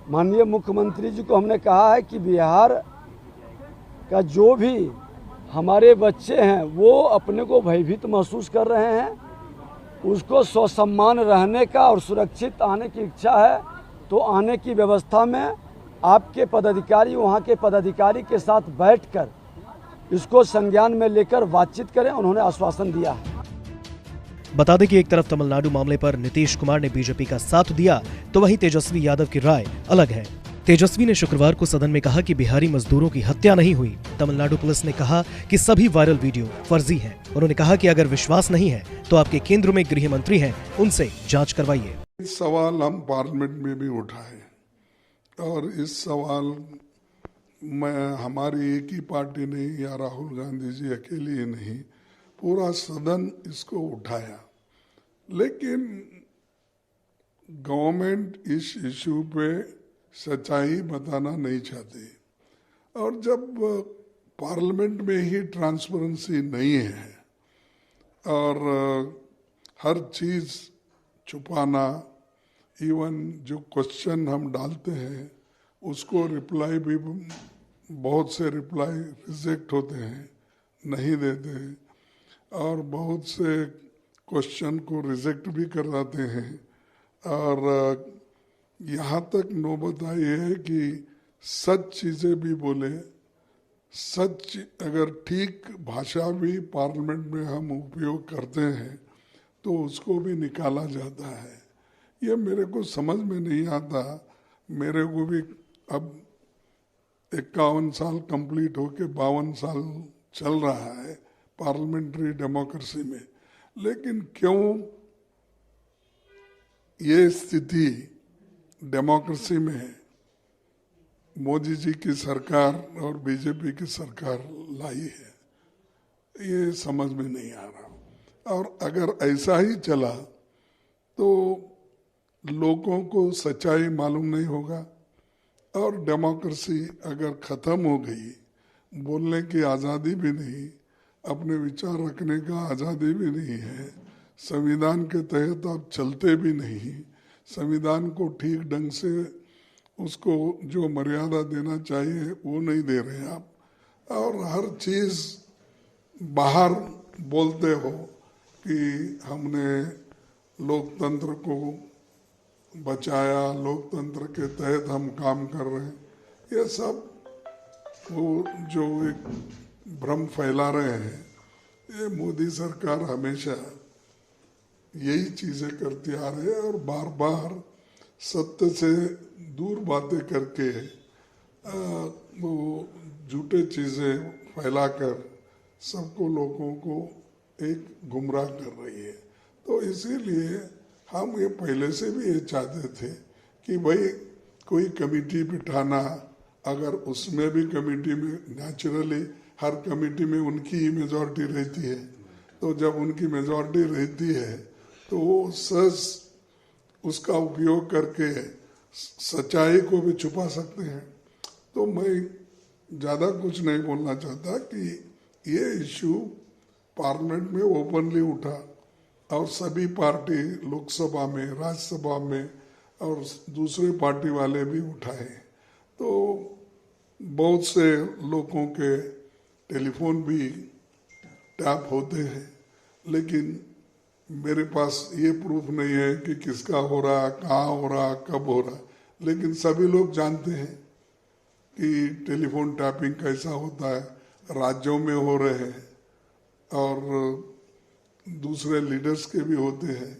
माननीय मुख्यमंत्री जी को हमने कहा है कि बिहार का जो भी हमारे बच्चे हैं वो अपने को भयभीत महसूस कर रहे हैं, उसको स्वसम्मान रहने का और सुरक्षित आने की इच्छा है, तो आने की व्यवस्था में आपके पदाधिकारी वहाँ के पदाधिकारी के साथ बैठकर इसको संज्ञान में लेकर बातचीत करें, उन्होंने आश्वासन दिया है। बता दें कि एक तरफ तमिलनाडु मामले पर नीतीश कुमार ने बीजेपी का साथ दिया, तो वहीं तेजस्वी यादव की राय अलग है। तेजस्वी ने शुक्रवार को सदन में कहा कि बिहारी मजदूरों की हत्या नहीं हुई। तमिलनाडु पुलिस ने कहा कि सभी वायरल वीडियो फर्जी हैं। उन्होंने कहा कि अगर विश्वास नहीं है तो आपके केंद्र में गृह मंत्री हैं, उनसे जांच करवाइए। इस सवाल हम पार्लियामेंट में भी उठाए और इस सवाल में हमारी एक ही पार्टी नहीं या राहुल गांधी जी अकेले नहीं, पूरा सदन इसको उठाया, लेकिन गवर्नमेंट इस इशू पे सच्चाई बताना नहीं चाहती। और जब पार्लियामेंट में ही ट्रांसपेरेंसी नहीं है और हर चीज़ छुपाना, इवन जो क्वेश्चन हम डालते हैं उसको रिप्लाई भी, बहुत से रिप्लाई रिजेक्ट होते हैं, नहीं देते, और बहुत से क्वेश्चन को रिजेक्ट भी कर जाते हैं। और यहाँ तक नौबत आई है कि सच चीज़ें भी बोले, सच अगर ठीक भाषा भी पार्लियामेंट में हम उपयोग करते हैं तो उसको भी निकाला जाता है। ये मेरे को समझ में नहीं आता। मेरे को भी अब 51 साल कंप्लीट होके 52 साल चल रहा है पार्लियामेंट्री डेमोक्रेसी में, लेकिन क्यों ये स्थिति डेमोक्रेसी में मोदी जी की सरकार और बीजेपी की सरकार लाई है, ये समझ में नहीं आ रहा। और अगर ऐसा ही चला तो लोगों को सच्चाई मालूम नहीं होगा और डेमोक्रेसी अगर ख़त्म हो गई, बोलने की आज़ादी भी नहीं, अपने विचार रखने का आज़ादी भी नहीं है, संविधान के तहत आप चलते भी नहीं, संविधान को ठीक ढंग से उसको जो मर्यादा देना चाहिए वो नहीं दे रहे आप, और हर चीज़ बाहर बोलते हो कि हमने लोकतंत्र को बचाया, लोकतंत्र के तहत हम काम कर रहे हैं। ये सब वो जो एक भ्रम फैला रहे हैं, ये मोदी सरकार हमेशा यही चीज़ें करती आ रही है और बार बार सत्य से दूर बातें करके वो झूठे चीज़ें फैलाकर सबको लोगों को एक गुमराह कर रही है। तो इसीलिए हम ये पहले से भी ये चाहते थे कि भाई कोई कमेटी बिठाना, अगर उसमें भी कमेटी में नेचुरली हर कमेटी में उनकी ही मेजॉरिटी रहती है, तो जब उनकी मेजॉरिटी रहती है तो वो सहज उसका उपयोग करके सच्चाई को भी छुपा सकते हैं। तो मैं ज़्यादा कुछ नहीं बोलना चाहता कि ये इशू पार्लियामेंट में ओपनली उठा और सभी पार्टी लोकसभा में, राज्यसभा में और दूसरे पार्टी वाले भी उठाए। तो बहुत से लोगों के टेलीफोन भी टैप होते हैं, लेकिन मेरे पास ये प्रूफ नहीं है कि किसका हो रहा, कहाँ हो रहा, कब हो रहा। लेकिन सभी लोग जानते हैं कि टेलीफोन टैपिंग कैसा होता है, राज्यों में हो रहे हैं और दूसरे लीडर्स के भी होते हैं,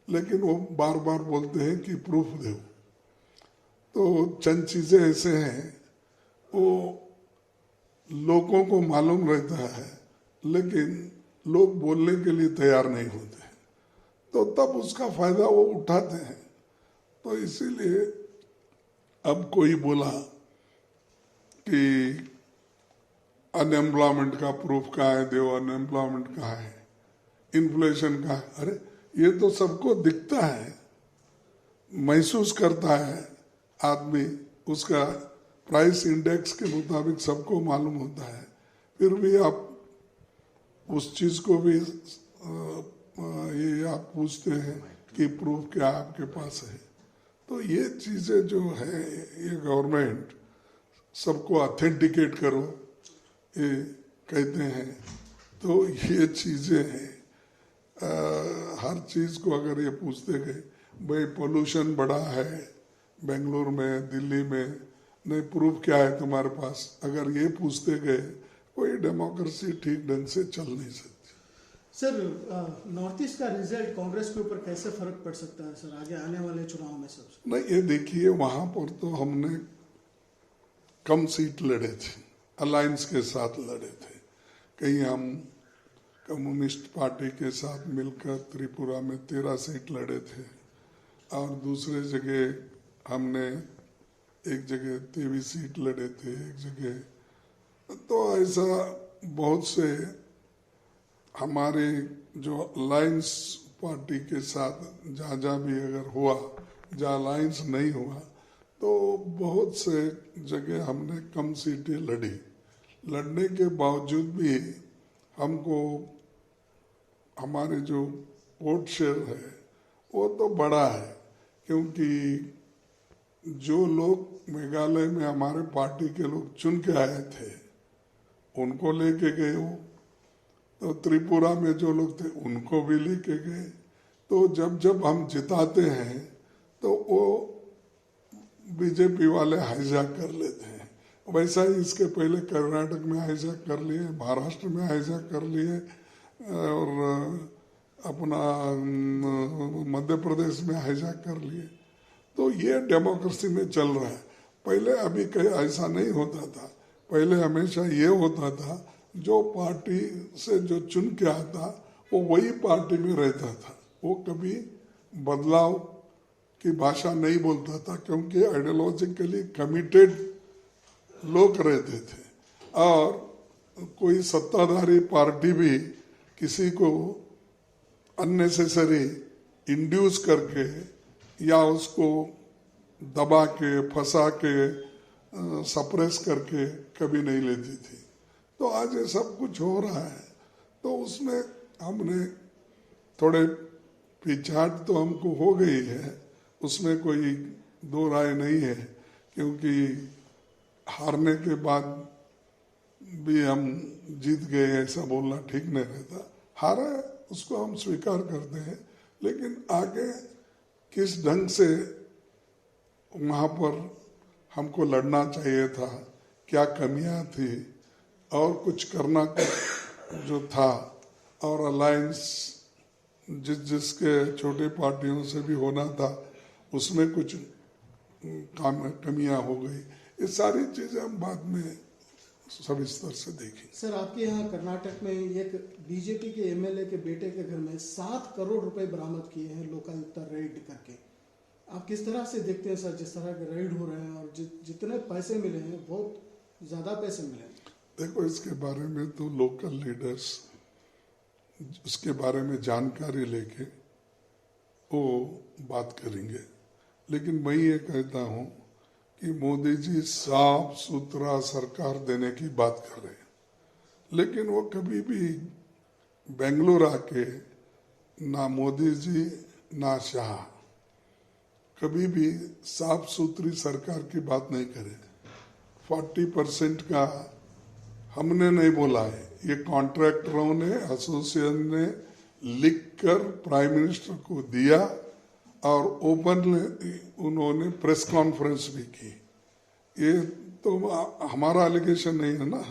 लेकिन वो बार बार बोलते हैं कि प्रूफ दो। तो चंद चीजें ऐसे हैं वो लोगों को मालूम रहता है, लेकिन लोग बोलने के लिए तैयार नहीं होते हैं, तो तब उसका फायदा वो उठाते हैं। तो इसीलिए अब कोई बोला कि अनएम्प्लॉयमेंट का प्रूफ कहाँ है, देव अनएम्प्लॉयमेंट कहाँ है, इन्फ्लेशन का, अरे ये तो सबको दिखता है, महसूस करता है आदमी, उसका प्राइस इंडेक्स के मुताबिक सबको मालूम होता है। फिर भी आप उस चीज को भी ये आप पूछते हैं कि प्रूफ क्या आपके पास है। तो ये चीजें जो है, ये गवर्नमेंट सबको ऑथेंटिकेट करो ये कहते हैं, तो ये चीजें हैं। हर चीज को अगर ये पूछते गए, भाई पोल्यूशन बढ़ा है बेंगलुरु में, दिल्ली में, नहीं प्रूफ क्या है तुम्हारे पास, अगर ये पूछते गए, कोई डेमोक्रेसी ठीक ढंग से चल नहीं सकती। सर, नॉर्थ ईस्ट का रिजल्ट कांग्रेस के ऊपर कैसे फर्क पड़ सकता है सर आगे आने वाले चुनाव में? सबसे नहीं, ये देखिए वहां पर तो हमने कम सीट लड़े थे, अलायंस के साथ लड़े थे। कहीं हम कम्युनिस्ट पार्टी के साथ मिलकर त्रिपुरा में 13 सीट लड़े थे और दूसरे जगह हमने एक जगह 23 सीट लड़े थे, एक जगह। तो ऐसा बहुत से हमारे जो अलायंस पार्टी के साथ जहाँ भी अगर हुआ, जहाँ अलायंस नहीं हुआ, तो बहुत से जगह हमने कम सीटें लड़ी। लड़ने के बावजूद भी हमको हमारे जो वोट शेयर है वो तो बड़ा है, क्योंकि जो लोग मेघालय में हमारे पार्टी के लोग चुन के आए थे उनको लेके गए वो, तो त्रिपुरा में जो लोग थे उनको भी लेके गए। तो जब जब हम जिताते हैं तो वो बीजेपी वाले हाईजैक कर लेते हैं। वैसा ही इसके पहले कर्नाटक में हाईजैक कर लिए, महाराष्ट्र में हाईजैक कर लिए और अपना मध्य प्रदेश में हाईजैक कर लिए। तो ये डेमोक्रेसी में चल रहा है। पहले अभी कहीं ऐसा नहीं होता था। पहले हमेशा ये होता था जो पार्टी से जो चुन के आता वो वही पार्टी में रहता था, वो कभी बदलाव की भाषा नहीं बोलता था, क्योंकि आइडियोलॉजिकली कमिटेड लोग रहते थे। और कोई सत्ताधारी पार्टी भी किसी को अननेसेसरी इंड्यूस करके या उसको दबा के, फंसा के, सप्रेस करके कभी नहीं लेती थी। तो आज ये सब कुछ हो रहा है, तो उसमें हमने थोड़े पिछाड़ तो हमको हो गई है, उसमें कोई दो राय नहीं है, क्योंकि हारने के बाद भी हम जीत गए ऐसा बोलना ठीक नहीं रहता। हारा है उसको हम स्वीकार करते हैं, लेकिन आगे किस ढंग से वहाँ पर हमको लड़ना चाहिए था, क्या कमियां थी और कुछ करना जो था, और अलायंस जिसके छोटे पार्टियों से भी होना था उसमें कुछ कमियां हो गई। ये सारी चीजें हम बाद में सविस्तर से देखेंगे। सर, आपके यहाँ कर्नाटक में एक बीजेपी के एमएलए के बेटे के घर में 7 करोड़ रुपए बरामद किए हैं लोकायुक्त रेड करके। आप किस तरह से देखते हैं सर, जिस तरह के रेड हो रहे हैं और जितने पैसे मिले हैं, बहुत ज्यादा पैसे मिले हैं? देखो, इसके बारे में तो लोकल लीडर्स उसके बारे में जानकारी लेके वो बात करेंगे, लेकिन मैं ये कहता हूँ कि मोदी जी साफ सुथरा सरकार देने की बात कर रहे हैं, लेकिन वो कभी भी बेंगलुरु आके ना मोदी जी ना शाह कभी भी साफ सुथरी सरकार की बात नहीं करे। 40% का हमने नहीं बोला है, ये कॉन्ट्रैक्टरों ने, एसोसिएशन ने लिखकर प्राइम मिनिस्टर को दिया और ओपनली उन्होंने प्रेस कॉन्फ्रेंस भी की। ये तो हमारा एलिगेशन नहीं है ना।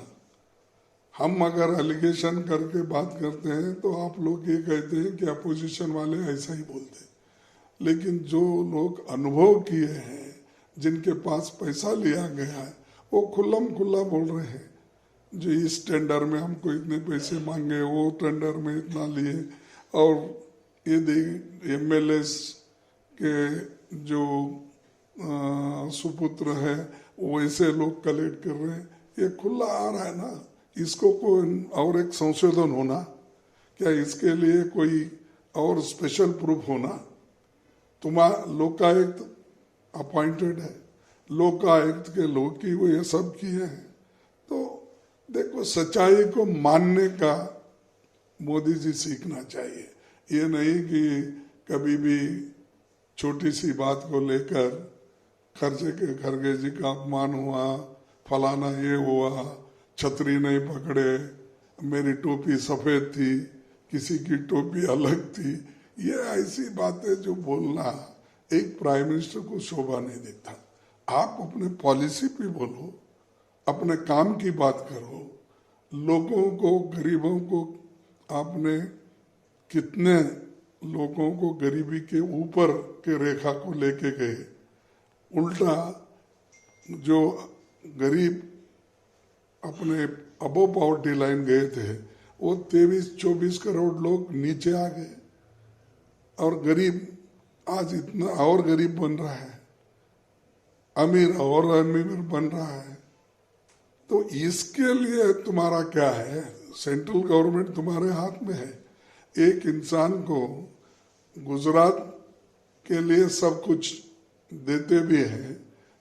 हम अगर एलिगेशन करके बात करते हैं तो आप लोग ये कहते हैं कि अपोजिशन वाले ऐसा ही बोलते हैं, लेकिन जो लोग अनुभव किए हैं, जिनके पास पैसा लिया गया है, वो खुल्लम खुल्ला बोल रहे हैं जो इस टेंडर में हमको इतने पैसे मांगे, वो टेंडर में इतना लिए, और ये एमएलएस के जो सुपुत्र है वो ऐसे लोग कलेक्ट कर रहे हैं। ये खुला आ रहा है ना, इसको कोई और एक संशोधन होना क्या, इसके लिए कोई और स्पेशल प्रूफ होना? तुम्हारा लोकायुक्त अपॉइंटेड है, लोकायुक्त के लोग की वो ये सब किए हैं। तो देखो, सच्चाई को मानने का मोदी जी सीखना चाहिए। ये नहीं कि कभी भी छोटी सी बात को लेकर खरगे जी का अपमान हुआ, फलाना ये हुआ, छतरी नहीं पकड़े, मेरी टोपी सफेद थी, किसी की टोपी अलग थी, ये ऐसी बातें जो बोलना एक प्राइम मिनिस्टर को शोभा नहीं देता। आप अपने पॉलिसी पे बोलो, अपने काम की बात करो, लोगों को, गरीबों को आपने कितने लोगों को गरीबी के ऊपर के रेखा को लेके गए। उल्टा जो गरीब अपने अबो पॉवर्टी लाइन गए थे, वो 23-24 करोड़ लोग नीचे आ गए, और गरीब आज इतना और गरीब बन रहा है, अमीर और अमीर बन रहा है। तो इसके लिए तुम्हारा क्या है? सेंट्रल गवर्नमेंट तुम्हारे हाथ में है। एक इंसान को गुजरात के लिए सब कुछ देते भी हैं,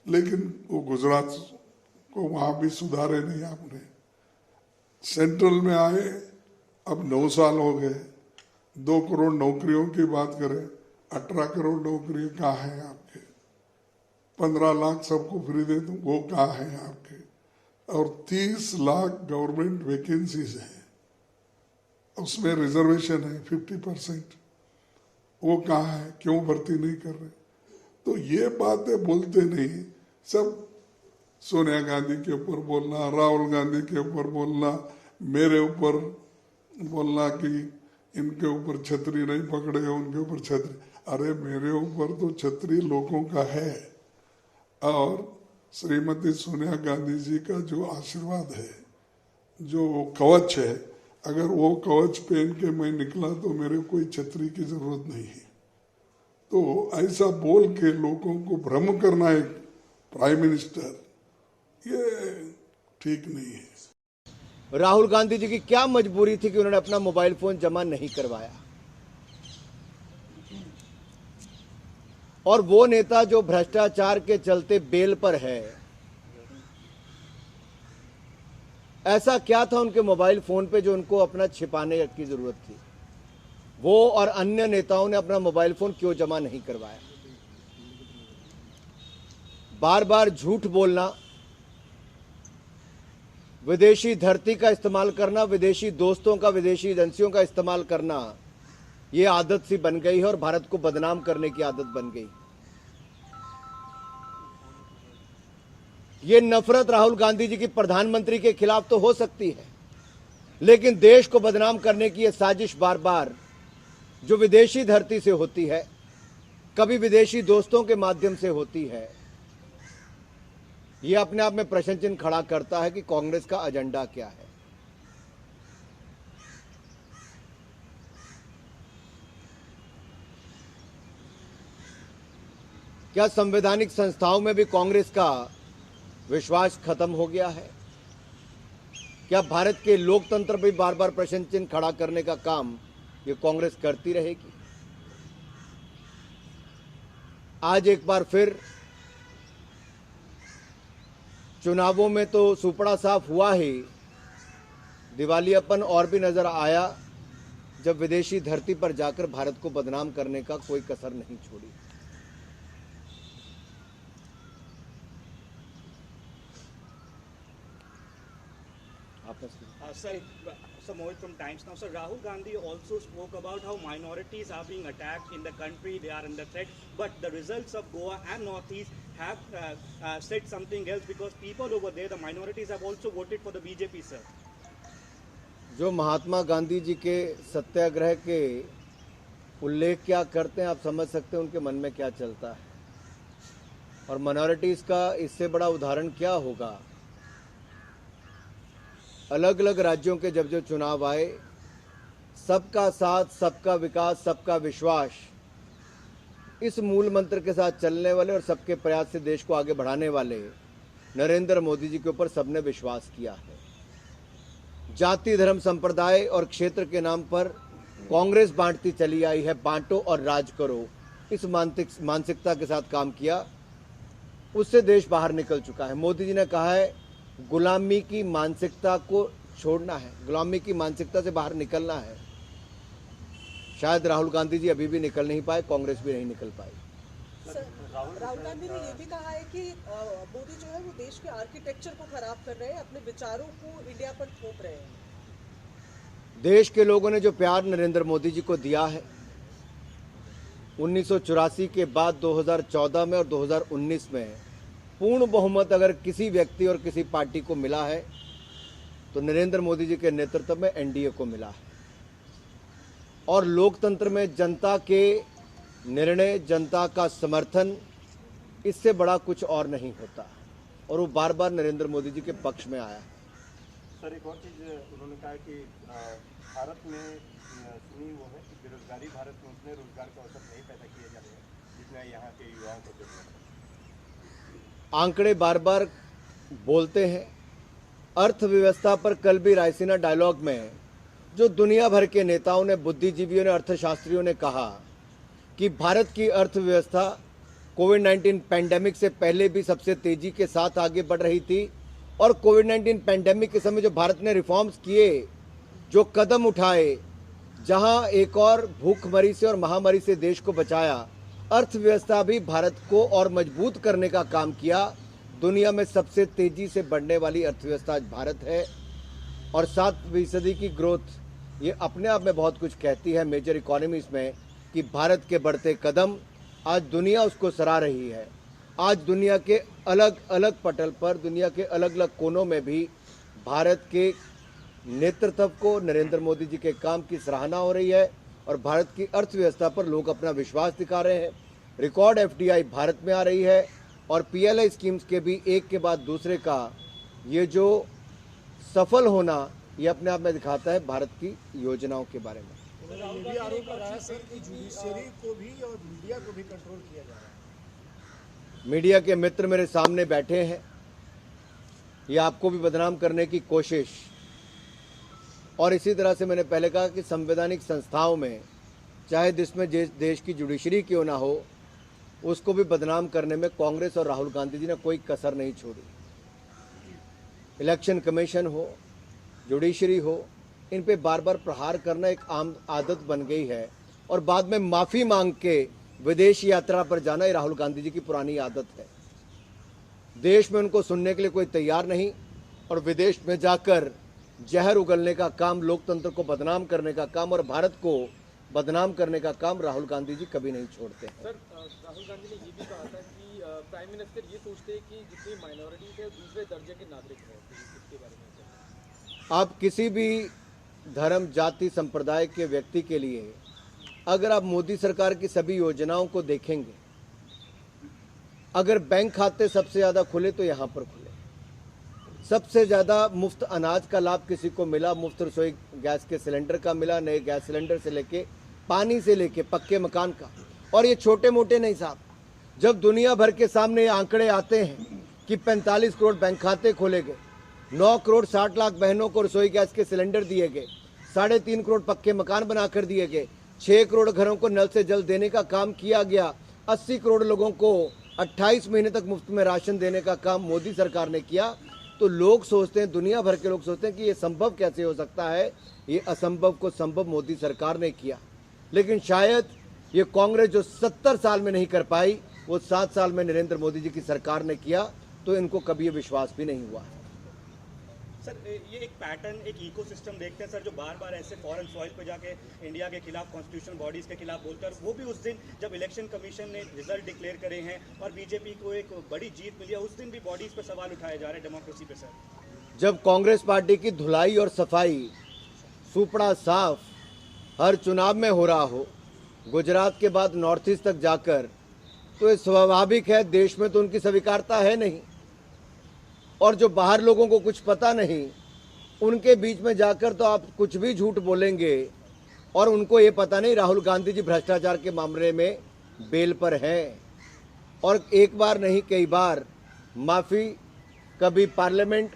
लेकिन वो गुजरात को वहां भी सुधारे नहीं आपने। सेंट्रल में आए, अब 9 साल हो गए, 2 करोड़ नौकरियों की बात करें, 18 करोड़ नौकरी कहाँ है आपके? 15 लाख सबको फ्री दे दूं, वो कहाँ है आपके? और 30 लाख गवर्नमेंट वैकेंसीज हैं, उसमें रिजर्वेशन है 50%, वो कहाँ है? क्यों भर्ती नहीं कर रहे? तो ये बातें बोलते नहीं, सब सोनिया गांधी के ऊपर बोलना, राहुल गांधी के ऊपर बोलना, मेरे ऊपर बोलना कि इनके ऊपर छतरी नहीं पकड़े, उनके ऊपर छतरी। अरे मेरे ऊपर तो छतरी लोगों का है, और श्रीमती सोनिया गांधी जी का जो आशीर्वाद है, जो कवच है, अगर वो कवच पहन के मैं निकला तो मेरे कोई छतरी की जरूरत नहीं है। तो ऐसा बोल के लोगों को भ्रम करना एक प्राइम मिनिस्टर, ये ठीक नहीं है। राहुल गांधी जी की क्या मजबूरी थी कि उन्होंने अपना मोबाइल फोन जमा नहीं करवाया? और वो नेता जो भ्रष्टाचार के चलते बेल पर है, ऐसा क्या था उनके मोबाइल फोन पे जो उनको अपना छिपाने की जरूरत थी? वो और अन्य नेताओं ने अपना मोबाइल फोन क्यों जमा नहीं करवाया? बार बार झूठ बोलना, विदेशी धरती का इस्तेमाल करना, विदेशी दोस्तों का, विदेशी एजेंसियों का इस्तेमाल करना, ये आदत सी बन गई है और भारत को बदनाम करने की आदत बन गई। ये नफरत राहुल गांधी जी की प्रधानमंत्री के खिलाफ तो हो सकती है, लेकिन देश को बदनाम करने की ये साजिश बार बार जो विदेशी धरती से होती है, कभी विदेशी दोस्तों के माध्यम से होती है, ये अपने आप में प्रश्न चिन्ह खड़ा करता है कि कांग्रेस का एजेंडा क्या है। क्या संवैधानिक संस्थाओं में भी कांग्रेस का विश्वास खत्म हो गया है? क्या भारत के लोकतंत्र भी बार बार प्रश्न चिन्ह खड़ा करने का काम ये कांग्रेस करती रहेगी? आज एक बार फिर चुनावों में तो सुपड़ा साफ हुआ ही, दिवालियापन और भी नजर आया जब विदेशी धरती पर जाकर भारत को बदनाम करने का कोई कसर नहीं छोड़ी। Sir, Mohit from Times Now. Sir, Rahul Gandhi also spoke about how minorities are being attacked in the country, they are under threat, but the results of Goa and Northeast have said something else, because people over there, the minorities, have also voted for the BJP, sir. जो महात्मा गांधी जी के सत्याग्रह के उल्लेख क्या करते हैं, आप समझ सकते हैं उनके मन में क्या चलता है। और माइनॉरिटीज़ का इससे बड़ा उदाहरण क्या होगा। अलग अलग राज्यों के जब जो चुनाव आए, सबका साथ, सबका विकास, सबका विश्वास, इस मूल मंत्र के साथ चलने वाले और सबके प्रयास से देश को आगे बढ़ाने वाले नरेंद्र मोदी जी के ऊपर सबने विश्वास किया है। जाति, धर्म, संप्रदाय और क्षेत्र के नाम पर कांग्रेस बांटती चली आई है, बांटो और राज करो, इस मानसिकता के साथ काम किया, उससे देश बाहर निकल चुका है। मोदी जी ने कहा है गुलामी की मानसिकता को छोड़ना है, गुलामी की मानसिकता से बाहर निकलना है। शायद राहुल गांधी जी अभी भी निकल नहीं पाए, कांग्रेस भी नहीं निकल पाई। राहुल गांधी ने ये भी कहा है कि मोदी जो है वो देश के आर्किटेक्चर को खराब कर रहे हैं, अपने विचारों को इंडिया पर थोप रहे हैं। देश के लोगों ने जो प्यार नरेंद्र मोदी जी को दिया है, 1984 के बाद 2014 में और 2019 में पूर्ण बहुमत अगर किसी व्यक्ति और किसी पार्टी को मिला है तो नरेंद्र मोदी जी के नेतृत्व में एनडीए को मिला है। और लोकतंत्र में जनता के निर्णय, जनता का समर्थन, इससे बड़ा कुछ और नहीं होता। और वो बार बार नरेंद्र मोदी जी के पक्ष में आया। सर, एक और चीज़ उन्होंने कहा कि भारत में सुनी वो है कि बेरोजगारी भारत में उतने रोजगार का अवसर नहीं पैदा किए जा रहे हैं जितना यहाँ के युवाओं को जरूरत है। आंकड़े बार बार बोलते हैं। अर्थव्यवस्था पर कल भी रायसीना डायलॉग में जो दुनिया भर के नेताओं ने, बुद्धिजीवियों ने, अर्थशास्त्रियों ने कहा कि भारत की अर्थव्यवस्था कोविड-19 पैंडेमिक से पहले भी सबसे तेजी के साथ आगे बढ़ रही थी। और कोविड-19 पैंडेमिक के समय जो भारत ने रिफॉर्म्स किए, जो कदम उठाए, जहां एक और भूखमरी से और महामारी से देश को बचाया, अर्थव्यवस्था भी भारत को और मजबूत करने का काम किया। दुनिया में सबसे तेजी से बढ़ने वाली अर्थव्यवस्था आज भारत है। और 7% की ग्रोथ, ये अपने आप में बहुत कुछ कहती है मेजर इकोनॉमीज में, कि भारत के बढ़ते कदम आज दुनिया उसको सराह रही है। आज दुनिया के अलग अलग पटल पर, दुनिया के अलग अलग कोनों में भी भारत के नेतृत्व को, नरेंद्र मोदी जी के काम की सराहना हो रही है। और भारत की अर्थव्यवस्था पर लोग अपना विश्वास दिखा रहे हैं। रिकॉर्ड एफडीआई भारत में आ रही है। और पीएलआई स्कीम्स के भी एक के बाद दूसरे का ये जो सफल होना, ये अपने आप में दिखाता है भारत की योजनाओं के बारे में। ये भी आरोप लगाया सर कि जुडिशरी को भी और मीडिया को भी कंट्रोल किया जा रहा है। मीडिया के मित्र मेरे सामने बैठे हैं, ये आपको भी बदनाम करने की कोशिश। और इसी तरह से मैंने पहले कहा कि संवैधानिक संस्थाओं में, चाहे जिसमें देश की जुडिशरी क्यों ना हो, उसको भी बदनाम करने में कांग्रेस और राहुल गांधी जी ने कोई कसर नहीं छोड़ी। इलेक्शन कमीशन हो, जुडिशरी हो, इन पे बार बार प्रहार करना एक आम आदत बन गई है। और बाद में माफ़ी मांग के विदेश यात्रा पर जाना, ये राहुल गांधी जी की पुरानी आदत है। देश में उनको सुनने के लिए कोई तैयार नहीं, और विदेश में जाकर जहर उगलने का काम, लोकतंत्र को बदनाम करने का काम और भारत को बदनाम करने का काम राहुल गांधी जी कभी नहीं छोड़ते हैं। सर, राहुल गांधी ने ये भी कहा था कि प्राइम मिनिस्टर ये सोचते हैं कि जितनी माइनॉरिटीज है दूसरे दर्जे के नागरिक हैं। इसके बारे में आप किसी भी धर्म, जाति, संप्रदाय के व्यक्ति के लिए अगर आप मोदी सरकार की सभी योजनाओं को देखेंगे अगर बैंक खाते सबसे ज़्यादा खुले तो यहाँ पर खुले। सबसे ज़्यादा मुफ्त अनाज का लाभ किसी को मिला, मुफ्त रसोई गैस के सिलेंडर का मिला, नए गैस सिलेंडर से लेके पानी से लेके पक्के मकान का। और ये छोटे मोटे नहीं साहब, जब दुनिया भर के सामने ये आंकड़े आते हैं कि 45 करोड़ बैंक खाते खोले गए, 9 करोड़ 60 लाख बहनों को रसोई गैस के सिलेंडर दिए गए, 3.5 करोड़ पक्के मकान बनाकर दिए गए, 6 करोड़ घरों को नल से जल देने का काम किया गया, 80 करोड़ लोगों को 28 महीने तक मुफ्त में राशन देने का काम मोदी सरकार ने किया, तो लोग सोचते हैं, दुनिया भर के लोग सोचते हैं कि ये संभव कैसे हो सकता है। ये असंभव को संभव मोदी सरकार ने किया। लेकिन शायद ये कांग्रेस जो 70 साल में नहीं कर पाई, वो 7 साल में नरेंद्र मोदी जी की सरकार ने किया, तो इनको कभी ये विश्वास भी नहीं हुआ। सर, ये एक पैटर्न, एक इकोसिस्टम देखते हैं सर, जो बार बार ऐसे फॉरेन सॉइल पे जाके इंडिया के खिलाफ, कॉन्स्टिट्यूशनल बॉडीज के खिलाफ बोलते हैं। वो भी उस दिन जब इलेक्शन कमीशन ने रिजल्ट डिक्लेयर करे हैं और बीजेपी को एक बड़ी जीत मिली है, उस दिन भी बॉडीज पे सवाल उठाए जा रहे हैं डेमोक्रेसी पे। सर, जब कांग्रेस पार्टी की धुलाई और सफाई सुपड़ा साफ हर चुनाव में हो रहा हो, गुजरात के बाद नॉर्थ ईस्ट तक जाकर, तो ये स्वाभाविक है, देश में तो उनकी स्वीकारता है नहीं। और जो बाहर लोगों को कुछ पता नहीं, उनके बीच में जाकर तो आप कुछ भी झूठ बोलेंगे, और उनको ये पता नहीं राहुल गांधी जी भ्रष्टाचार के मामले में बेल पर हैं, और एक बार नहीं कई बार माफ़ी, कभी पार्लियामेंट,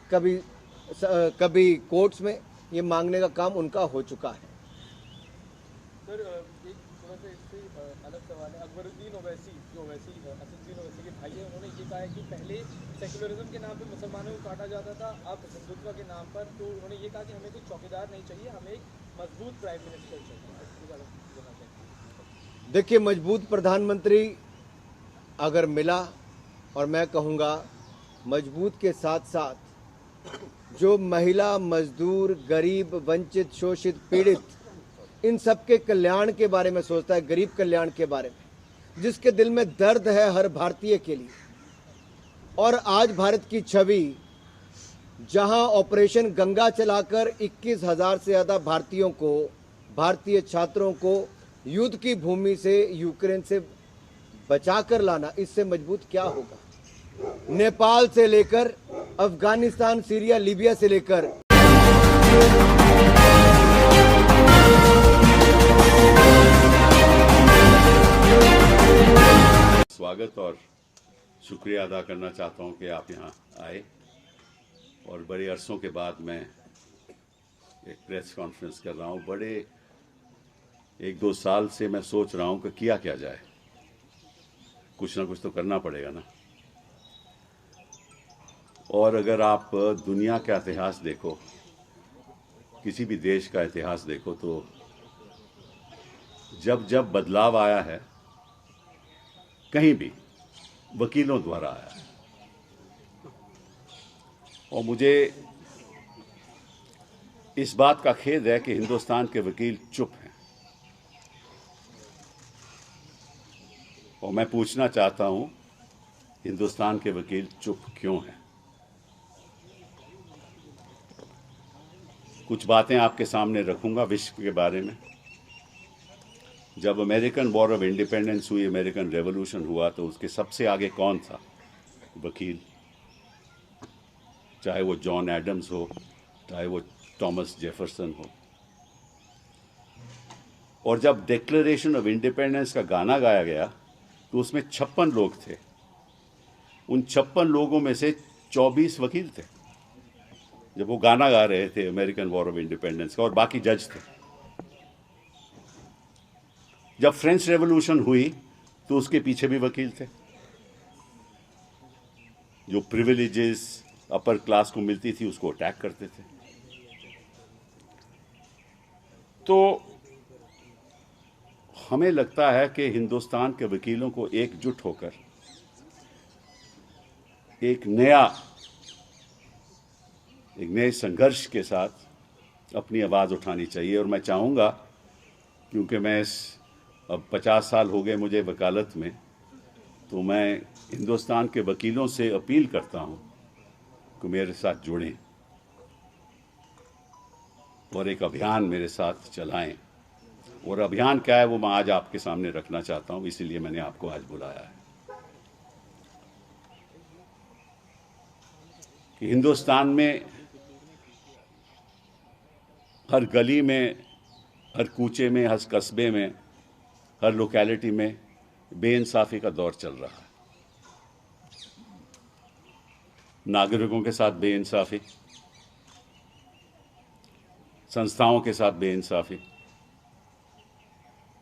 कभी कोर्ट्स में ये मांगने का काम उनका हो चुका है। सर, एक थोड़ा सा इससे अलग सवाल है। अकबरुद्दीन ओवैसी, जो असदुद्दीन ओवैसी के भाई है, उन्होंने ये कहा है कि पहले सेक्युलरिज्म के नाम पे मुसलमानों को काटा जाता था, अब हिंदुत्व के नाम पर। तो उन्होंने ये कहा कि हमें कोई चौकीदार नहीं चाहिए, हमें एक मजबूत प्राइम मिनिस्टर चाहिए। देखिए, मजबूत प्रधानमंत्री अगर मिला, और मैं कहूँगा मजबूत के साथ साथ जो महिला, मजदूर, गरीब, वंचित, शोषित, पीड़ित, इन सब के कल्याण के बारे में सोचता है, गरीब कल्याण के बारे में, जिसके दिल में दर्द है हर भारतीय के लिए। और आज भारत की छवि, जहां ऑपरेशन गंगा चलाकर 21,000 से ज़्यादा भारतीयों को, भारतीय छात्रों को युद्ध की भूमि से, यूक्रेन से बचाकर लाना, इससे मजबूत क्या होगा। नेपाल से लेकर अफगानिस्तान, सीरिया, लीबिया से लेकर स्वागत और शुक्रिया अदा करना चाहता हूं कि आप यहां आए, और बड़े अरसों के बाद मैं एक प्रेस कॉन्फ्रेंस कर रहा हूं। बड़े 1-2 साल से मैं सोच रहा हूं कि किया क्या जाए, कुछ ना कुछ तो करना पड़ेगा ना। और अगर आप दुनिया का इतिहास देखो, किसी भी देश का इतिहास देखो, तो जब जब बदलाव आया है कहीं भी, वकीलों द्वारा आया है। और मुझे इस बात का खेद है कि हिंदुस्तान के वकील चुप हैं। और मैं पूछना चाहता हूं, हिंदुस्तान के वकील चुप क्यों हैं? कुछ बातें आपके सामने रखूंगा विश्व के बारे में। जब अमेरिकन वॉर ऑफ इंडिपेंडेंस हुई, अमेरिकन रेवोल्यूशन हुआ, तो उसके सबसे आगे कौन था? वकील। चाहे वो जॉन एडम्स हो, चाहे वो थॉमस जेफरसन हो। और जब डिक्लेरेशन ऑफ इंडिपेंडेंस का गाना गाया गया, तो उसमें 56 लोग थे। उन 56 लोगों में से 24 वकील थे जब वो गाना गा रहे थे अमेरिकन वॉर ऑफ इंडिपेंडेंस का, और बाकी जज थे। जब फ्रेंच रेवोल्यूशन हुई, तो उसके पीछे भी वकील थे। जो प्रिविलेजेस अपर क्लास को मिलती थी, उसको अटैक करते थे। तो हमें लगता है कि हिंदुस्तान के वकीलों को एकजुट होकर एक नए संघर्ष के साथ अपनी आवाज़ उठानी चाहिए। और मैं चाहूँगा, क्योंकि मैं अब 50 साल हो गए मुझे वकालत में, तो मैं हिंदुस्तान के वकीलों से अपील करता हूँ कि मेरे साथ जुड़ें और एक अभियान मेरे साथ चलाएं। और अभियान क्या है, वो मैं आज आपके सामने रखना चाहता हूँ, इसीलिए मैंने आपको आज बुलाया है। कि हिंदुस्तान में हर गली में, हर कूचे में, हर कस्बे में, हर लोकेलिटी में बेइंसाफी का दौर चल रहा है। नागरिकों के साथ बेइंसाफी, संस्थाओं के साथ बेइंसाफी,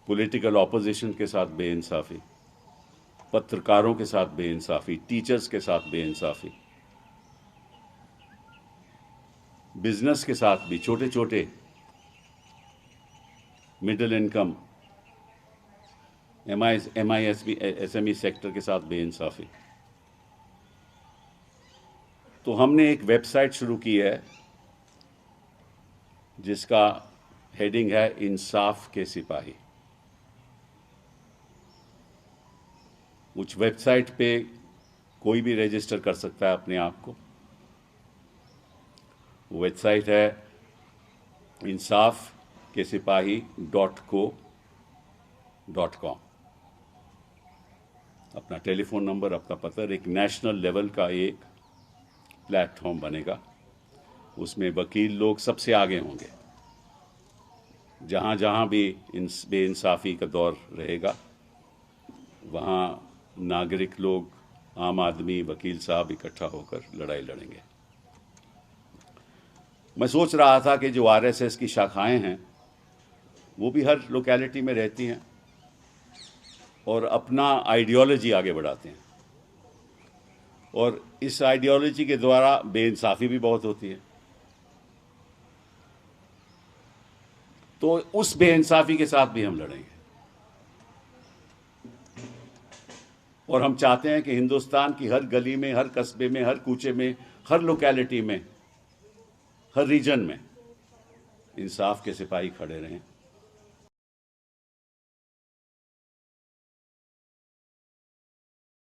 पॉलिटिकल ऑपोजिशन के साथ बेइंसाफी, पत्रकारों के साथ बेइंसाफी, टीचर्स के साथ बेइंसाफी, बिजनेस के साथ भी, छोटे छोटे मिडिल इनकम एमआईएसएमई सेक्टर के साथ बेइंसाफी। तो हमने एक वेबसाइट शुरू की है जिसका हेडिंग है इंसाफ के सिपाही। उस वेबसाइट पे कोई भी रजिस्टर कर सकता है अपने आप को। वेबसाइट है insafkeSipahi.co.com। अपना टेलीफोन नंबर, अपना पता, एक नेशनल लेवल का एक प्लेटफॉर्म बनेगा। उसमें वकील लोग सबसे आगे होंगे। जहाँ जहाँ भी बेइंसाफ़ी का दौर रहेगा वहाँ नागरिक लोग, आम आदमी, वकील साहब इकट्ठा होकर लड़ाई लड़ेंगे। मैं सोच रहा था कि जो आरएसएस की शाखाएं हैं वो भी हर लोकेलिटी में रहती हैं और अपना आइडियोलॉजी आगे बढ़ाते हैं, और इस आइडियोलॉजी के द्वारा बेइंसाफ़ी भी बहुत होती है। तो उस बेइंसाफ़ी के साथ भी हम लड़ेंगे और हम चाहते हैं कि हिंदुस्तान की हर गली में, हर कस्बे में, हर कूचे में, हर लोकेलिटी में, हर रीजन में इंसाफ के सिपाही खड़े रहें।